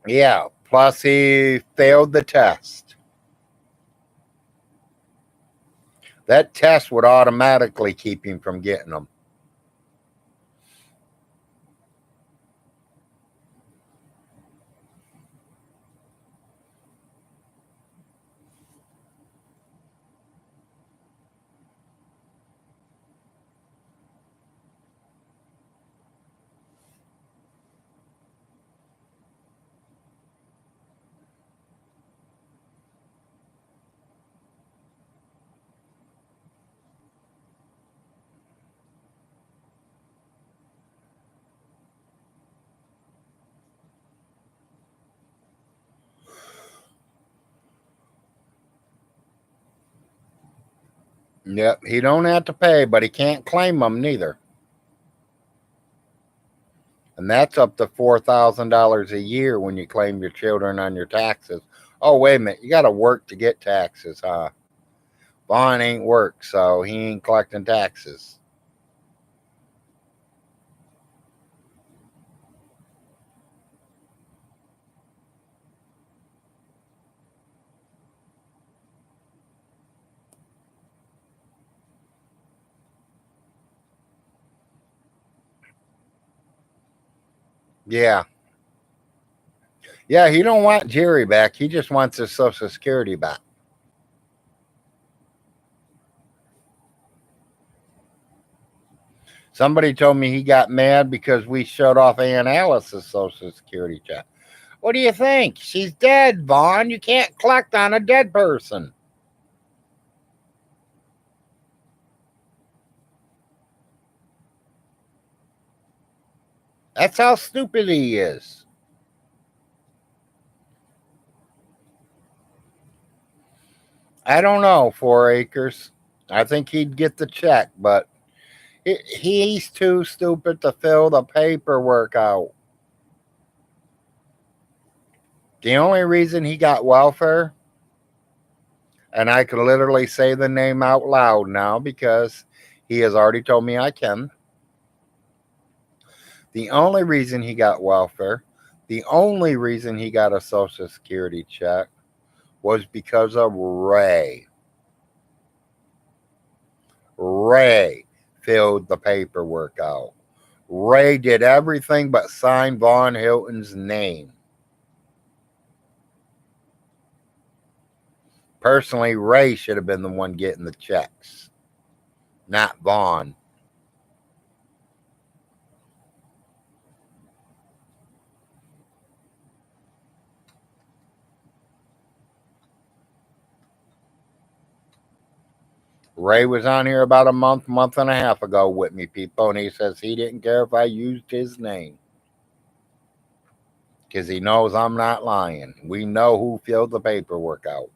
Yeah, plus he failed the test. That test would automatically keep him from getting them. Yep, he don't have to pay, but he can't claim them neither. And that's up to $4,000 a year when you claim your children on your taxes. Oh, wait a minute. You got to work to get taxes, huh? Vaughn ain't work, so he ain't collecting taxes. Yeah. Yeah, he don't want Jerry back. He just wants his Social Security back. Somebody told me he got mad because we showed off Aunt Alice's social security check. What do you think? She's dead, Vaughn. You can't collect on a dead person. That's how stupid he is. I don't know, 4 acres. I think he'd get the check, but he's too stupid to fill the paperwork out. The only reason he got welfare, and I can literally say the name out loud now because he has already told me I can. The only reason he got welfare, the only reason he got a social security check was because of Ray. Ray filled the paperwork out. Ray did everything but sign Vaughn Hilton's name. Personally, Ray should have been the one getting the checks, not Vaughn. Ray was on here about a month and a half ago with me, people, and he says he didn't care if I used his name because he knows I'm not lying. We know who filled the paperwork out.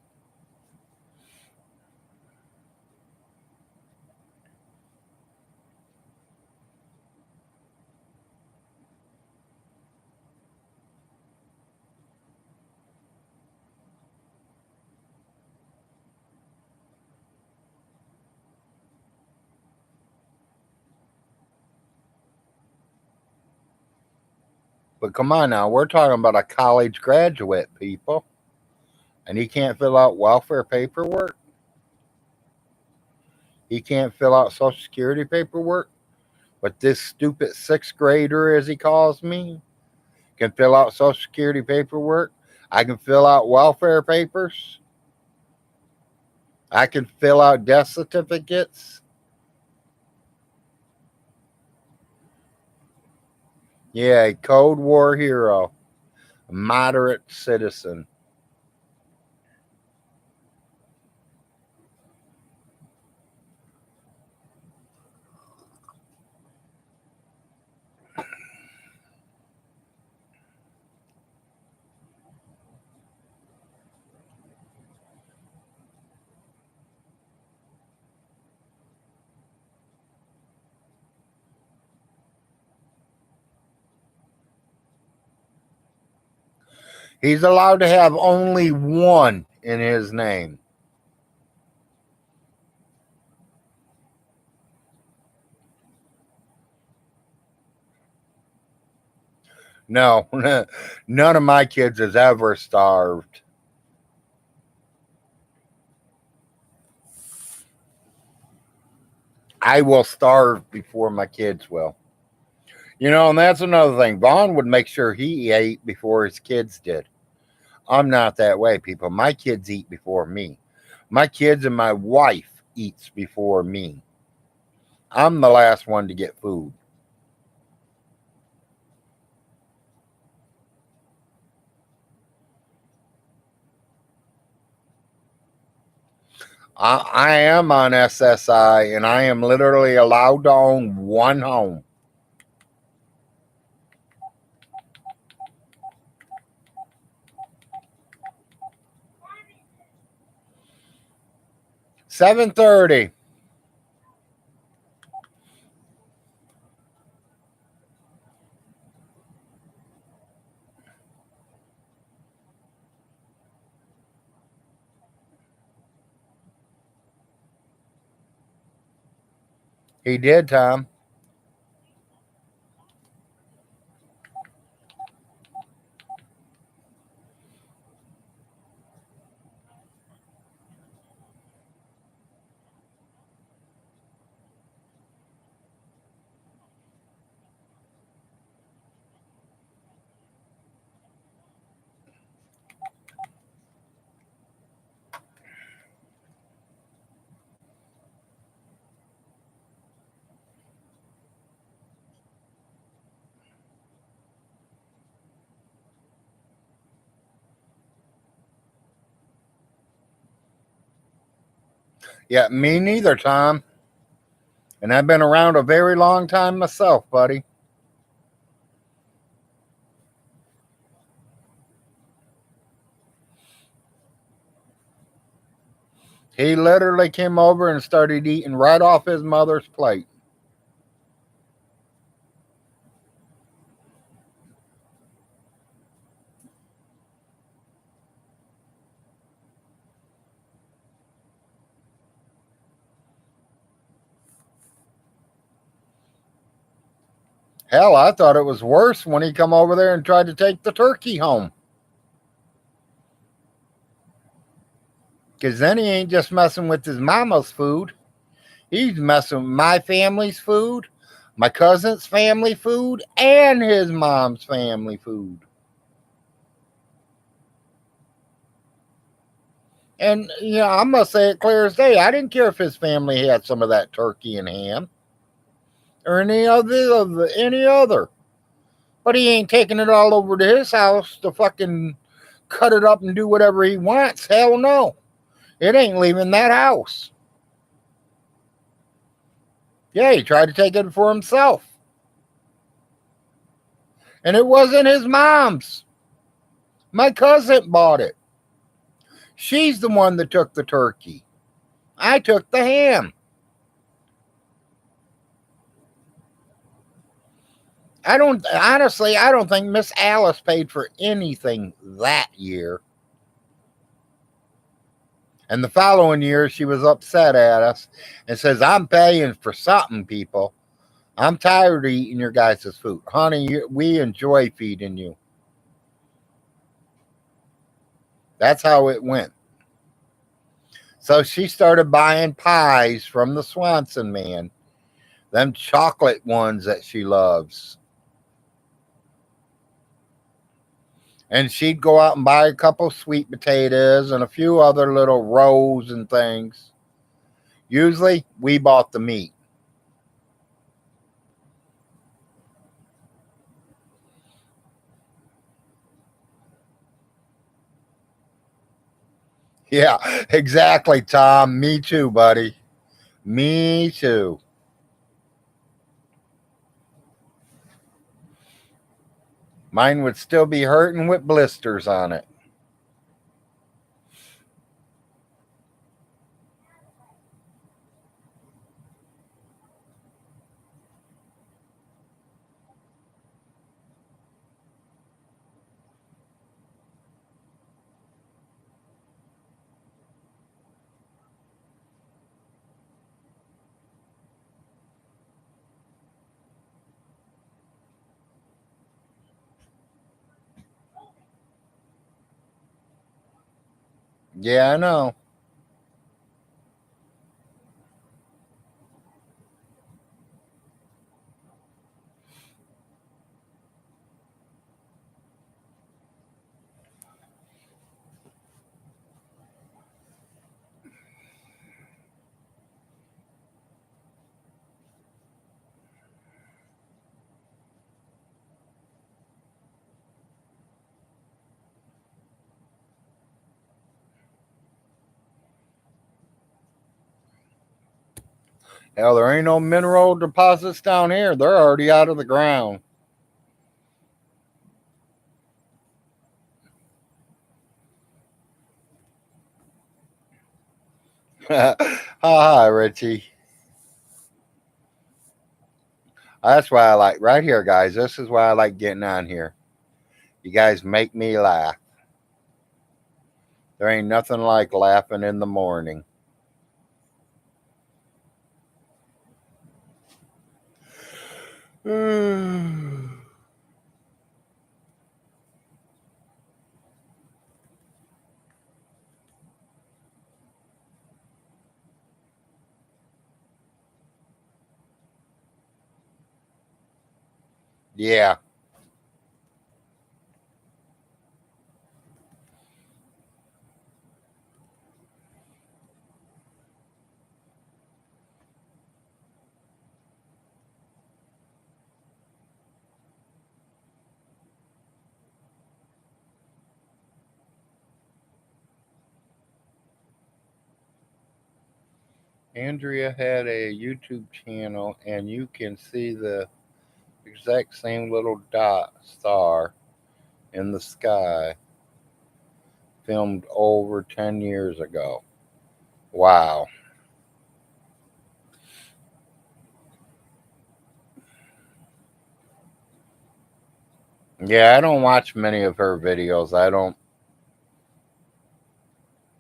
But come on now, we're talking about a college graduate, people, and he can't fill out welfare paperwork. He can't fill out social security paperwork. But this stupid sixth grader, as he calls me, can fill out social security paperwork. I can fill out welfare papers. I can fill out death certificates. Yeah, a Cold War hero, a moderate citizen. He's allowed to have only one in his name. No, none of my kids has ever starved. I will starve before my kids will. You know, and that's another thing. Vaughn would make sure he ate before his kids did. I'm not that way, people. My kids eat before me. My kids and my wife eats before me. I'm the last one to get food. I am on SSI and I am literally allowed to own one home. $7:30. He did, Tom. Yeah, me neither, Tom. And I've been around a very long time myself, buddy. He literally came over and started eating right off his mother's plate. Hell, I thought it was worse when he come over there and tried to take the turkey home. Because then he ain't just messing with his mama's food. He's messing with my family's food, my cousin's family food, and his mom's family food. And, you know, I'm going to say it clear as day. I didn't care if his family had some of that turkey and ham or any other. But he ain't taking it all over to his house to fucking cut it up and do whatever he wants. Hell no. It ain't leaving that house. Yeah, he tried to take it for himself. And it wasn't his mom's. My cousin bought it. She's the one that took the turkey. I took the ham. I don't think Miss Alice paid for anything that year. And the following year, she was upset at us and says, I'm paying for something, people. I'm tired of eating your guys' food. Honey, we enjoy feeding you. That's how it went. So she started buying pies from the Swanson man, them chocolate ones that she loves. And she'd go out and buy a couple sweet potatoes and a few other little rolls and things. Usually, we bought the meat. Yeah, exactly, Tom. Me too, buddy. Me too. Mine would still be hurting with blisters on it. Yeah, I know. Hell, there ain't no mineral deposits down here. They're already out of the ground. Hi, Richie. That's why I like right here, guys. This is why I like getting on here. You guys make me laugh. There ain't nothing like laughing in the morning. Yeah. Andrea had a YouTube channel, and you can see the exact same little dot star in the sky, filmed over 10 years ago. Wow. Yeah, I don't watch many of her videos. I don't.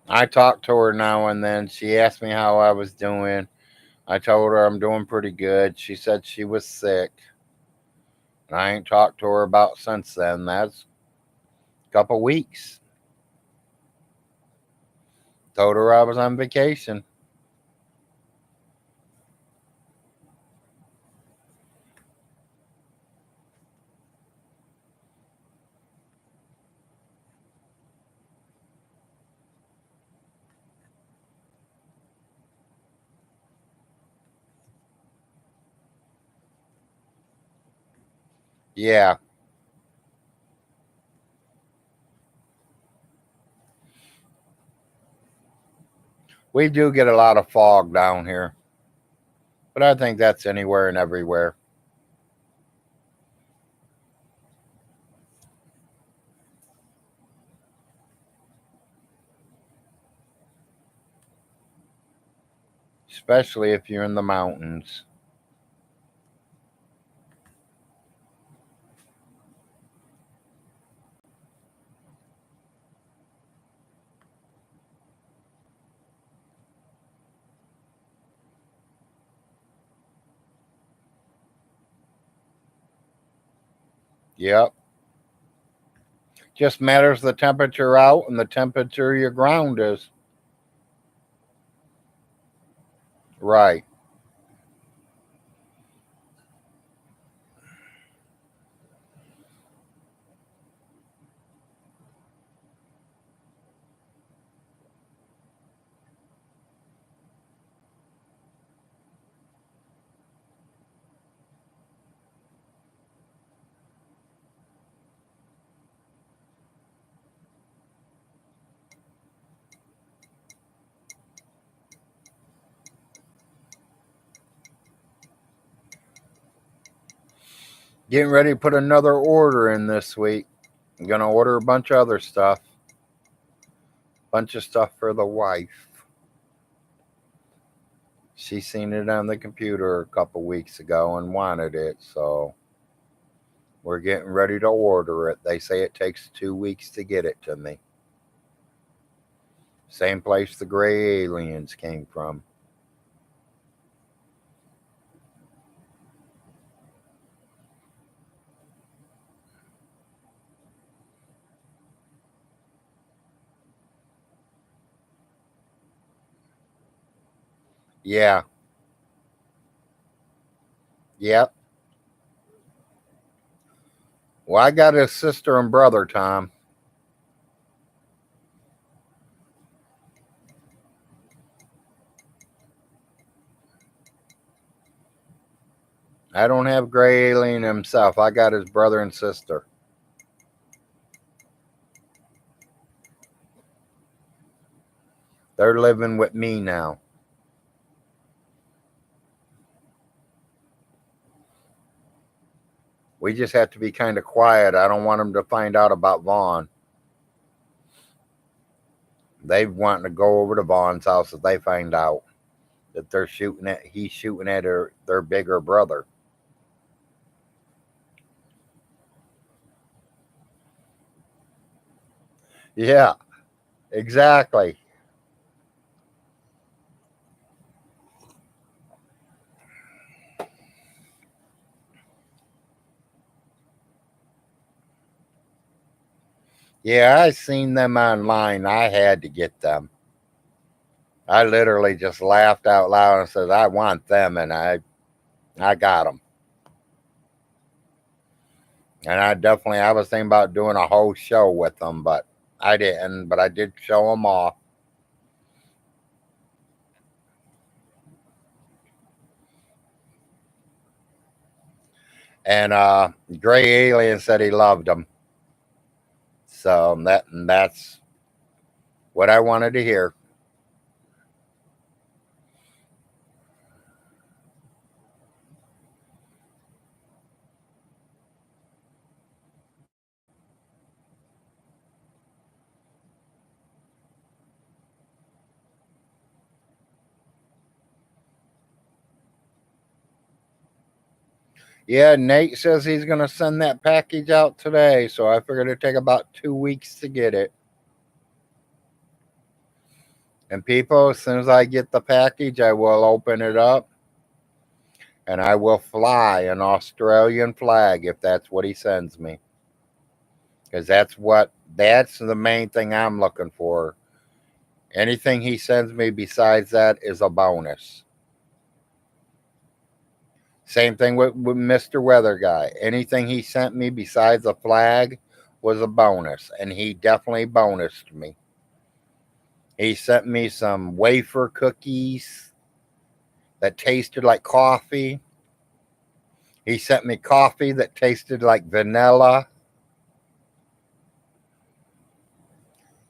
I talk to her now and then. She asked me how I was doing. I told her I'm doing pretty good. She said she was sick. And I ain't talked to her about since then. That's a couple weeks. Told her I was on vacation. Yeah, we do get a lot of fog down here. But I think that's anywhere and everywhere. Especially if you're in the mountains. Yep. Just matters the temperature out and the temperature your ground is. Right. Getting ready to put another order in this week. I'm gonna order a bunch of other stuff. Bunch of stuff for the wife. She seen it on the computer a couple weeks ago and wanted it, so we're getting ready to order it. They say it takes 2 weeks to get it to me. Same place the gray aliens came from. Yeah. Yep. Well, I got a sister and brother, Tom. I don't have Gray Alien himself. I got his brother and sister. They're living with me now. We just have to be kind of quiet. I don't want them to find out about Vaughn. They wanting to go over to Vaughn's house if they find out that he's shooting at their bigger brother. Yeah, exactly. Yeah, I seen them online. I had to get them. I literally just laughed out loud and said, "I want them," and I got them. And I was thinking about doing a whole show with them, but I didn't. But I did show them off. And Gray Alien said he loved them. So that's what I wanted to hear. Yeah, Nate says he's going to send that package out today, so I figured it'd take about 2 weeks to get it. And people, as soon as I get the package, I will open it up and I will fly an Australian flag if that's what he sends me. Because that's the main thing I'm looking for. Anything he sends me besides that is a bonus. Same thing with Mr. Weather Guy. Anything he sent me besides a flag was a bonus, and he definitely bonused me. He sent me some wafer cookies that tasted like coffee. He sent me coffee that tasted like vanilla.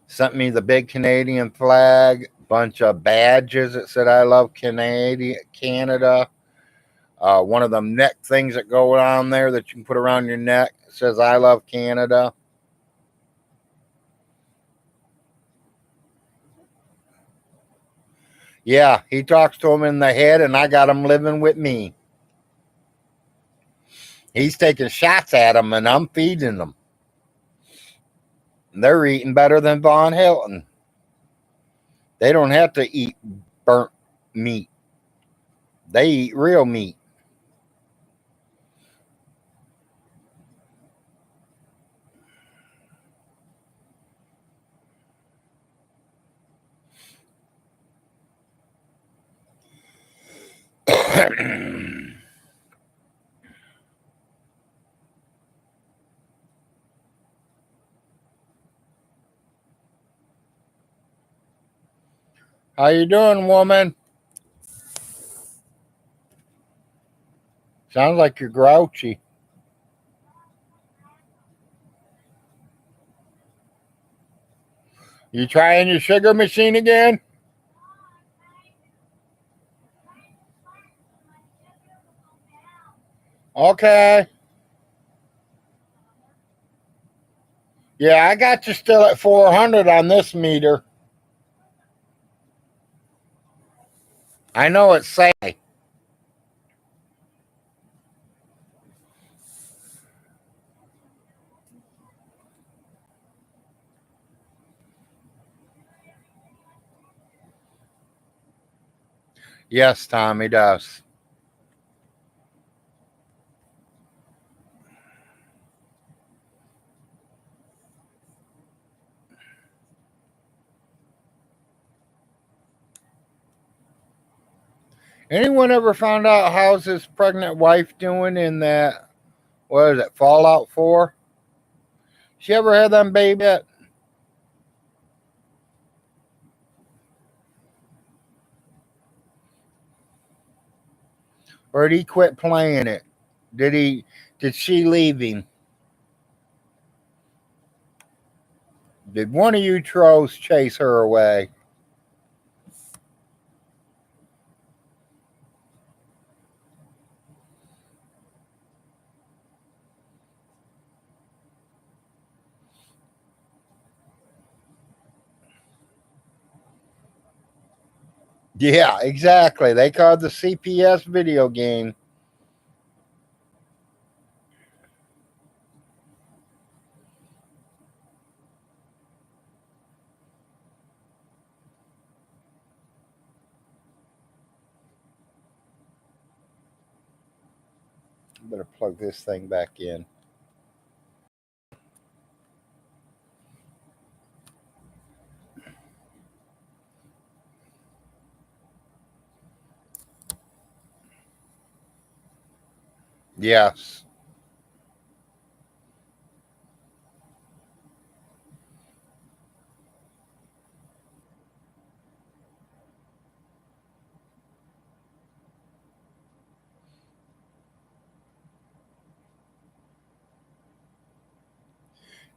Sent me the big Canadian flag, bunch of badges that said I love Canada. One of them neck things that go on there that you can put around your neck says I love Canada. Yeah, he talks to him in the head, and I got him living with me. He's taking shots at them, and I'm feeding them. They're eating better than Von Hilton. They don't have to eat burnt meat. They eat real meat. How you doing, woman? Sounds like you're grouchy. You trying your sugar machine again? Okay. Yeah, I got you still at 400 on this meter. I know it's safe. Yes, Tommy does. Anyone ever found out how's his pregnant wife doing in that, what is it, Fallout 4? She ever had them baby yet? Or did he quit playing it? Did she leave him? Did one of you trolls chase her away? Yeah, exactly. They called the CPS video game. Better plug this thing back in. Yes.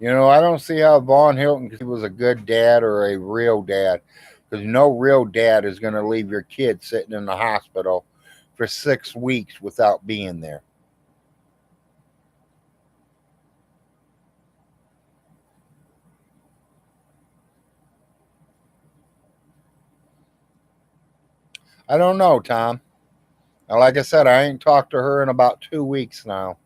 I don't see how Vaughn Hilton he was a good dad or a real dad. Because no real dad is going to leave your kid sitting in the hospital for 6 weeks without being there. I don't know, Tom. And like I said, I ain't talked to her in about 2 weeks now.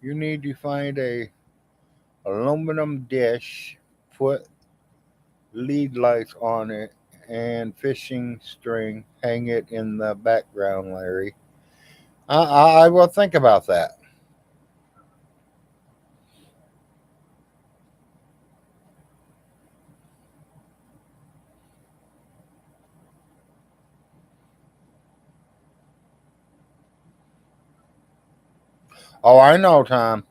You need to find a aluminum dish, put lead lights on it, and fishing string. Hang it in the background, Larry. I will think about that. Oh, I know, Tom.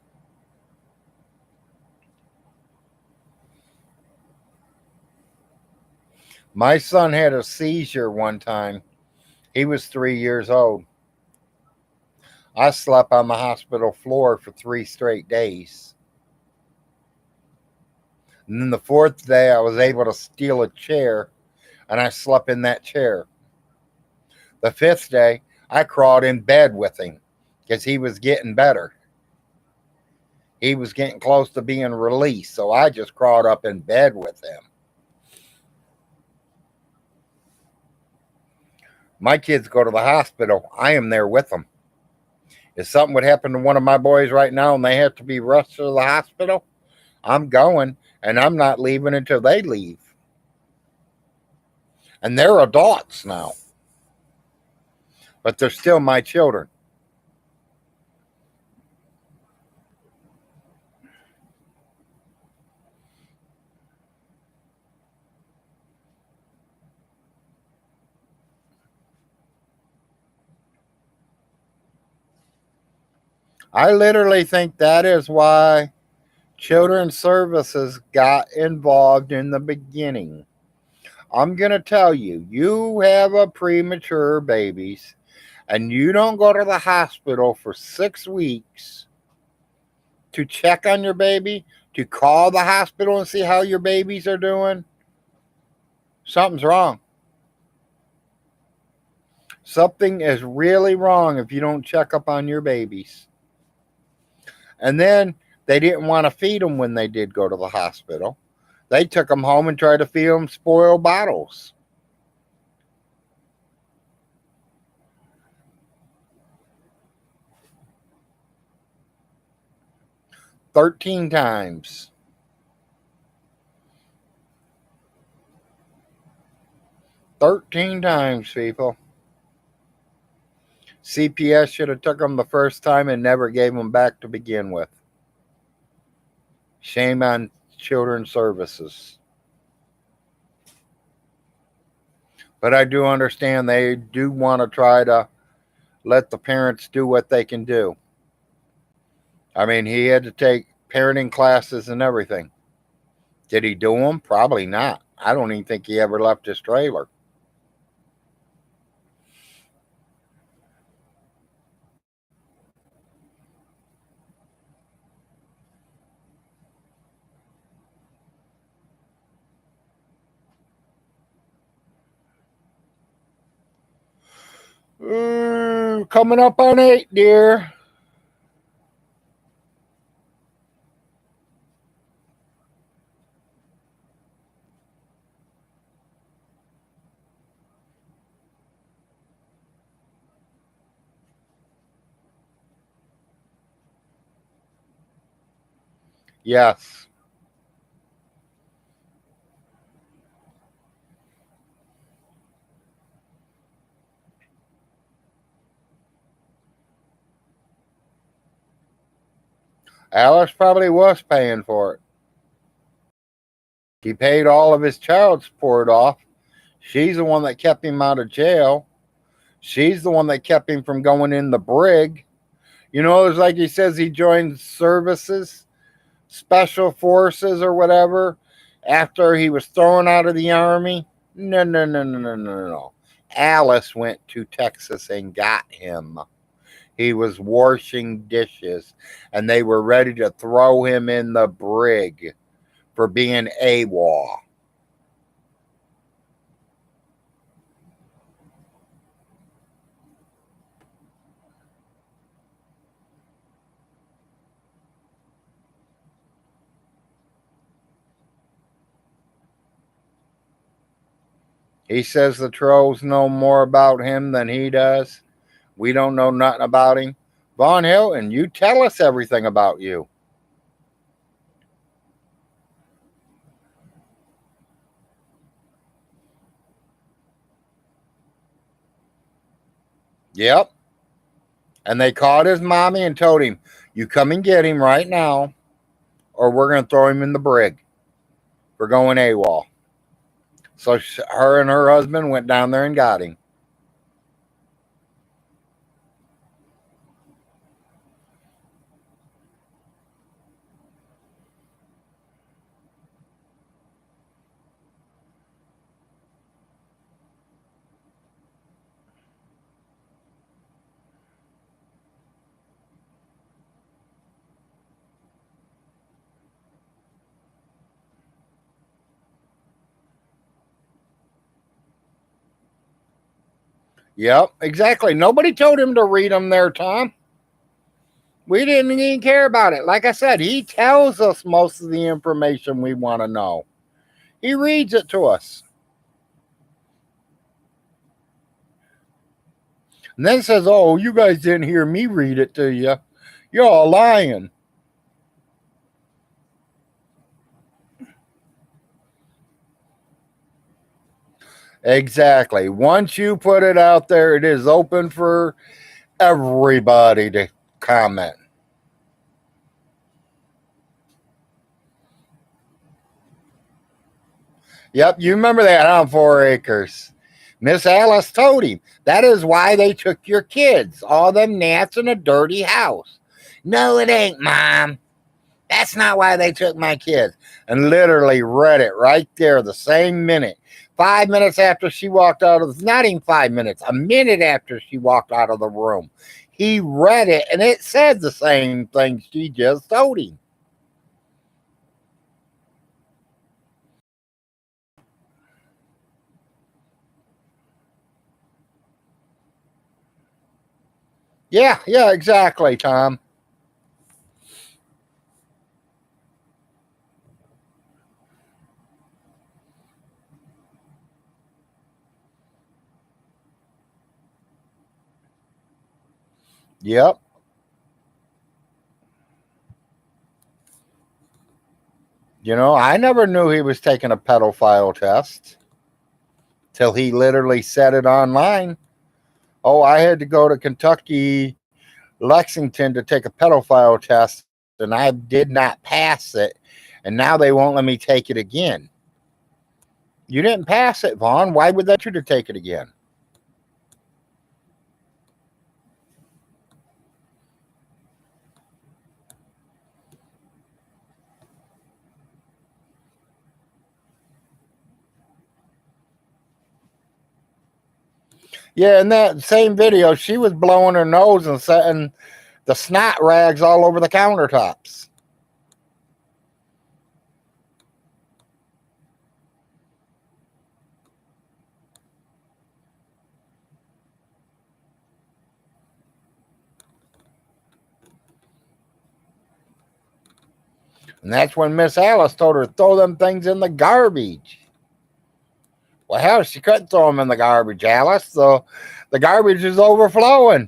My son had a seizure one time. He was 3 years old. I slept on the hospital floor for 3 straight days. And then the fourth day, I was able to steal a chair and I slept in that chair. The fifth day, I crawled in bed with him because he was getting better. He was getting close to being released, so I just crawled up in bed with him. My kids go to the hospital. I am there with them. If something would happen to one of my boys right now and they have to be rushed to the hospital, I'm going and I'm not leaving until they leave. And they're adults now, but they're still my children. I literally think that is why Children's Services got involved in the beginning. I'm going to tell you, you have a premature babies and you don't go to the hospital for 6 weeks to check on your baby, to call the hospital and see how your babies are doing, something's wrong. Something is really wrong if you don't check up on your babies. And then they didn't want to feed them when they did go to the hospital. They took them home and tried to feed them spoiled bottles. 13 times. 13 times, people. CPS should have took them the first time and never gave them back to begin with. Shame on Children's Services. But I do understand they do want to try to let the parents do what they can do. I mean, he had to take parenting classes and everything. Did he do them? Probably not. I don't even think he ever left his trailer. Coming up on 8, dear. Yes. Alice probably was paying for it. He paid all of his child support off. She's the one that kept him out of jail. She's the one that kept him from going in the brig. You know, it's like he says he joined services, special forces, or whatever after he was thrown out of the army. No, no, no, no, no, no, no. Alice went to Texas and got him. He was washing dishes, and they were ready to throw him in the brig for being AWOL. He says the trolls know more about him than he does. We don't know nothing about him. Von Hilton, you tell us everything about you. Yep. And they called his mommy and told him, you come and get him right now, or we're going to throw him in the brig. We're going AWOL. So her and her husband went down there and got him. Yep, exactly. Nobody told him to read them there, Tom. We didn't even care about it. Like I said, he tells us most of the information we want to know. He reads it to us. And then says, oh, you guys didn't hear me read it to you. You're all lying. Exactly. Once you put it out there, it is open for everybody to comment. Yep, you remember that on 4 Acres. Miss Alice told him, that is why they took your kids. All them gnats in a dirty house. No, it ain't, Mom. That's not why they took my kids. And literally read it right there the same minute. 5 minutes after she walked out of not even 5 minutes, a minute after she walked out of the room. He read it and it said the same thing she just told him. Yeah, exactly, Tom. Yep. You know, I never knew he was taking a pedophile test till he literally said it online. Oh, I had to go to Kentucky, Lexington to take a pedophile test, and I did not pass it. And now they won't let me take it again. You didn't pass it, Vaughn. Why would they let you to take it again? Yeah, in that same video, she was blowing her nose and setting the snot rags all over the countertops. And that's when Miss Alice told her to throw them things in the garbage. Well, hell, she couldn't throw them in the garbage, Alice. So the garbage is overflowing.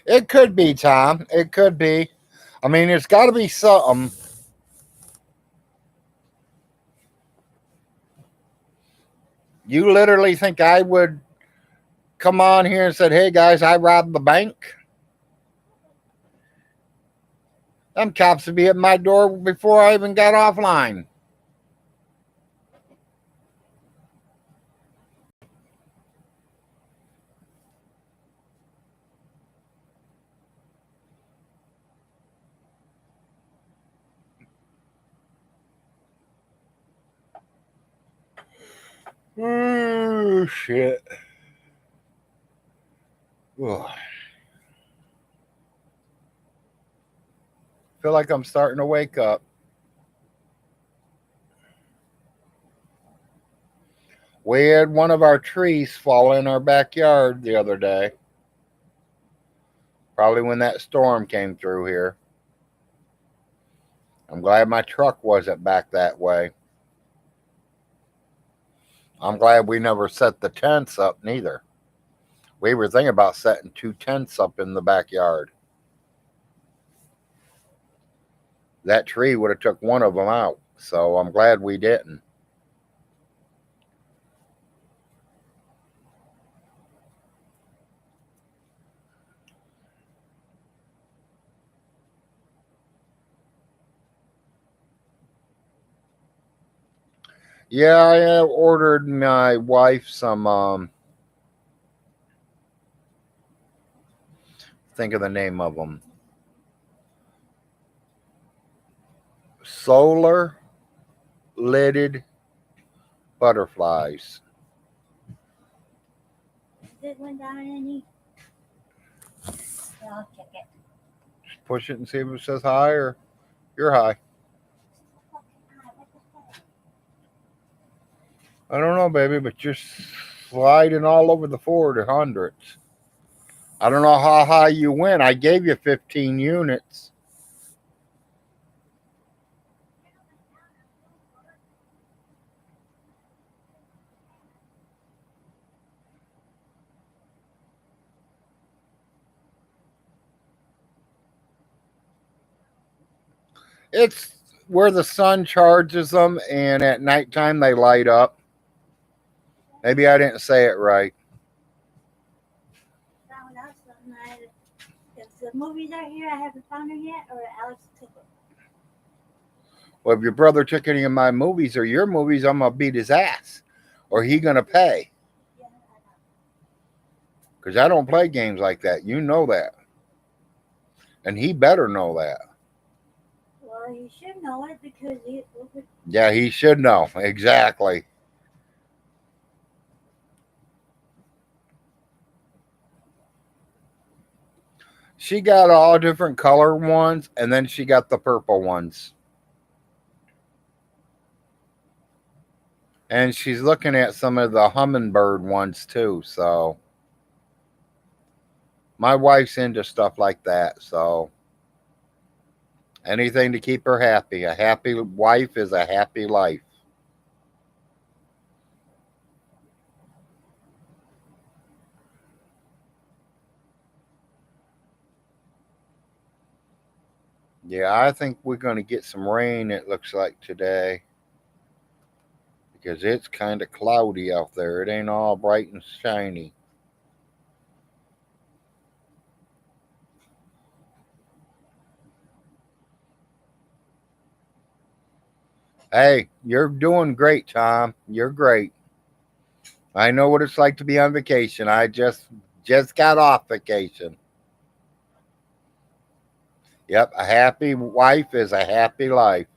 It could be, Tom. It could be. I mean, it's got to be something. You literally think I would come on here and said, "Hey guys, I robbed the bank"? Them cops would be at my door before I even got offline. Oh shit! Ugh. Feel like I'm starting to wake up. We had one of our trees fall in our backyard the other day. Probably when that storm came through here. I'm glad my truck wasn't back that way. I'm glad we never set the tents up neither. We were thinking about setting 2 tents up in the backyard. That tree would have took one of them out, so I'm glad we didn't. Yeah, I have ordered my wife some think of the name of them. Solar lidded butterflies. It went down any. Yeah, I'll check it. Just push it and see if it says high or you're high. I don't know, baby, but you're sliding all over the 400s. I don't know how high you went. I gave you 15 units. It's where the sun charges them, and at nighttime they light up. Maybe I didn't say it right. Found out something. If the movies are here, I haven't found them yet, or Alex took them. Well, if your brother took any of my movies or your movies, I'm gonna beat his ass, or he gonna pay. Yeah, Because I don't play games like that. You know that, and he better know that. well, you should know it because Yeah, he should know exactly. She got all different color ones, and then she got the purple ones. And she's looking at some of the hummingbird ones too. So my wife's into stuff like that. So anything to keep her happy. A happy wife is a happy life. Yeah, I think we're going to get some rain, it looks like today. Because it's kind of cloudy out there. It ain't all bright and shiny. Hey, you're doing great, Tom. You're great. I know what it's like to be on vacation. I just got off vacation. Yep, a happy wife is a happy life.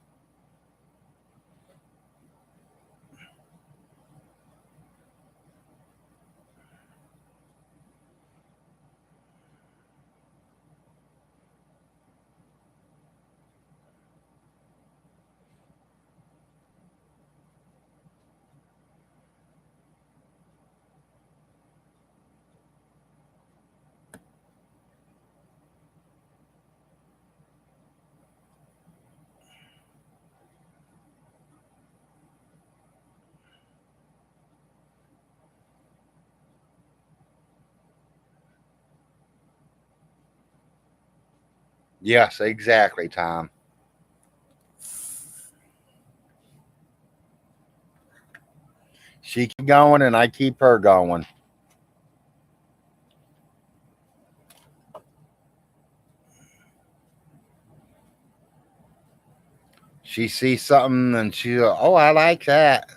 Yes, exactly, Tom. She keep going and I keep her going. She sees something and she's like, oh, I like that.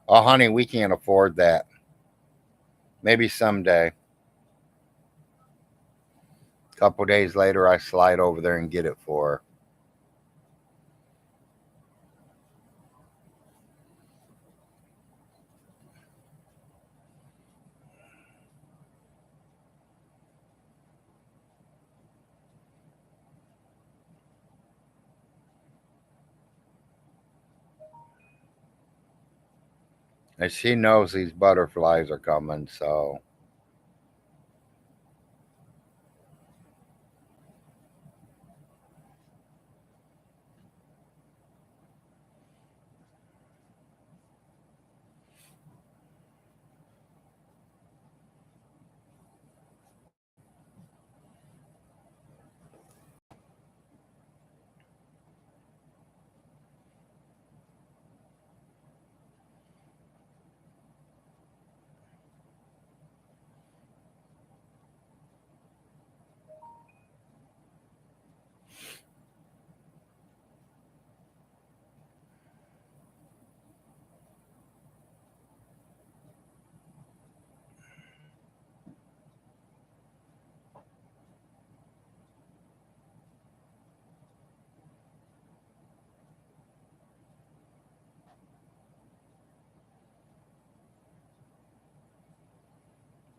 Oh, honey, we can't afford that. Maybe someday. A couple days later, I slide over there and get it for her. And she knows these butterflies are coming, so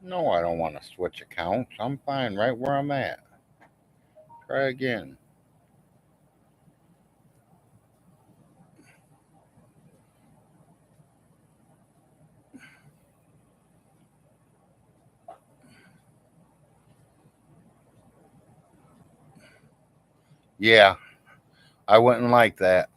no, I don't want to switch accounts. I'm fine right where I'm at. Try again. Yeah, I wouldn't like that.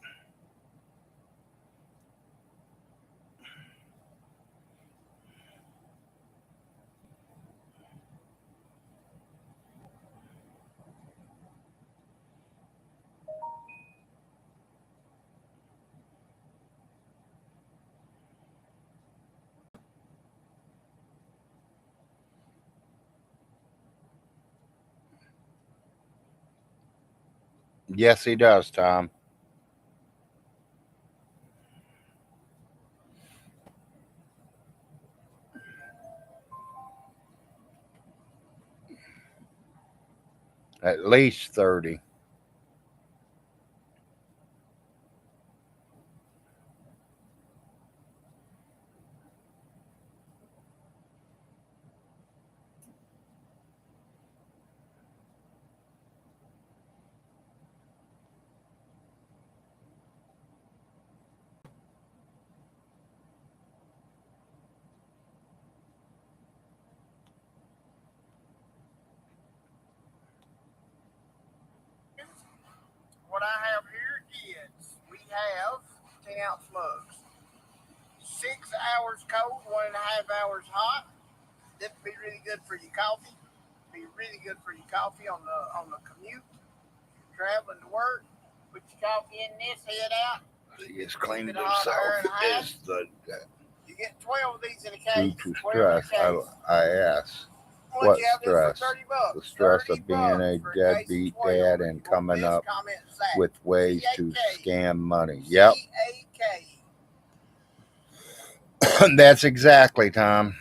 Yes, he does, Tom. At least 30. What I have here is we have 10-ounce mugs. 6 hours cold, 1.5 hours hot. This would be really good for your coffee. Be really good for your coffee on the commute, traveling to work. Put your coffee in this, head out. He has claimed Keep it on himself an hour and a half. as the You get 12 of these in a due case. to 12 in a stress. case. I asked, Once what you have this for stress? 30 bucks. The stress 30 of being a bucks for a case of deadbeat 12. dad If and you want coming this, up comment Zach. with ways to Z-A-K. scam money. Yep, Z-A-K. that's exactly, Tom.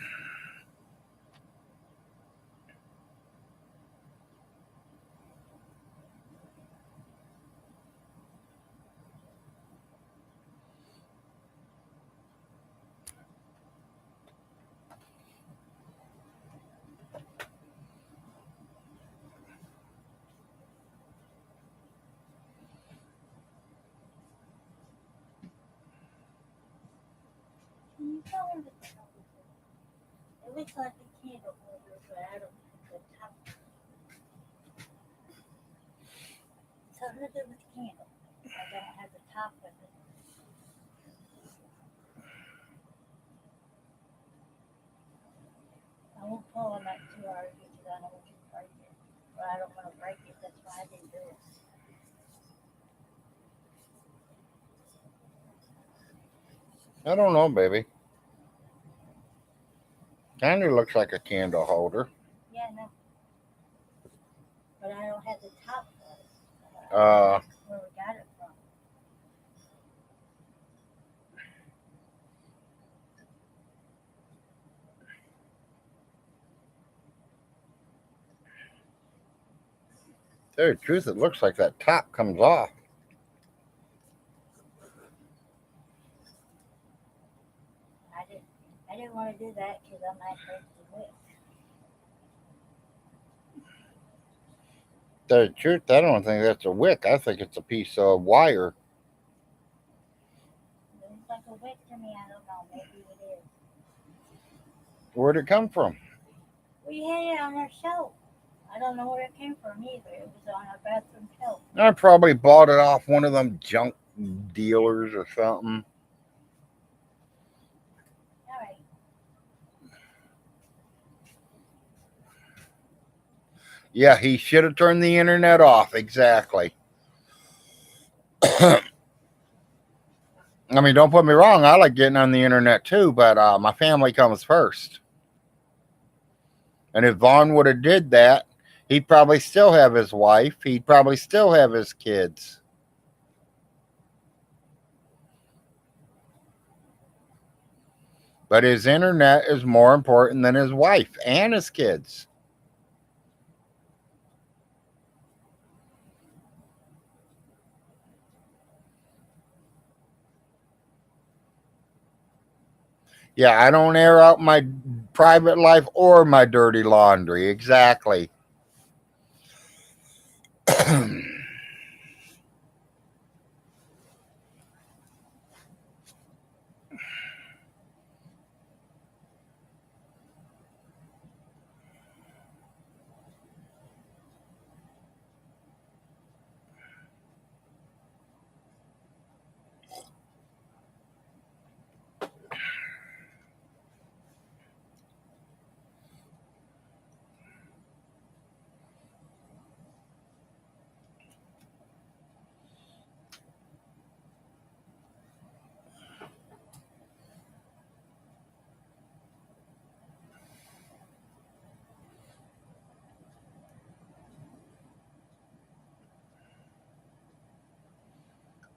Can you tell him to tell me? It looks like a candle holder, but I don't have the top. Something to do with the candle. I don't have the top of it. I won't pull them at 2 hours because I don't want you to break it. But I don't want to break it. That's why I didn't do it. I don't know, baby. Kind of looks like a candle holder. Yeah, no. But I don't have the top of it. Where we got it from. Tell you the truth, it looks like that top comes off. I didn't want to do that because I might break the wick. Tell you the truth, I don't think that's a wick. I think it's a piece of wire. It looks like a wick to me. I don't know. Maybe it is. Where'd it come from? We had it on our shelf. I don't know where it came from either. It was on our bathroom shelf. I probably bought it off one of them junk dealers or something. All right. Yeah, he should have turned the internet off. Exactly. I mean, don't put me wrong. I like getting on the internet too, but my family comes first. And if Vaughn would have did that, he'd probably still have his wife. He'd probably still have his kids. But his internet is more important than his wife and his kids. Yeah, I don't air out my private life or my dirty laundry. Exactly.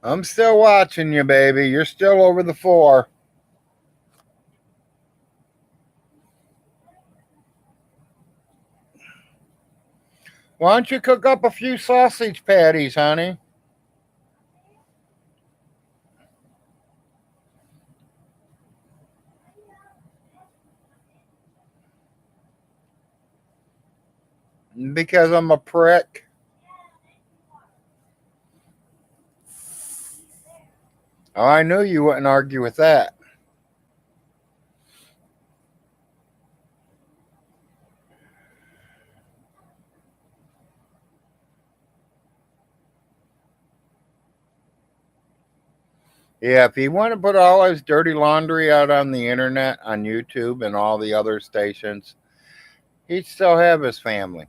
I'm still watching you, baby. You're still over the 4. Why don't you cook up a few sausage patties, honey? Because I'm a prick. Oh, I knew you wouldn't argue with that. Yeah, if he wanted to put all his dirty laundry out on the internet, on YouTube, and all the other stations, he'd still have his family.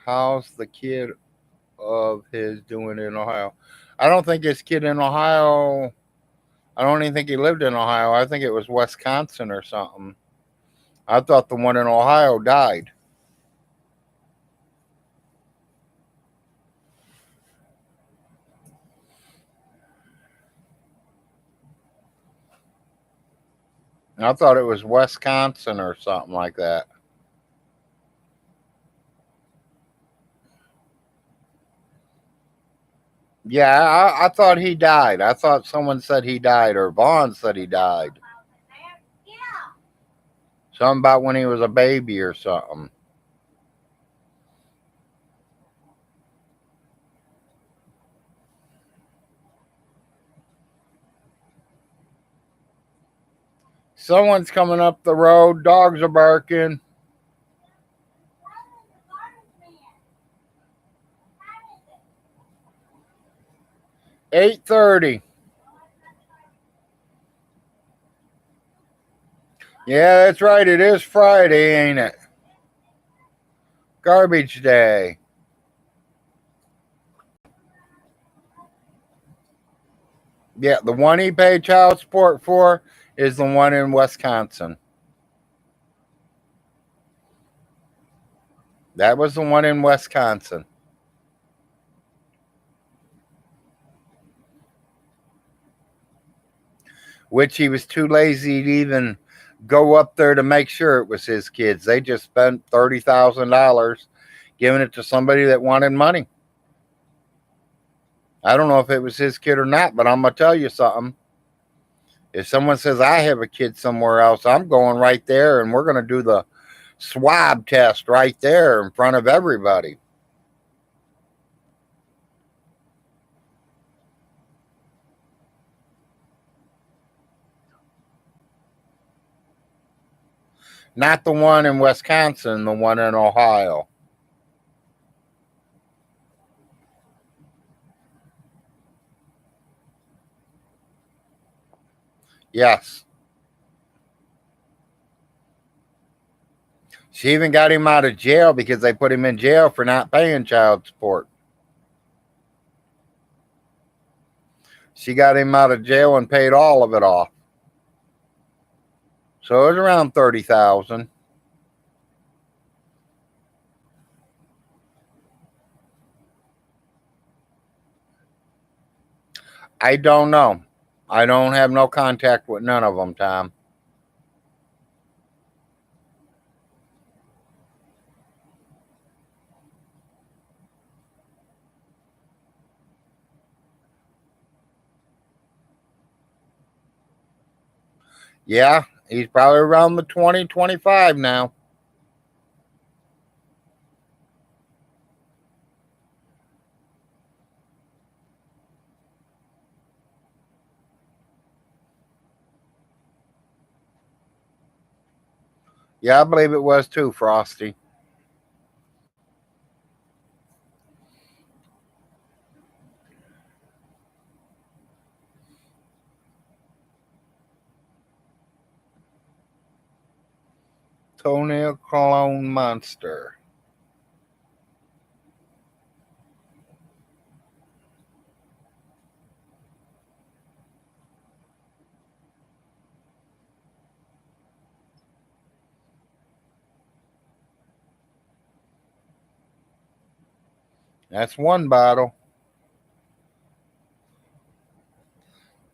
How's the kid of his doing in Ohio? I don't think his kid in Ohio, I don't even think he lived in Ohio. I think it was Wisconsin or something. I thought the one in Ohio died. I thought it was Wisconsin or something like that. Yeah, I thought he died. I thought someone said he died, or Vaughn said he died. Yeah. Something about when he was a baby or something. Someone's coming up the road. Dogs are barking. 8:30. Yeah, that's right. It is Friday, ain't it? Garbage day. Yeah, the one he paid child support for is the one in Wisconsin. That was the one in Wisconsin. Which he was too lazy to even go up there to make sure it was his kids. They just spent $30,000 giving it to somebody that wanted money. I don't know if it was his kid or not, but I'm going to tell you something. If someone says I have a kid somewhere else, I'm going right there and we're going to do the swab test right there in front of everybody. Not the one in Wisconsin, the one in Ohio. Yes. She even got him out of jail because they put him in jail for not paying child support. She got him out of jail and paid all of it off. So it was around 30,000. I don't know. I don't have no contact with none of them, Tom. Yeah, he's probably around the 20, 25 now. Yeah, I believe it was too, Frosty. Toenail clone monster. That's one bottle.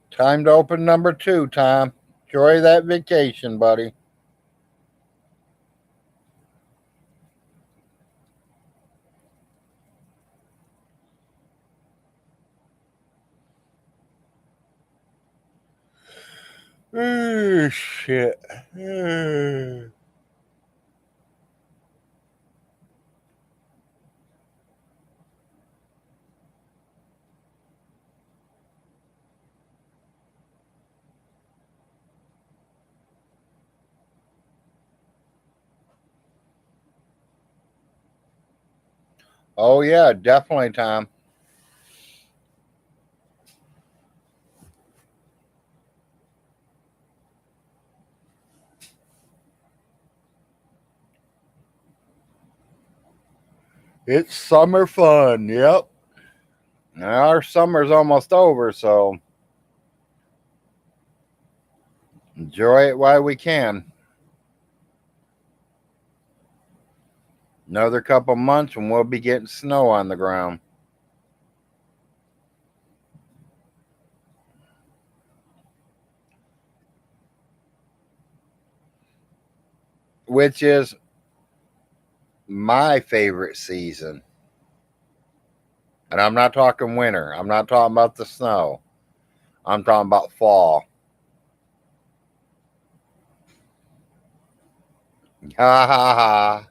Time to open number 2, Tom. Enjoy that vacation, buddy. Oh, shit. Oh, yeah, definitely, Tom. It's summer fun. Yep. Now our summer's almost over, so enjoy it while we can. Another couple months and we'll be getting snow on the ground. Which is my favorite season. And I'm not talking winter. I'm not talking about the snow. I'm talking about fall. Ha ha ha.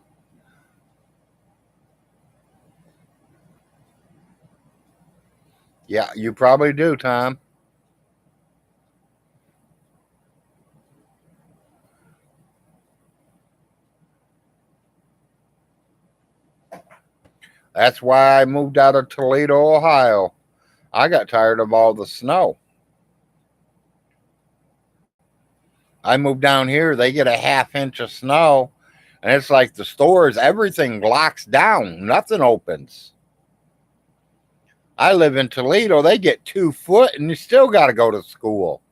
Yeah, you probably do, Tom. That's why I moved out of Toledo, Ohio. I got tired of all the snow. I moved down here, they get a half inch of snow, and it's like the stores, everything locks down, nothing opens. I live in Toledo, they get 2 foot, and you still got to go to school.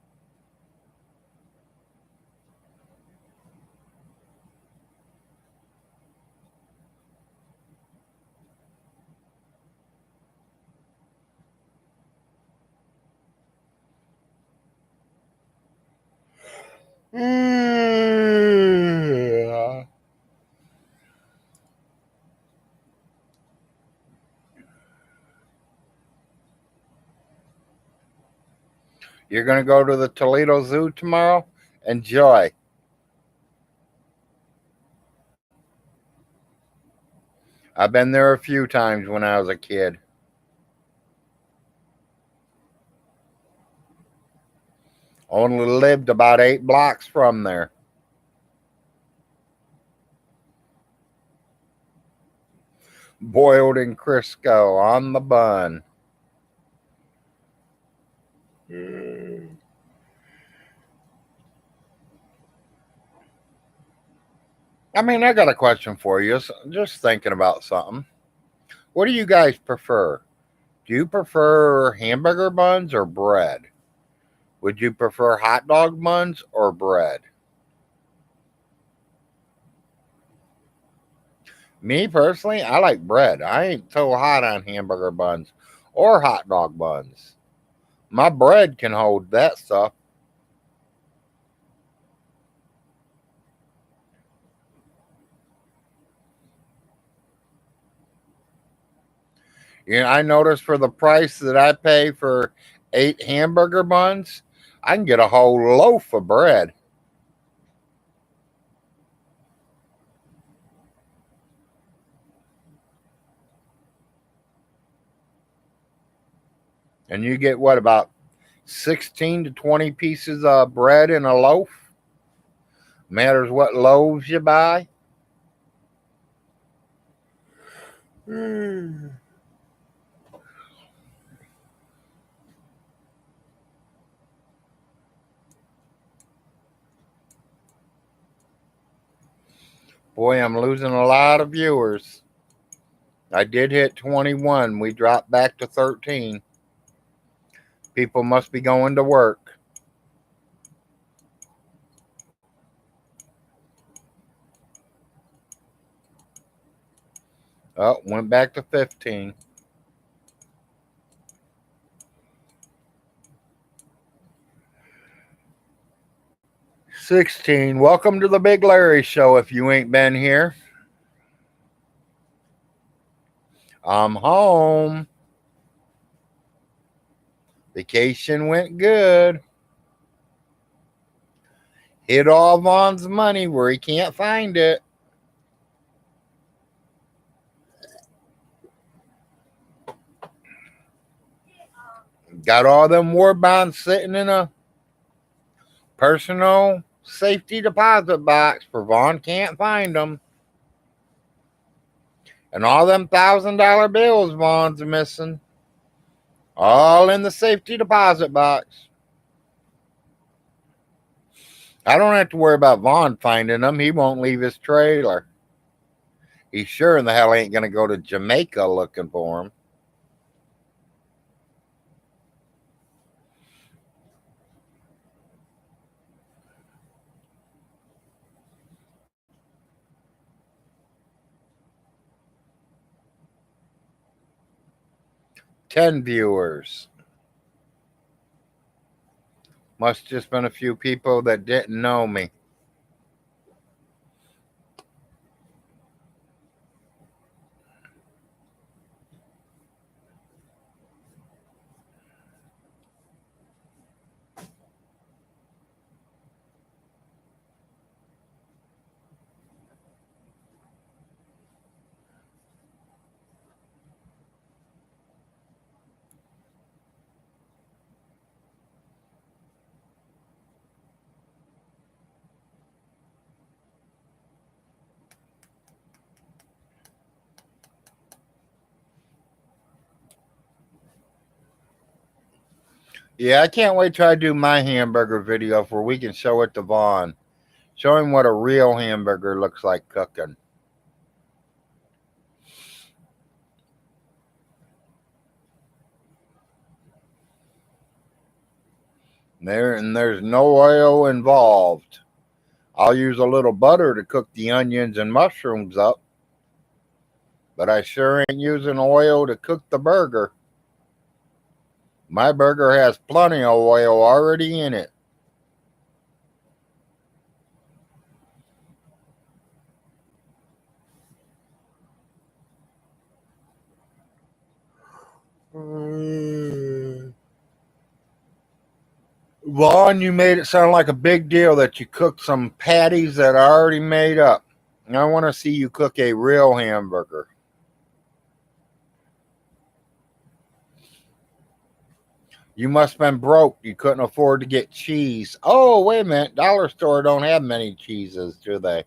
You're going to go to the Toledo Zoo tomorrow? Enjoy. I've been there a few times when I was a kid. Only lived about 8 blocks from there. Boiled in Crisco on the bun. I mean, I got a question for you. Just thinking about something. What do you guys prefer? Do you prefer hamburger buns or bread? Would you prefer hot dog buns or bread? Me personally, I like bread. I ain't so hot on hamburger buns or hot dog buns. My bread can hold that stuff. You know, I noticed for the price that I pay for 8 hamburger buns, I can get a whole loaf of bread. And you get what, about 16 to 20 pieces of bread in a loaf? Matters what loaves you buy. Boy, I'm losing a lot of viewers. I did hit 21. We dropped back to 13. People must be going to work. Oh, went back to 15. 16. Welcome to the Big Larry Show if you ain't been here. I'm home. Vacation went good. Hid all Vaughn's money where he can't find it. Got all them war bonds sitting in a personal safety deposit box for Vaughn can't find them. And all them $1,000 bills Vaughn's missing. All in the safety deposit box. I don't have to worry about Vaughn finding them. He won't leave his trailer. He sure in the hell ain't going to go to Jamaica looking for him. Ten viewers. Must just been a few people that didn't know me. Yeah, I can't wait till I do my hamburger video where we can show it to Vaughn. Show him what a real hamburger looks like cooking. There's no oil involved. I'll use a little butter to cook the onions and mushrooms up, but I sure ain't using oil to cook the burger. My burger has plenty of oil already in it. Vaughn, you made it sound like a big deal that you cooked some patties that are already made up. I want to see you cook a real hamburger. You must have been broke. You couldn't afford to get cheese. Oh, wait a minute. Dollar store don't have many cheeses, do they?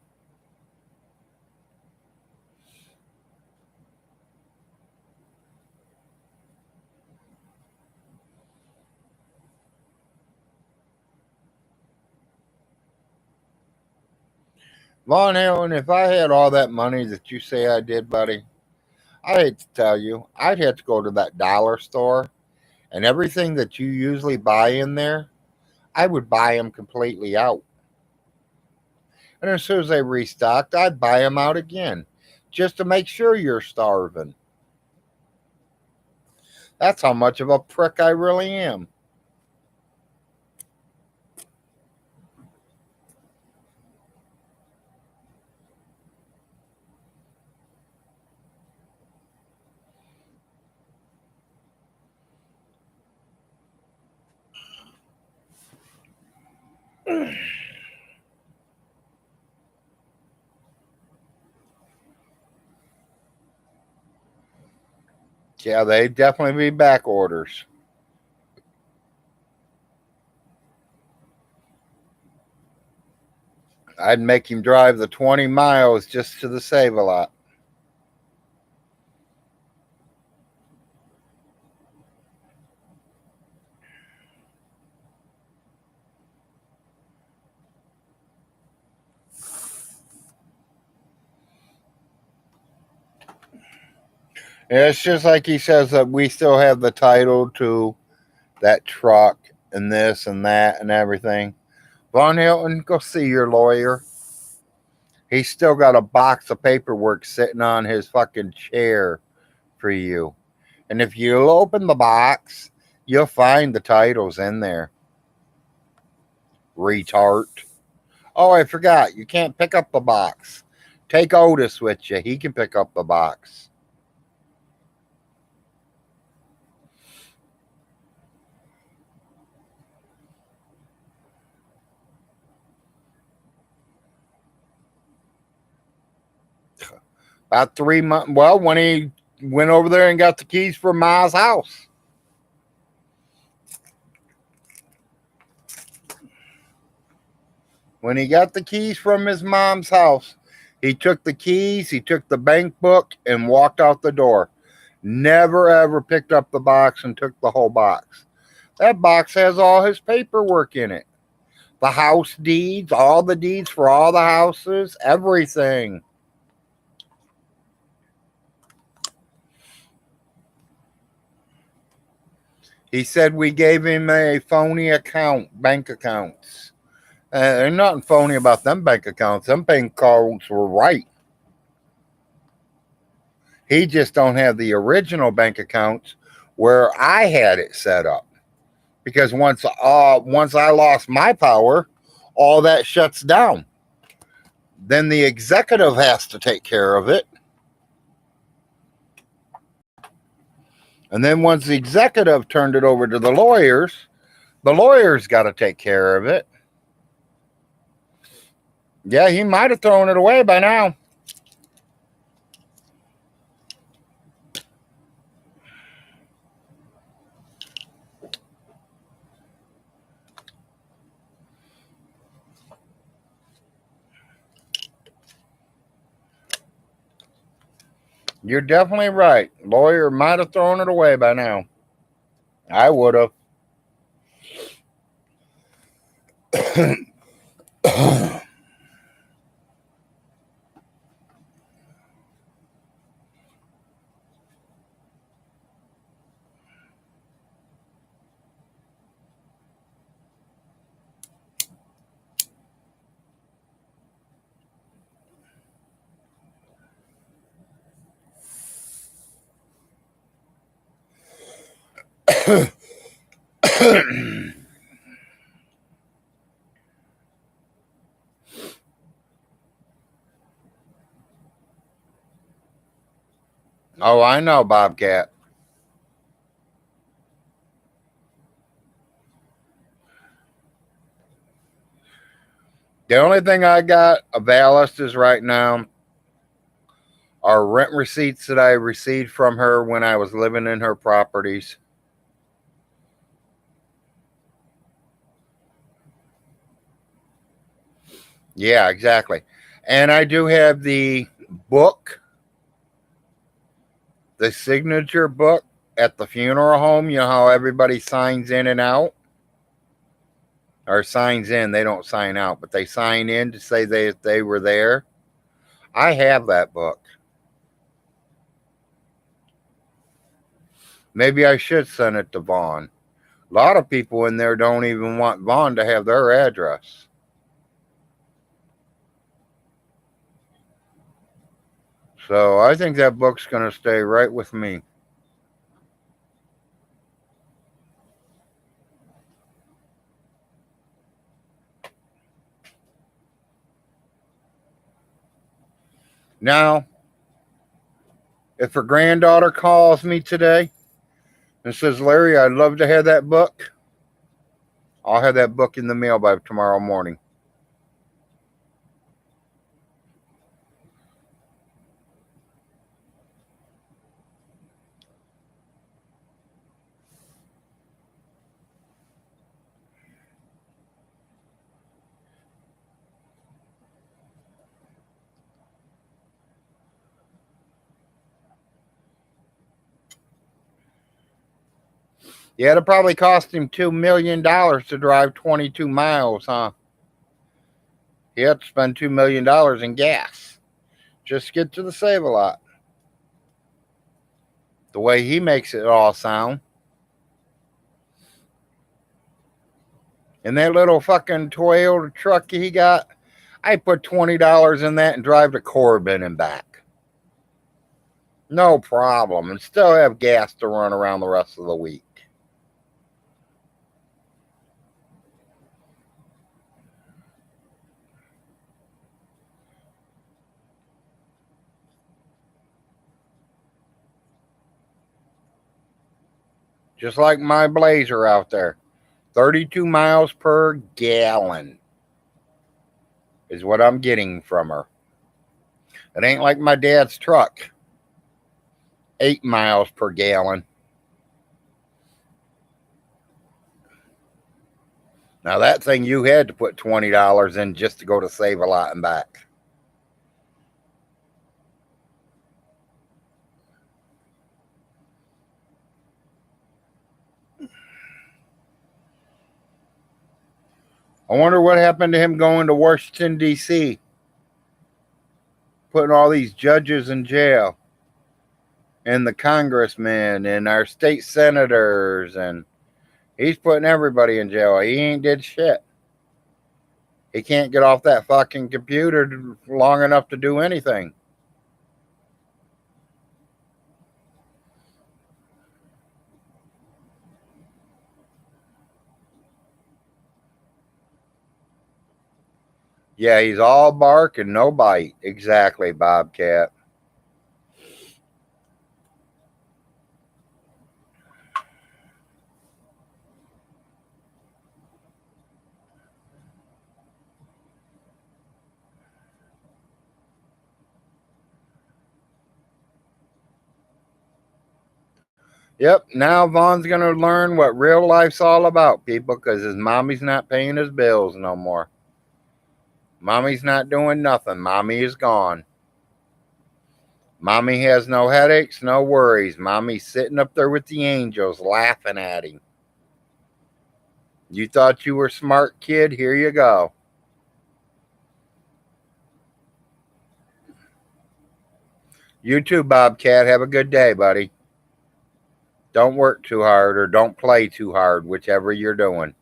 Von Halen, if I had all that money that you say I did, buddy, I hate to tell you, I'd have to go to that dollar store and everything that you usually buy in there, I would buy them completely out. And as soon as they restocked, I'd buy them out again just to make sure you're starving. That's how much of a prick I really am. Yeah, they definitely be back orders. I'd make him drive the 20 miles just to the Save a Lot. Yeah, it's just like he says that we still have the title to that truck and this and that and everything. Von Hilton, go see your lawyer. He's still got a box of paperwork sitting on his fucking chair for you. And if you open the box, you'll find the titles in there. Retard. Oh, I forgot. You can't pick up the box. Take Otis with you. He can pick up the box. About 3 months. Well, when he went over there and got the keys for Ma's house. When he got the keys from his mom's house, he took the keys, he took the bank book, and walked out the door. Never ever picked up the box and took the whole box. That box has all his paperwork in it. The house deeds, all the deeds for all the houses, everything. He said we gave him a phony account, bank accounts. There's nothing phony about them bank accounts. Them bank accounts were right. He just don't have the original bank accounts where I had it set up. Because once I lost my power, all that shuts down. Then the executive has to take care of it. And then once the executive turned it over to the lawyers got to take care of it. Yeah, he might have thrown it away by now. You're definitely right. Lawyer might have thrown it away by now. I would have. Oh, I know, Bobcat. The only thing I got of Alice's right now are rent receipts that I received from her when I was living in her properties. Yeah, exactly. And I do have the book, the signature book at the funeral home. You know how everybody signs in and out? or signs in. They don't sign out, but they sign in to say they were there. I have that book. Maybe I should send it to Vaughn. A lot of people in there don't even want Vaughn to have their address. So I think that book's going to stay right with me. Now, if her granddaughter calls me today and says, Larry, I'd love to have that book, I'll have that book in the mail by tomorrow morning. Yeah, it'll probably cost him $2 million to drive 22 miles, huh? He had to spend $2 million in gas just to get to the Save-A-Lot. The way he makes it all sound. And that little fucking Toyota truck he got, I put $20 in that and drive to Corbin and back. No problem. And still have gas to run around the rest of the week. Just like my Blazer out there. 32 miles per gallon is what I'm getting from her. It ain't like my dad's truck. 8 miles per gallon. Now that thing you had to put $20 in just to go to Save-A-Lot and back. I wonder what happened to him going to Washington, D.C., putting all these judges in jail, and the congressmen, and our state senators, and he's putting everybody in jail. He ain't did shit. He can't get off that fucking computer long enough to do anything. Yeah, he's all bark and no bite. Exactly, Bobcat. Yep, now Vaughn's going to learn what real life's all about, people, because his mommy's not paying his bills no more. Mommy's not doing nothing. Mommy is gone. Mommy has no headaches, no worries. Mommy's sitting up there with the angels laughing at him. You thought you were smart, kid? Here you go. You too, Bobcat. Have a good day, buddy. Don't work too hard or don't play too hard, whichever you're doing.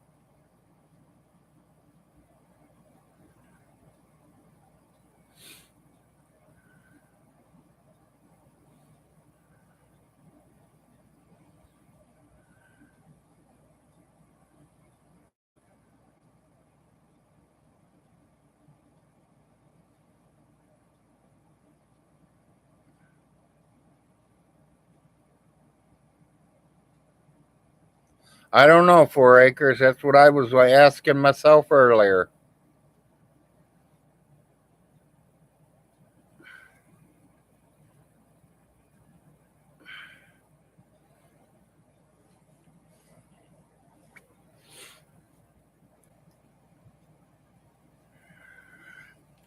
I don't know, 4 acres. That's what I was asking myself earlier.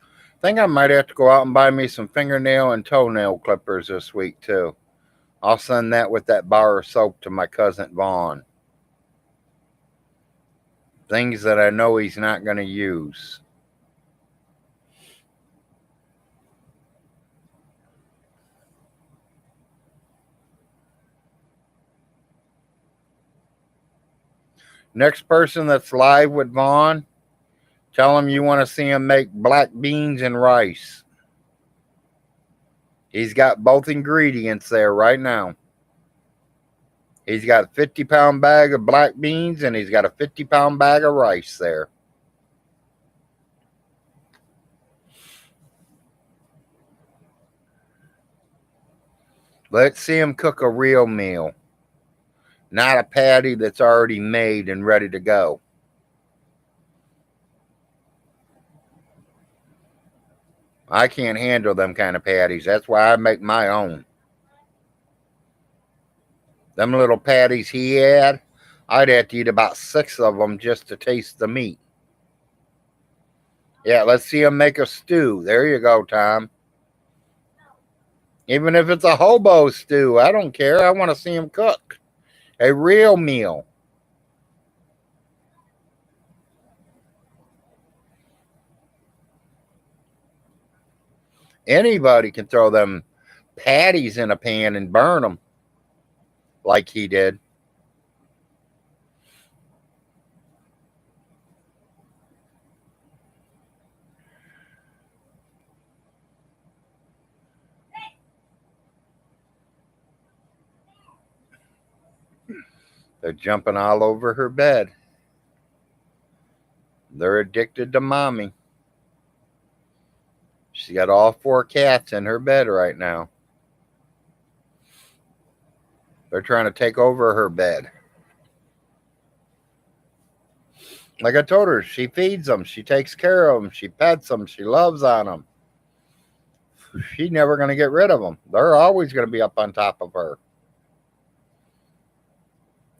I think I might have to go out and buy me some fingernail and toenail clippers this week, too. I'll send that with that bar of soap to my cousin Vaughn. Things that I know he's not going to use. Next person that's live with Vaughn, tell him you want to see him make black beans and rice. He's got both ingredients there right now. He's got a 50-pound bag of black beans and he's got a 50-pound bag of rice there. Let's see him cook a real meal, not a patty that's already made and ready to go. I can't handle them kind of patties. That's why I make my own. Them little patties he had, I'd have to eat about 6 of them just to taste the meat. Yeah, let's see him make a stew. There you go, Tom. Even if it's a hobo stew, I don't care. I want to see him cook a real meal. Anybody can throw them patties in a pan and burn them like he did. They're jumping all over her bed. They're addicted to mommy. She's got all 4 cats in her bed right now. They're trying to take over her bed. Like I told her, she feeds them. She takes care of them. She pets them. She loves on them. She's never going to get rid of them. They're always going to be up on top of her.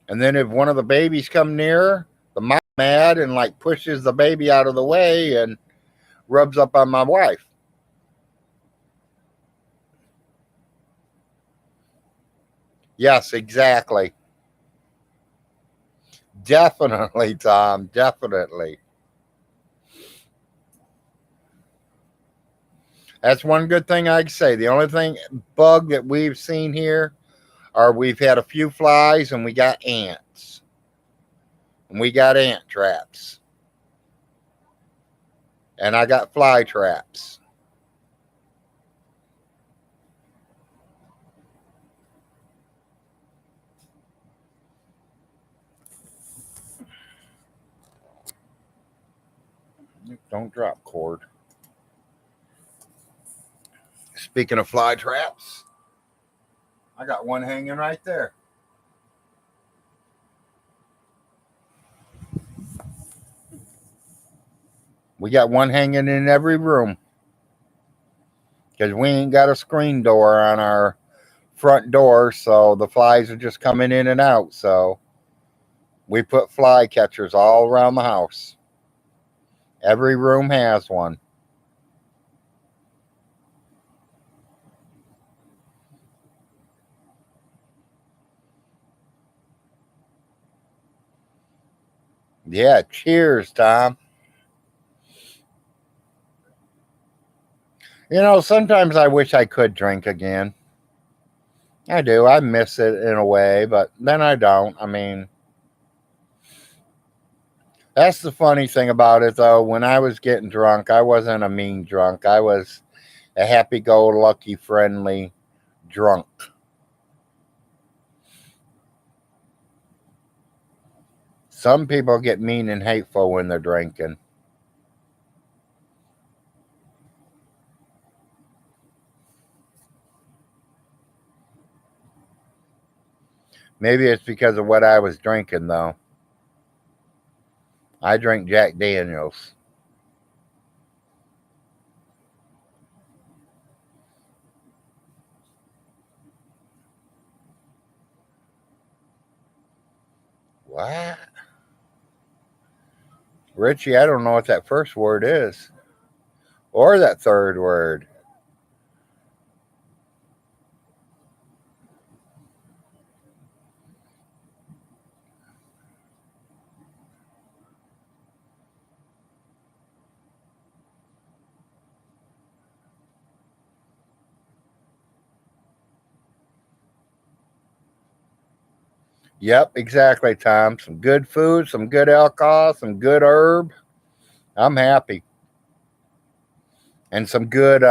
And then if one of the babies come near, the mom mad and like pushes the baby out of the way and rubs up on my wife. Yes, exactly. Definitely, Tom. Definitely. That's one good thing I'd say. The only bug that we've seen here are we've had a few flies and we got ants. And we got ant traps. And I got fly traps. Don't drop cord. Speaking of fly traps, I got one hanging right there. We got one hanging in every room because we ain't got a screen door on our front door, so the flies are just coming in and out. So we put fly catchers all around the house. Every room has one. Yeah, cheers, Tom. You know, sometimes I wish I could drink again. I do. I miss it in a way, but then I don't. I mean, that's the funny thing about it, though. When I was getting drunk, I wasn't a mean drunk. I was a happy go lucky, friendly drunk. Some people get mean and hateful when they're drinking. Maybe it's because of what I was drinking, though. I drink Jack Daniels. What? Richie, I don't know what that first word is. Or that third word. Yep, exactly, Tom. Some good food, some good alcohol, some good herb. I'm happy. And some good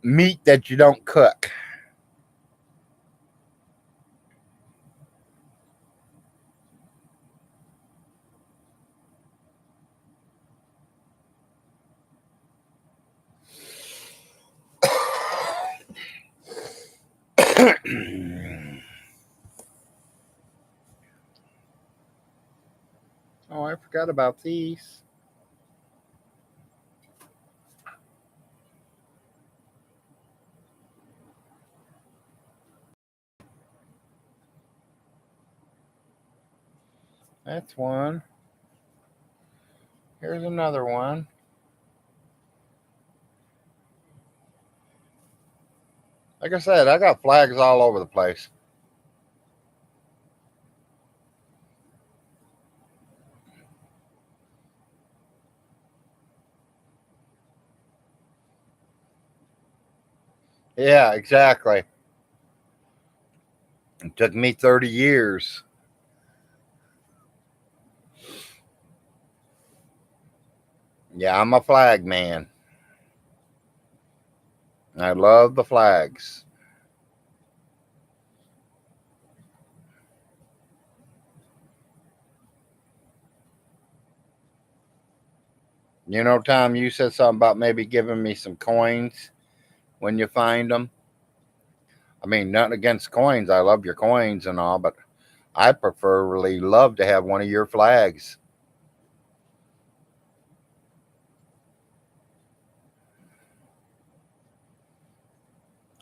meat that you don't cook. Oh, I forgot about these. That's one. Here's another one. Like I said, I got flags all over the place. Yeah, exactly. It took me 30 years. Yeah, I'm a flag man. I love the flags. You know, Tom, you said something about maybe giving me some coins when you find them. I mean, nothing against coins. I love your coins and all, but I preferably love to have one of your flags.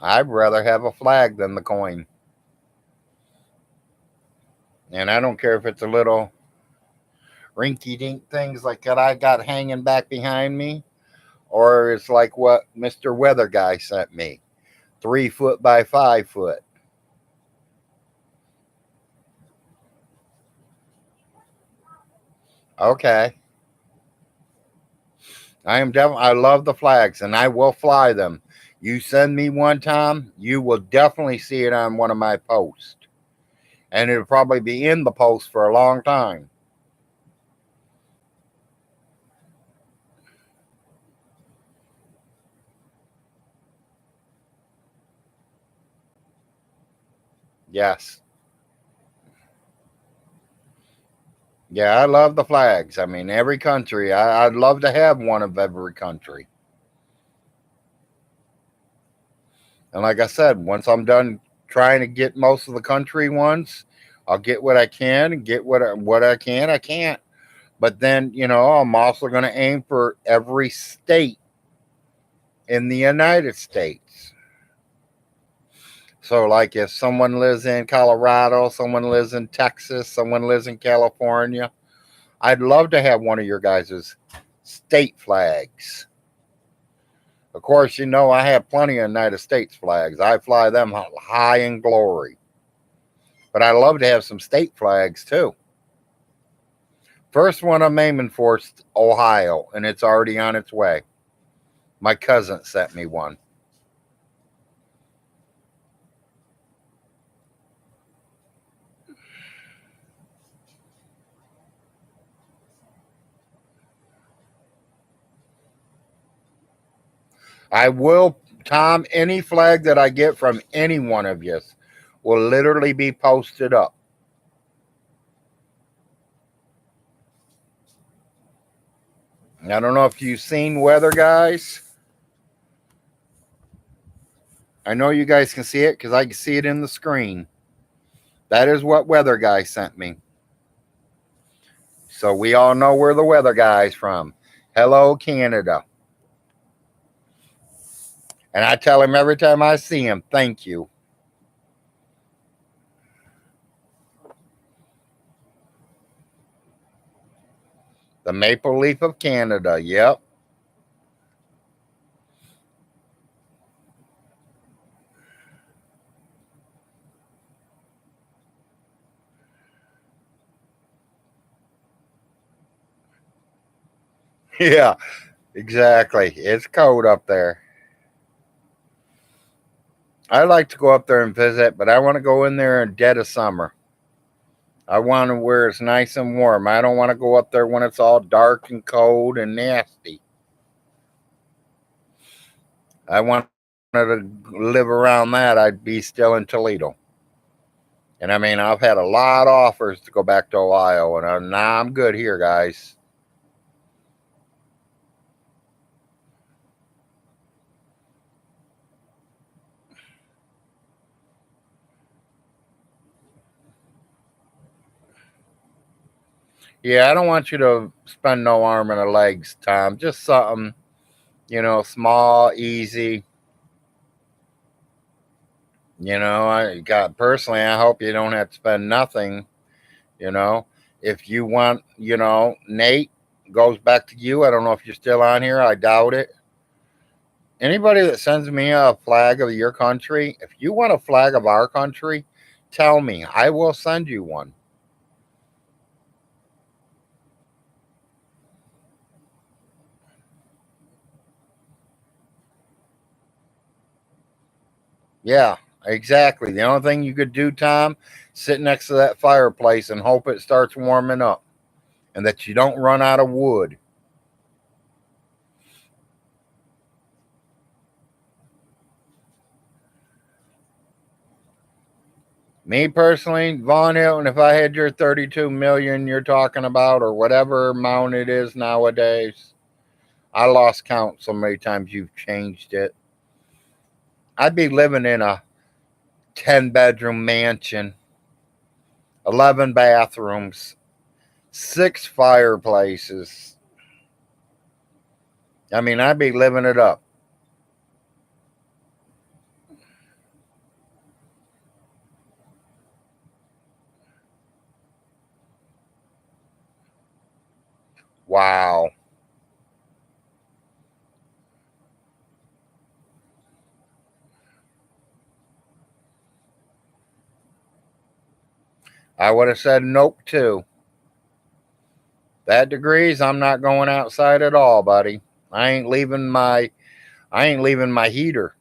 I'd rather have a flag than the coin. And I don't care if it's a little rinky dink things like that I got hanging back behind me, or it's like what Mr. Weather Guy sent me 3 foot by 5 foot. Okay. I love the flags and I will fly them. You send me one time, you will definitely see it on one of my posts. And it'll probably be in the post for a long time. Yes. Yeah, I love the flags. I mean, every country. I'd love to have one of every country. And like I said, once I'm done trying to get most of the country ones, I'll get what I can and get what I can. I can't. But then, I'm also going to aim for every state in the United States. So, like, if someone lives in Colorado, someone lives in Texas, someone lives in California, I'd love to have one of your guys' state flags. Of course, I have plenty of United States flags. I fly them high in glory. But I love to have some state flags too. First one I'm aiming for is Ohio, and it's already on its way. My cousin sent me one. I will, Tom, any flag that I get from any one of you will literally be posted up. I don't know if you've seen weather, guys. I know you guys can see it because I can see it in the screen. That is what weather guy sent me. So we all know where the weather guy's from. Hello, Canada. And I tell him every time I see him, thank you. The maple leaf of Canada. Yep. Yeah, exactly. It's cold up there. I like to go up there and visit, but I want to go in there in dead of summer. I want to where it's nice and warm. I don't want to go up there when it's all dark and cold and nasty. I wanted to live around that. I'd be still in Toledo. And I mean, I've had a lot of offers to go back to Ohio, and I'm good here, guys. Yeah, I don't want you to spend no arm and a legs, Tom. Just something, small, easy. I got personally, I hope you don't have to spend nothing. You know, if you want, Nate goes back to you. I don't know if you're still on here. I doubt it. Anybody that sends me a flag of your country, if you want a flag of our country, tell me. I will send you one. Yeah, exactly. The only thing you could do, Tom, sit next to that fireplace and hope it starts warming up and that you don't run out of wood. Me personally, Von Hilton, if I had your 32 million you're talking about or whatever amount it is nowadays, I lost count so many times you've changed it. I'd be living in a 10-bedroom mansion, 11 bathrooms, 6 fireplaces. I mean, I'd be living it up. Wow. I would have said nope too. That degrees, I'm not going outside at all, buddy. I ain't leaving my heater.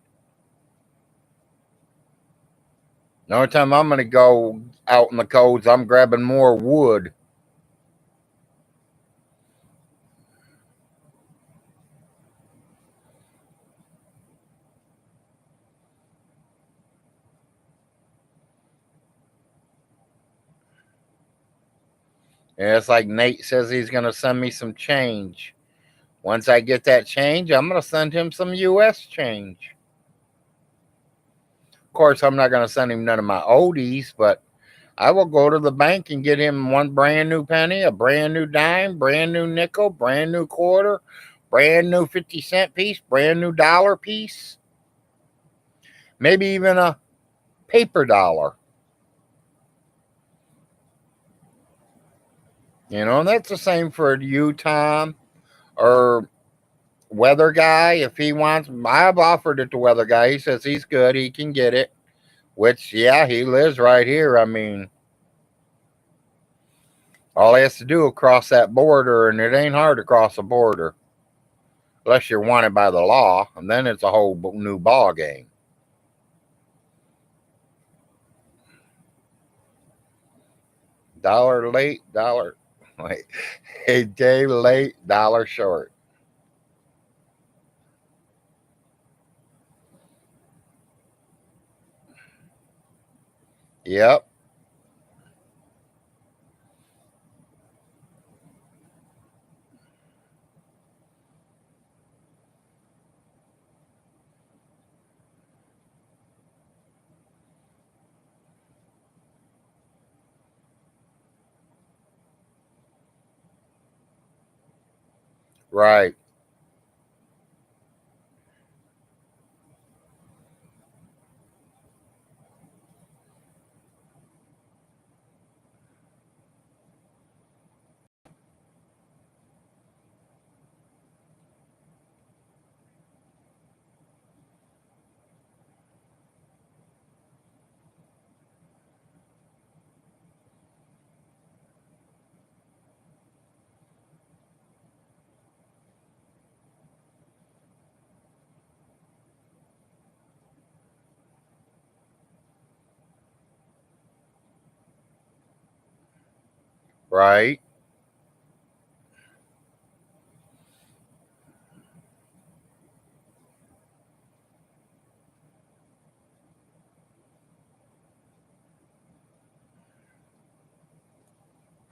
The only time I'm gonna go out in the colds, I'm grabbing more wood. And it's like Nate says he's gonna send me some change. Once I get that change, I'm gonna send him some US change. Of course, I'm not gonna send him none of my oldies, but I will go to the bank and get him one brand new penny, a brand new dime, brand new nickel, brand new quarter, brand new 50-cent piece, brand new dollar piece, maybe even a paper dollar. And that's the same for you, Tom, or Weather Guy. If he wants, I've offered it to Weather Guy. He says he's good, he can get it, which, yeah, he lives right here. I mean, all he has to do is cross that border, and it ain't hard to cross a border unless you're wanted by the law, and then it's a whole new ball game. Dollar late, dollar wait, a day late, dollar short. Yep, right, Right.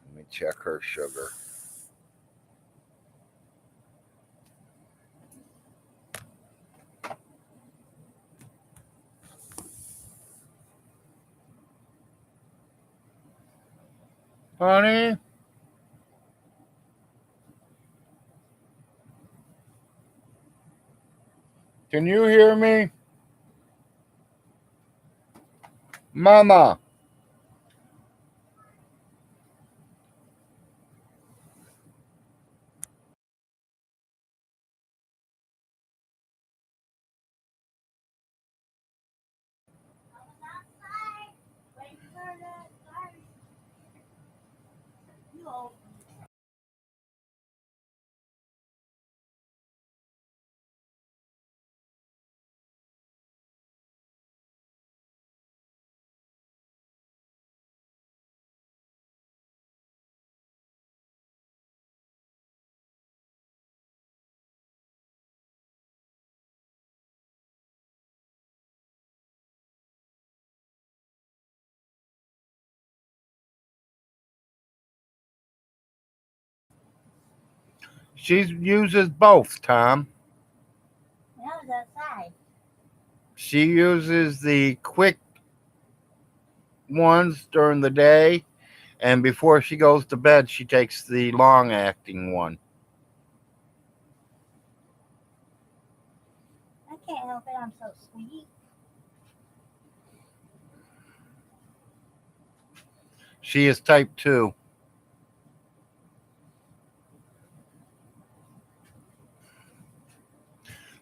Let me check her sugar. Honey? Can you hear me? Mama. Wait for the car. You open. She uses both, Tom. That was outside. She uses the quick ones during the day, and before she goes to bed, she takes the long acting one. I can't help it. I'm so sweet. She is type 2.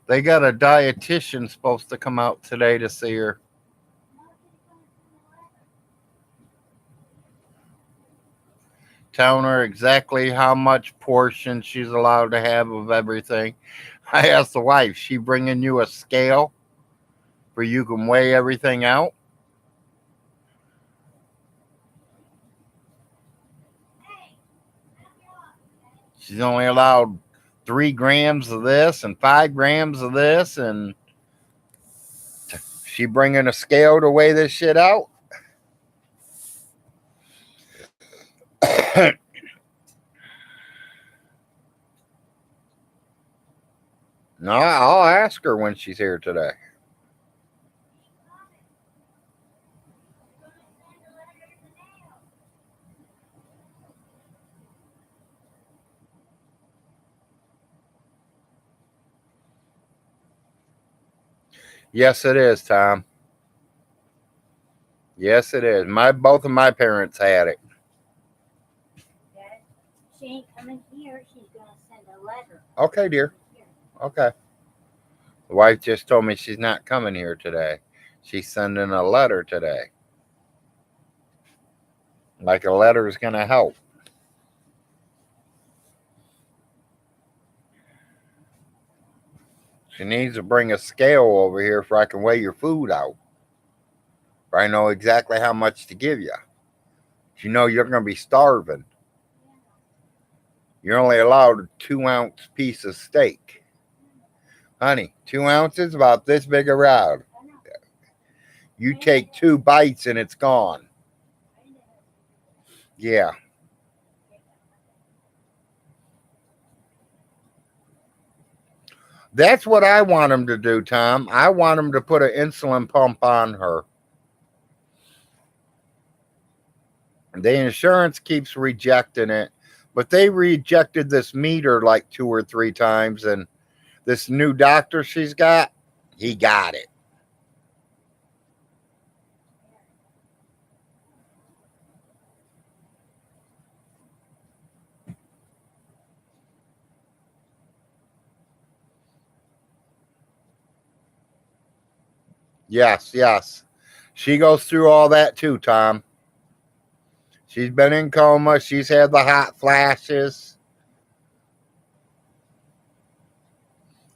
They got a dietitian supposed to come out today to see her. Telling her exactly how much portion she's allowed to have of everything. I asked the wife, she bringing you a scale where you can weigh everything out? She's only allowed 3 grams of this and 5 grams of this, and she bringing a scale to weigh this shit out? No, I'll ask her when she's here today. Yes, it is, Tom. Yes, it is. Both of my parents had it. Dad, she ain't coming here. She's gonna send a letter. Okay, dear. Here. Okay. The wife just told me she's not coming here today. She's sending a letter today. Like a letter is going to help. She needs to bring a scale over here so I can weigh your food out. So I know exactly how much to give you. You know you're going to be starving. You're only allowed a 2-ounce piece of steak. Honey, 2 ounces, about this big around. You take 2 bites and it's gone. Yeah. That's what I want them to do, Tom. I want them to put an insulin pump on her. The insurance keeps rejecting it, but they rejected this meter like 2 or 3 times, and this new doctor she's got, he got it. Yes, yes. She goes through all that too, Tom. She's been in coma. She's had the hot flashes.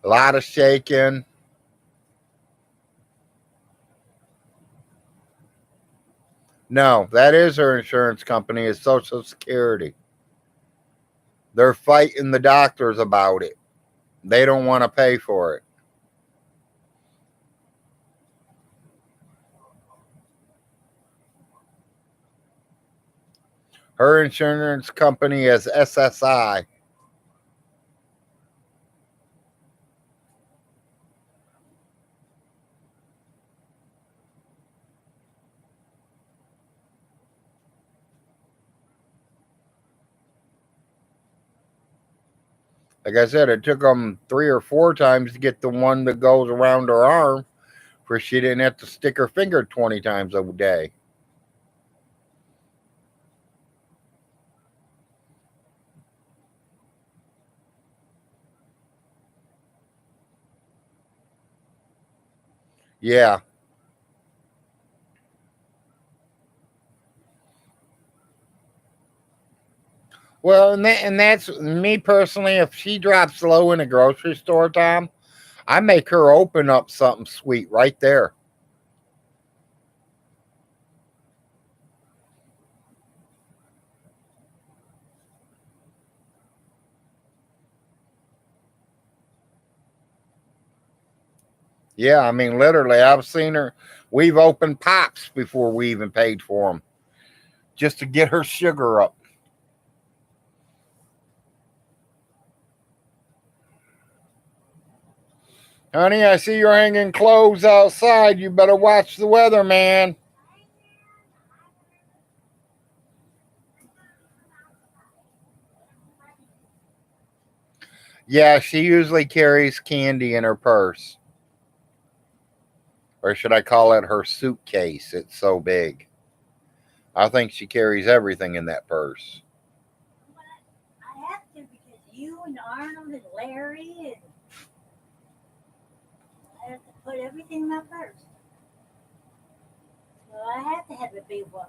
A lot of shaking. No, that is her insurance company. Is Social Security. They're fighting the doctors about it. They don't want to pay for it. Her insurance company is SSI. Like I said, it took them 3 or 4 times to get the one that goes around her arm, for she didn't have to stick her finger 20 times a day. Yeah. Well, and that's me personally. If she drops low in a grocery store, Tom, I make her open up something sweet right there. Yeah, I mean, literally, I've seen her. We've opened pops before we even paid for them, just to get her sugar up. Honey, I see you're hanging clothes outside. You better watch the weather, man. Yeah, she usually carries candy in her purse. Or should I call it her suitcase? It's so big. I think she carries everything in that purse. I have to because you and Arnold and Larry and I have to put everything in my purse. So I have to have a big one.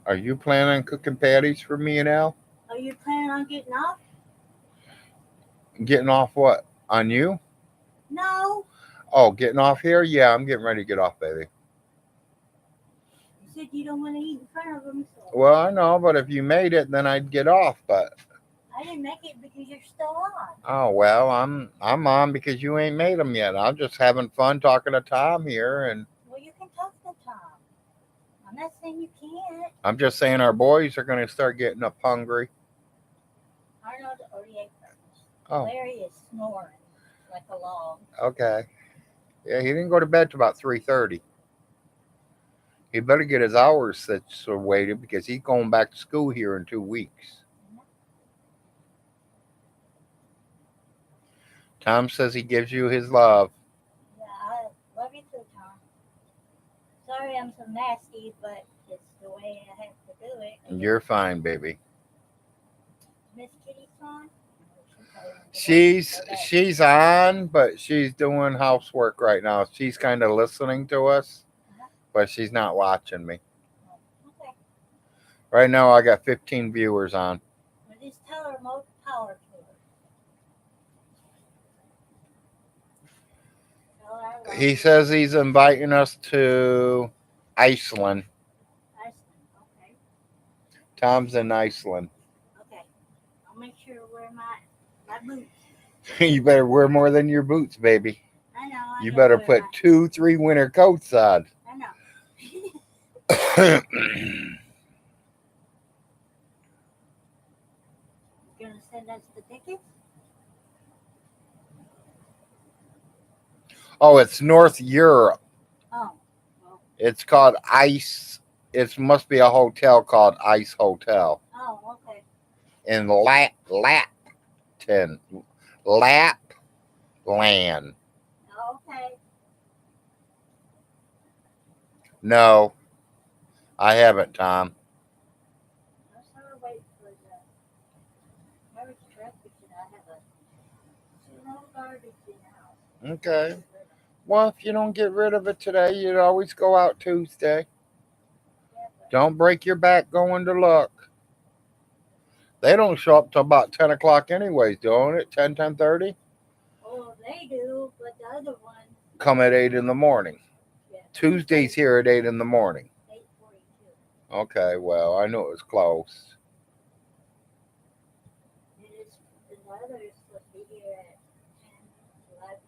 Are you planning on cooking patties for me and Al? Are you planning on getting off? Getting off what? On you? No. Oh, getting off here? Yeah, I'm getting ready to get off, baby. You said you don't want to eat in front of them, so Well, I know, but if you made it, then I'd get off. But I didn't make it because you're still on. oh well, I'm on because you ain't made them yet. I'm just having fun talking to Tom here, and Well, you can talk to Tom. I'm not saying you can't. I'm just saying our boys are going to start getting up hungry. Arnold already ate breakfast. Oh, Larry is snoring like a log. okay. Yeah, he didn't go to bed till about 3:30. He better get his hours situated because he's going back to school here in 2 weeks. Tom says he gives you his love. Yeah, I love you too, Tom. Sorry I'm so nasty, but it's the way I have to do it. You're fine, baby. Miss Kitty's on? She's on, but she's doing housework right now. She's kind of listening to us, but she's not watching me. Okay. Right now, I got 15 viewers on. Well, just tell her more power to her. Tell her I love He her. says he's inviting us to Iceland. Iceland. Okay. Tom's in Iceland. Okay. I'll make sure to wear my boots. You better wear more than your boots, baby. I know. I You gotta better wear put my- 2, 3 winter coats on. I know. You gonna send us the tickets? Oh, it's North Europe. Oh. Well, It's called Ice. It must be a hotel called Ice Hotel oh, okay. in Lapland. Oh, okay. No, I haven't, Tom. I was trying to wait for the garbage truck because I have a no garbage in the house. Okay. Well, if you don't get rid of it today, you'd always go out Tuesday. Yeah, but Don't break your back going to look. They don't show up till about 10 o'clock anyways, don't it? 10, 10:30? oh, they do, but the other one, Come at 8 in the morning. yeah, Tuesday's here at 8 in the morning. 8:42. Okay, well, I knew it was close. It is, the weather is supposed to be here at 10, 11.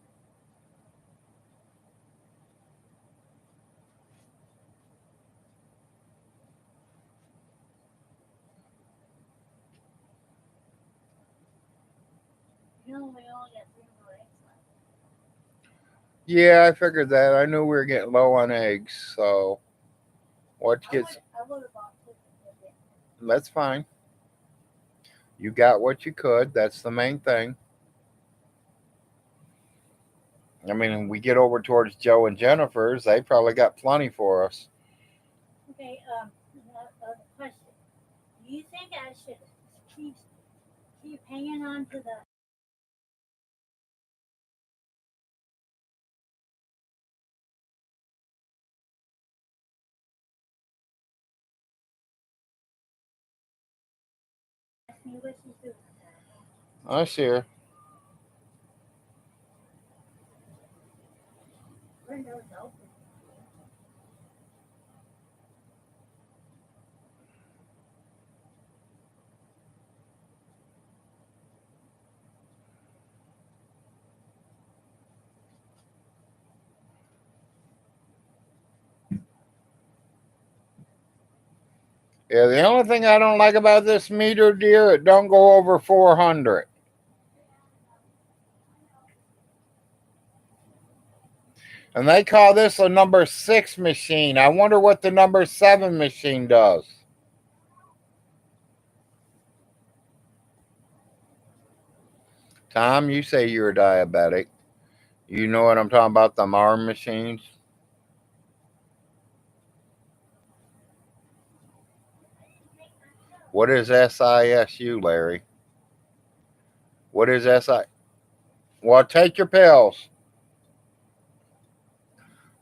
We only got 3 more eggs left. Yeah, I figured that. I knew we were getting low on eggs, so what gets I would have bought 2 again. that's fine. You got what you could. That's the main thing. I mean, we get over towards Joe and Jennifer's, they probably got plenty for us. Okay, another question. Do you think I should keep hanging on to the ask me what she's doing? I see her. Window's open. Yeah, the only thing I don't like about this meter, dear, it don't go over 400. And they call this a number 6 machine. I wonder what the number 7 machine does. Tom, you say you're a diabetic. You know what I'm talking about, the arm machines? What is SISU, Larry? What is SI? Well, take your pills.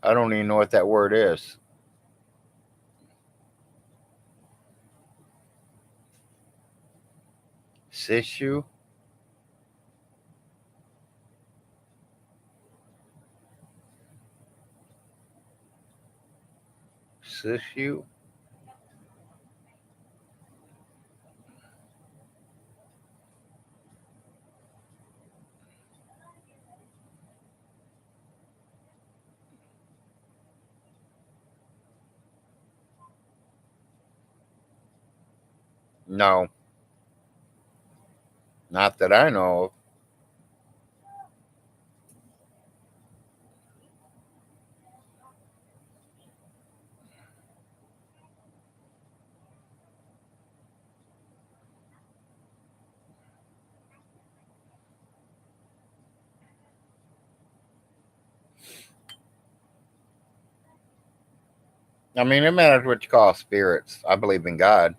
I don't even know what that word is. Sisu? Sisu? No, not that I know of. I mean, it matters what you call spirits. I believe in God.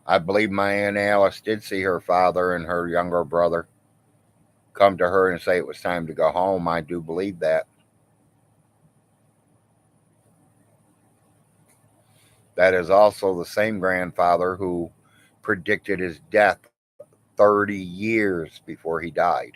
I believe my Aunt Alice did see her father and her younger brother come to her and say it was time to go home. I do believe that. That is also the same grandfather who predicted his death 30 years before he died.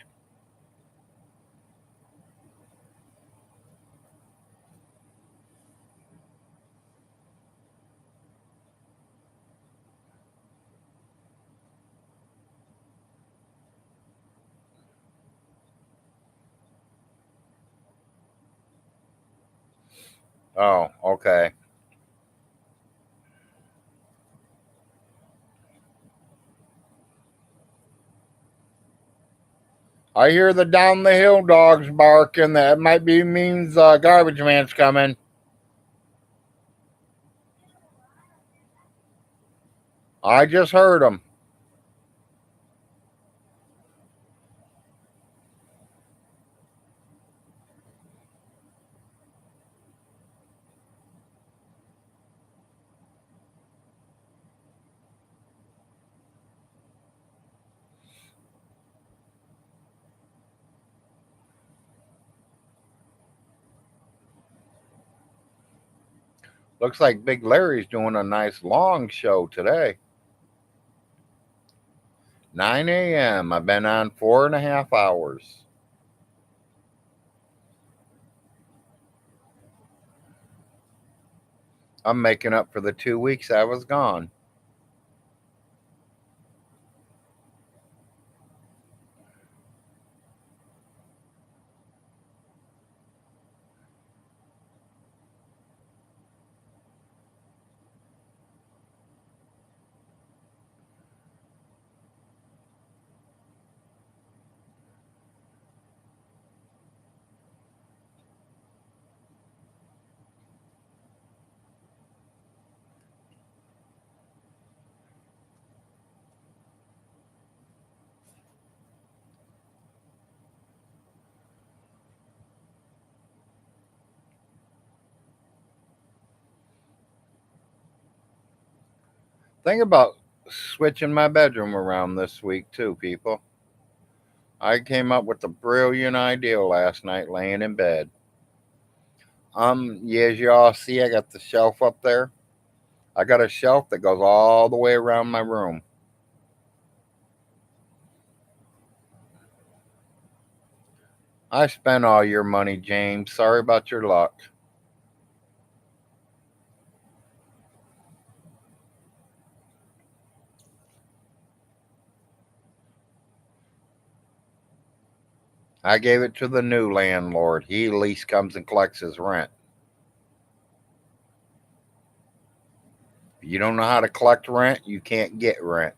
Oh, okay. I hear the down the hill dogs barking. That might be means garbage man's coming. I just heard him. Looks like Big Larry's doing a nice long show today. 9 a.m. I've been on 4.5 hours. I'm making up for the 2 weeks I was gone. Think about switching my bedroom around this week, too, people. I came up with a brilliant idea last night laying in bed. Yeah, as you all see, I got the shelf up there. I got a shelf that goes all the way around my room. I spent all your money, James. Sorry about your luck. I gave it to the new landlord. He at least comes and collects his rent. If you don't know how to collect rent, you can't get rent.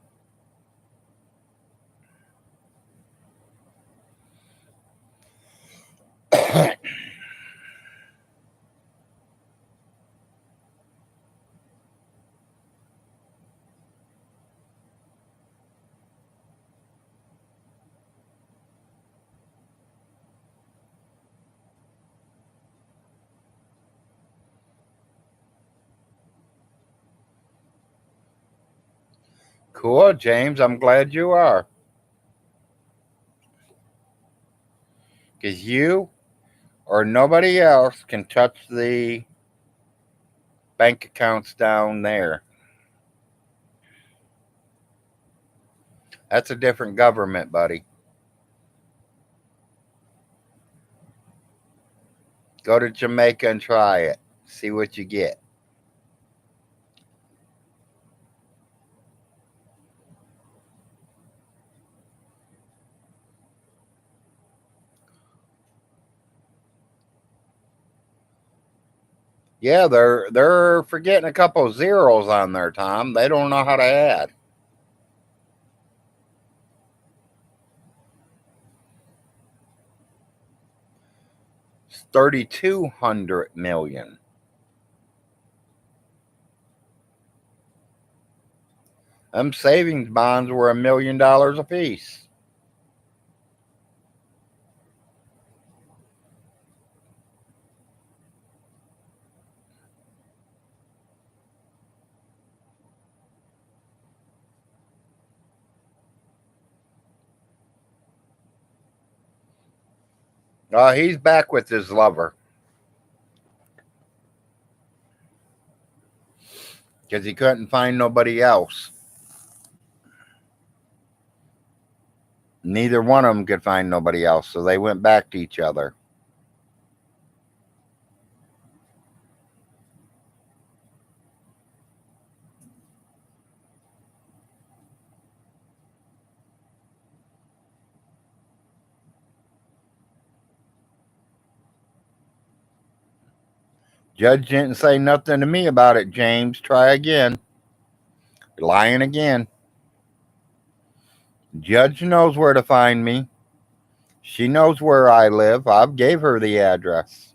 Cool, James. I'm glad you are. Because you or nobody else can touch the bank accounts down there. That's a different government, buddy. Go to Jamaica and try it. See what you get. Yeah, they're forgetting a couple of zeros on there, Tom. They don't know how to add. It's 3,200 million. Them savings bonds were $1 million a piece. He's back with his lover because he couldn't find nobody else. Neither one of them could find nobody else, so they went back to each other. Judge didn't say nothing to me about it, James. Try again. You're lying again. Judge knows where to find me. She knows where I live. I gave her the address.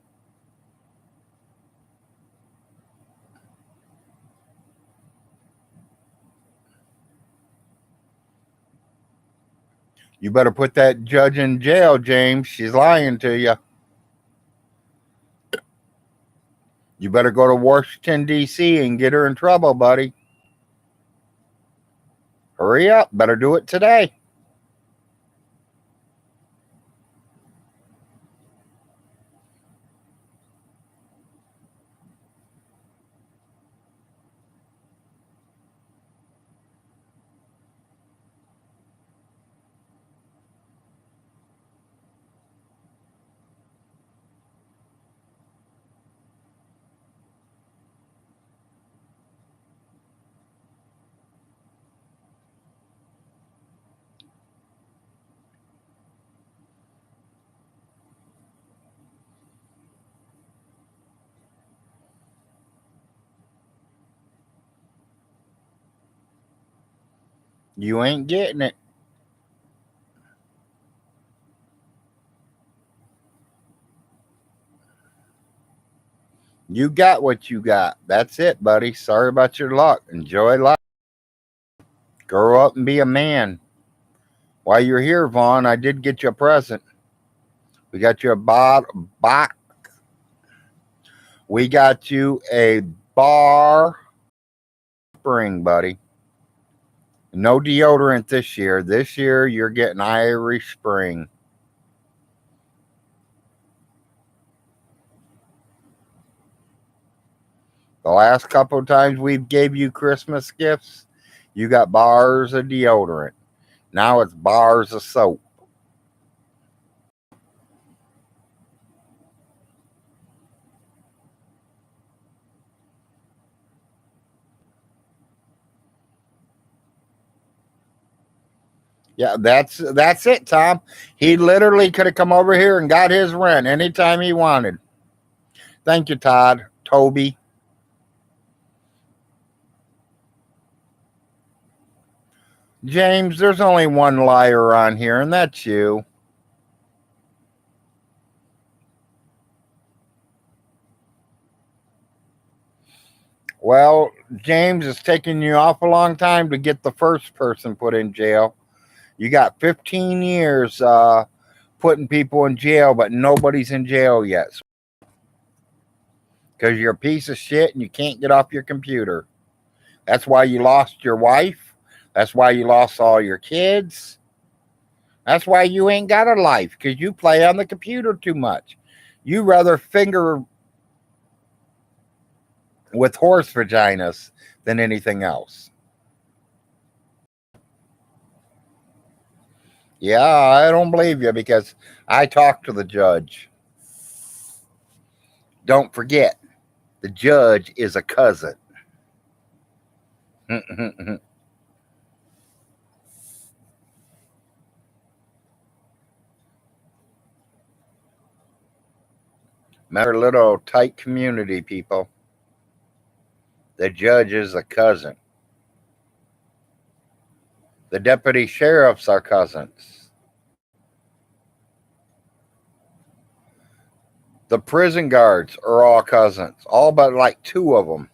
You better put that judge in jail, James. She's lying to you. You better go to Washington, D.C. and get her in trouble, buddy. Hurry up. Better do it today. You ain't getting it. You got what you got. That's it, buddy. Sorry about your luck. Enjoy life. Grow up and be a man. While you're here, Vaughn, I did get you a present. We got you a box. We got you a bar spring, buddy. No deodorant this year. This year, you're getting Irish Spring. The last couple of times we've gave you Christmas gifts, you got bars of deodorant. Now it's bars of soap. Yeah, that's it, Tom. He literally could have come over here and got his rent anytime he wanted. Thank you, Todd. Toby. James, there's only one liar on here, and that's you. Well, James, it's taking you awful long time to get the first person put in jail. You got 15 years putting people in jail, but nobody's in jail yet. Because you're a piece of shit and you can't get off your computer. That's why you lost your wife. That's why you lost all your kids. That's why you ain't got a life, because you play on the computer too much. You rather finger with horse vaginas than anything else. Yeah, I don't believe you because I talked to the judge. Don't forget, the judge is a cousin. Remember, little tight community, people. The judge is a cousin. The deputy sheriffs are cousins. The prison guards are all cousins, all but like two of them.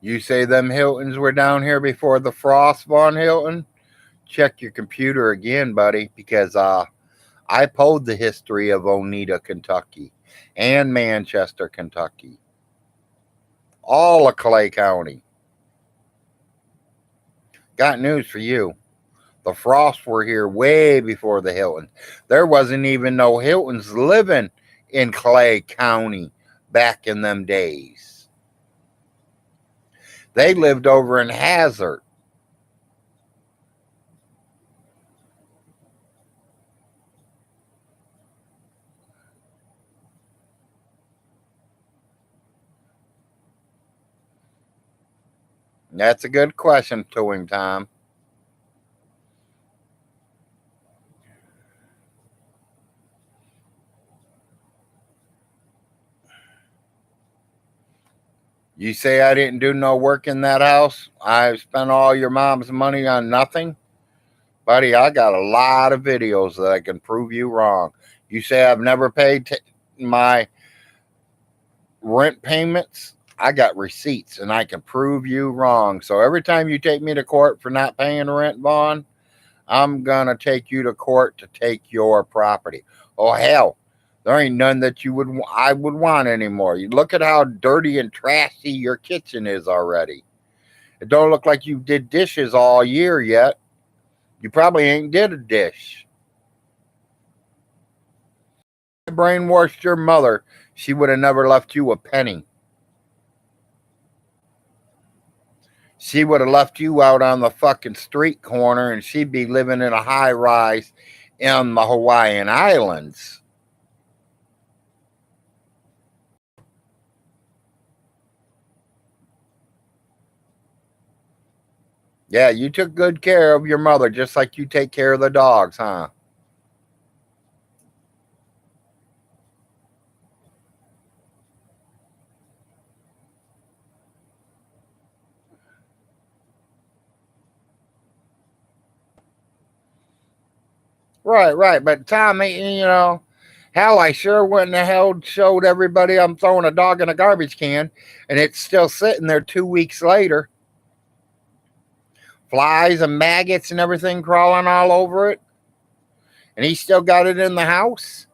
You say them Hiltons were down here before the Frost Von Hilton? Check your computer again, buddy, because I pulled the history of Oneida, Kentucky, and Manchester, Kentucky, all of Clay County. Got news for you. The Frosts were here way before the Hiltons. There wasn't even no Hiltons living in Clay County back in them days. They lived over in Hazard. That's a good question to him, Tom. You say I didn't do no work in that house? I spent all your mom's money on nothing? Buddy, I got a lot of videos that I can prove you wrong. You say I've never paid my rent payments? I got receipts and I can prove you wrong. So every time you take me to court for not paying rent, Vaughn, I'm going to take you to court to take your property. Oh, hell. There ain't none that I would want anymore. You look at how dirty and trashy your kitchen is already. It don't look like you did dishes all year yet. You probably ain't did a dish. I brainwashed your mother. She would have never left you a penny. She would have left you out on the fucking street corner and she'd be living in a high rise in the Hawaiian Islands. Yeah, you took good care of your mother just like you take care of the dogs, huh? Right, right. But Tommy, hell, I sure wouldn't have held showed everybody I'm throwing a dog in a garbage can, and it's still sitting there 2 weeks later. Flies and maggots and everything crawling all over it, and he still got it in the house.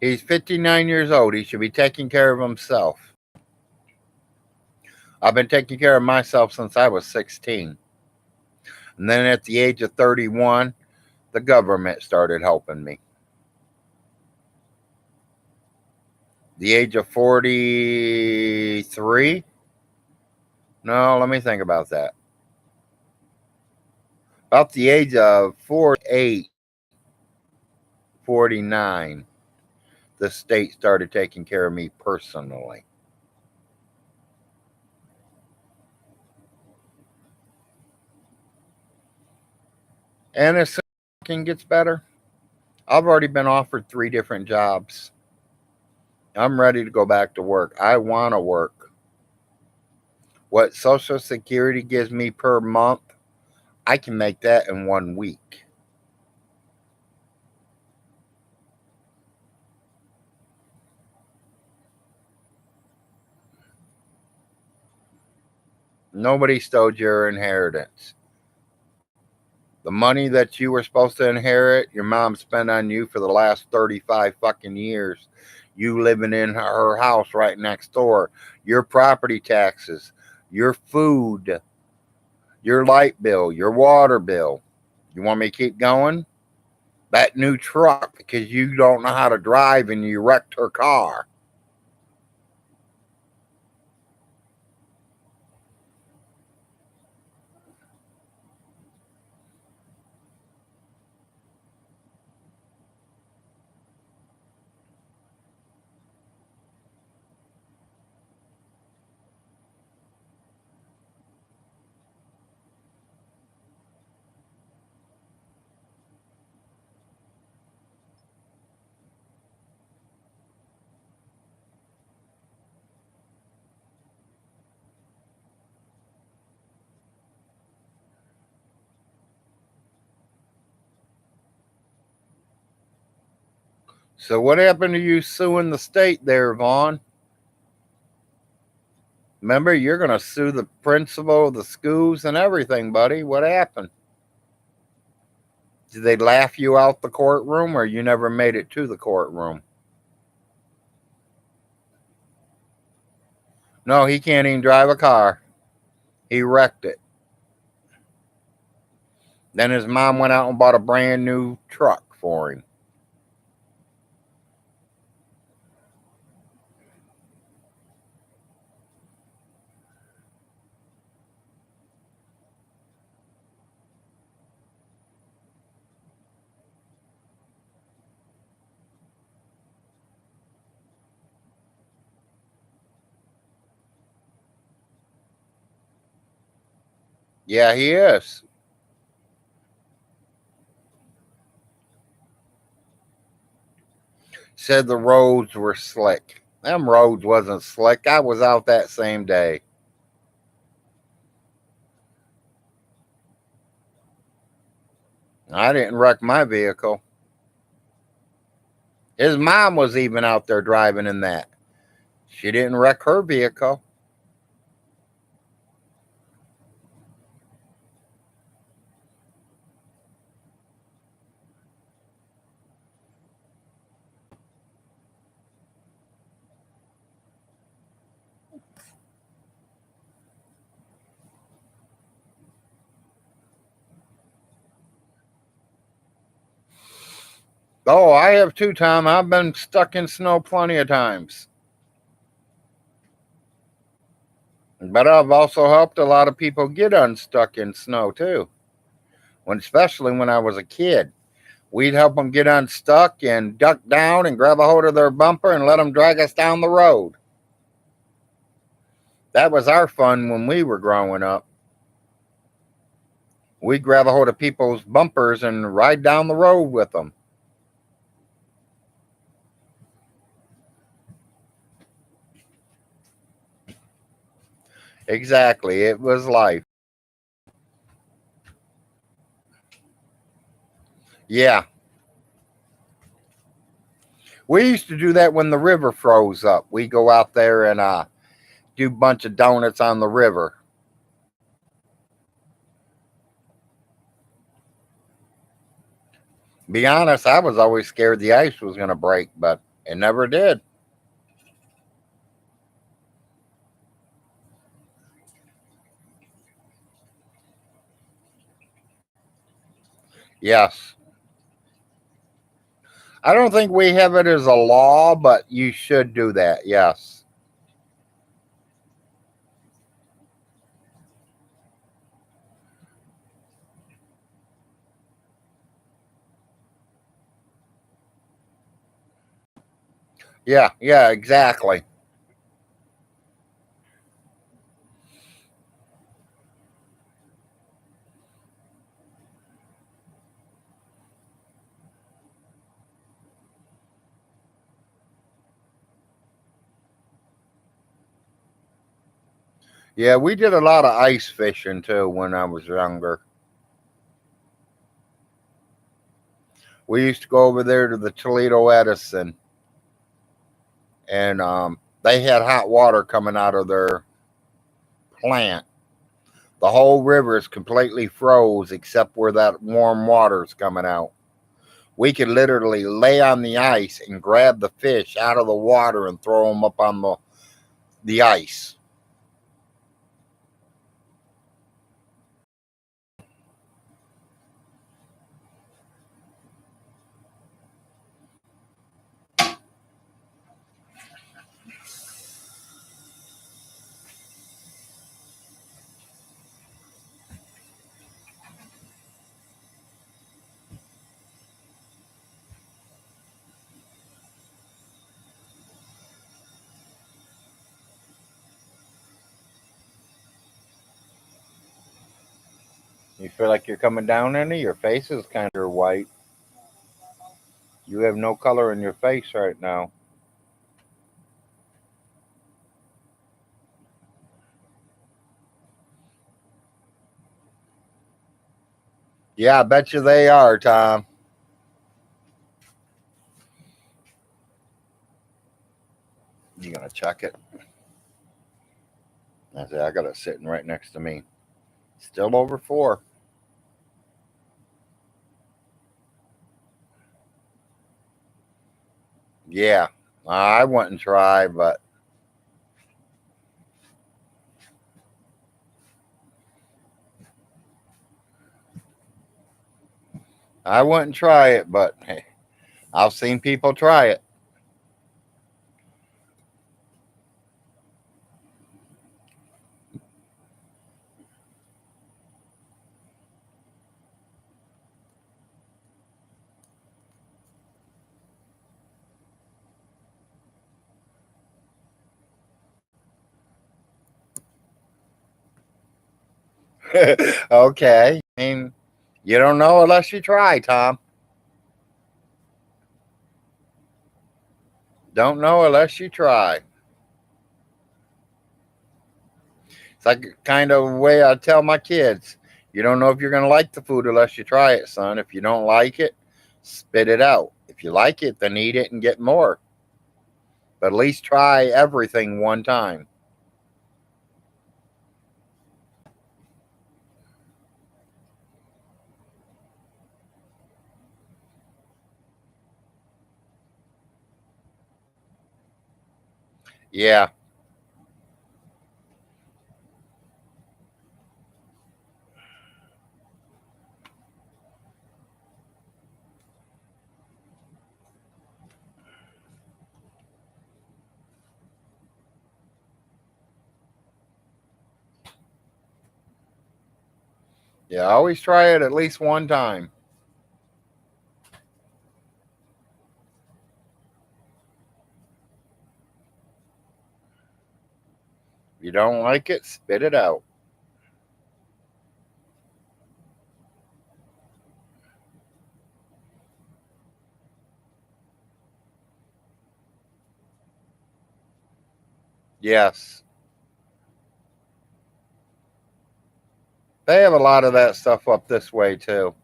He's 59 years old. He should be taking care of himself. I've been taking care of myself since I was 16. And then at the age of 31, the government started helping me. The age of 43? No, let me think about that. About the age of 48, 49, the state started taking care of me personally. And as soon as it gets better, I've already been offered 3 different jobs. I'm ready to go back to work. I want to work. What Social Security gives me per month, I can make that in 1 week. Nobody stole your inheritance. The money that you were supposed to inherit, your mom spent on you for the last 35 fucking years. You living in her house right next door. Your property taxes, your food, your light bill, your water bill. You want me to keep going? That new truck because you don't know how to drive and you wrecked her car. So what happened to you suing the state there, Vaughn? Remember, you're going to sue the principal of the schools and everything, buddy. What happened? Did they laugh you out the courtroom or you never made it to the courtroom? No, he can't even drive a car. He wrecked it. Then his mom went out and bought a brand new truck for him. Yeah, he is. Said the roads were slick. Them roads wasn't slick. I was out that same day. I didn't wreck my vehicle. His mom was even out there driving in that. She didn't wreck her vehicle. Oh, I have too, Tom. I've been stuck in snow plenty of times. But I've also helped a lot of people get unstuck in snow too. Especially when I was a kid, we'd help them get unstuck and duck down and grab a hold of their bumper and let them drag us down the road. That was our fun when we were growing up. We'd grab a hold of people's bumpers and ride down the road with them. Exactly. It was life. Yeah. We used to do that when the river froze up. We go out there and do a bunch of donuts on the river. Be honest, I was always scared the ice was going to break, but it never did. Yes. I don't think we have it as a law, but you should do that. Yes. Yeah. Yeah. Exactly. Yeah. We did a lot of ice fishing too when I was younger. We used to go over there to the Toledo Edison, and they had hot water coming out of their plant. The whole river is completely froze except where that warm water is coming out. We could literally lay on the ice and grab the fish out of the water and throw them up on the ice. You feel like you're coming down any? Your face is kind of white. You have no color in your face right now. Yeah, I bet you they are, Tom. You gonna check it? I say I got it sitting right next to me. Still over 4. Yeah, I wouldn't try, but I wouldn't try it. But hey, I've seen people try it. Okay. I mean, you don't know unless you try, Tom. Don't know unless you try. It's like kind of way I tell my kids. You don't know if you're going to like the food unless you try it, son. If you don't like it, spit it out. If you like it, then eat it and get more. But at least try everything one time. Yeah. Yeah, always try it at least one time. If you don't like it, spit it out. Yes. They have a lot of that stuff up this way too.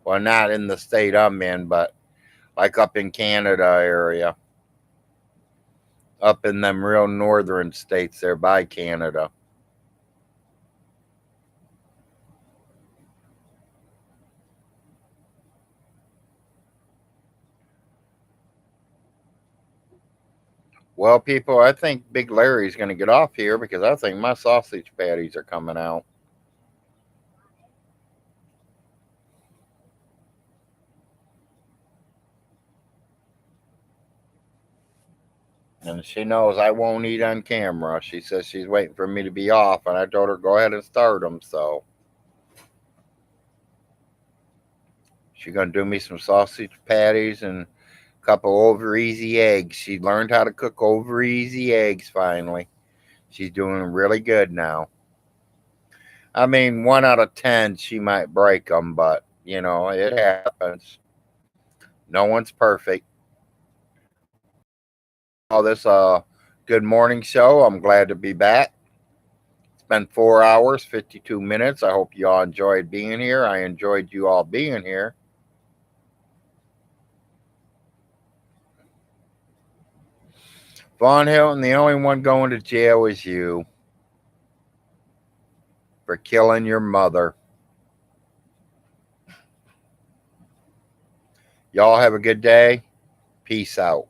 Well, not in the state I'm in, but like up in Canada area. Up in them real northern states there by Canada. Well, people, I think Big Larry's going to get off here because I think my sausage patties are coming out. And she knows I won't eat on camera. She says she's waiting for me to be off, and I told her go ahead and start them. So she's going to do me some sausage patties and a couple over easy eggs. She learned how to cook over easy eggs finally. She's doing really good now. I mean, 1 out of 10, she might break them, but you know, it happens. No one's perfect. All this good morning show. I'm glad to be back. It's been 4 hours, 52 minutes. I hope you all enjoyed being here. I enjoyed you all being here. Vaughn Hilton, the only one going to jail is you for killing your mother. Y'all have a good day. Peace out.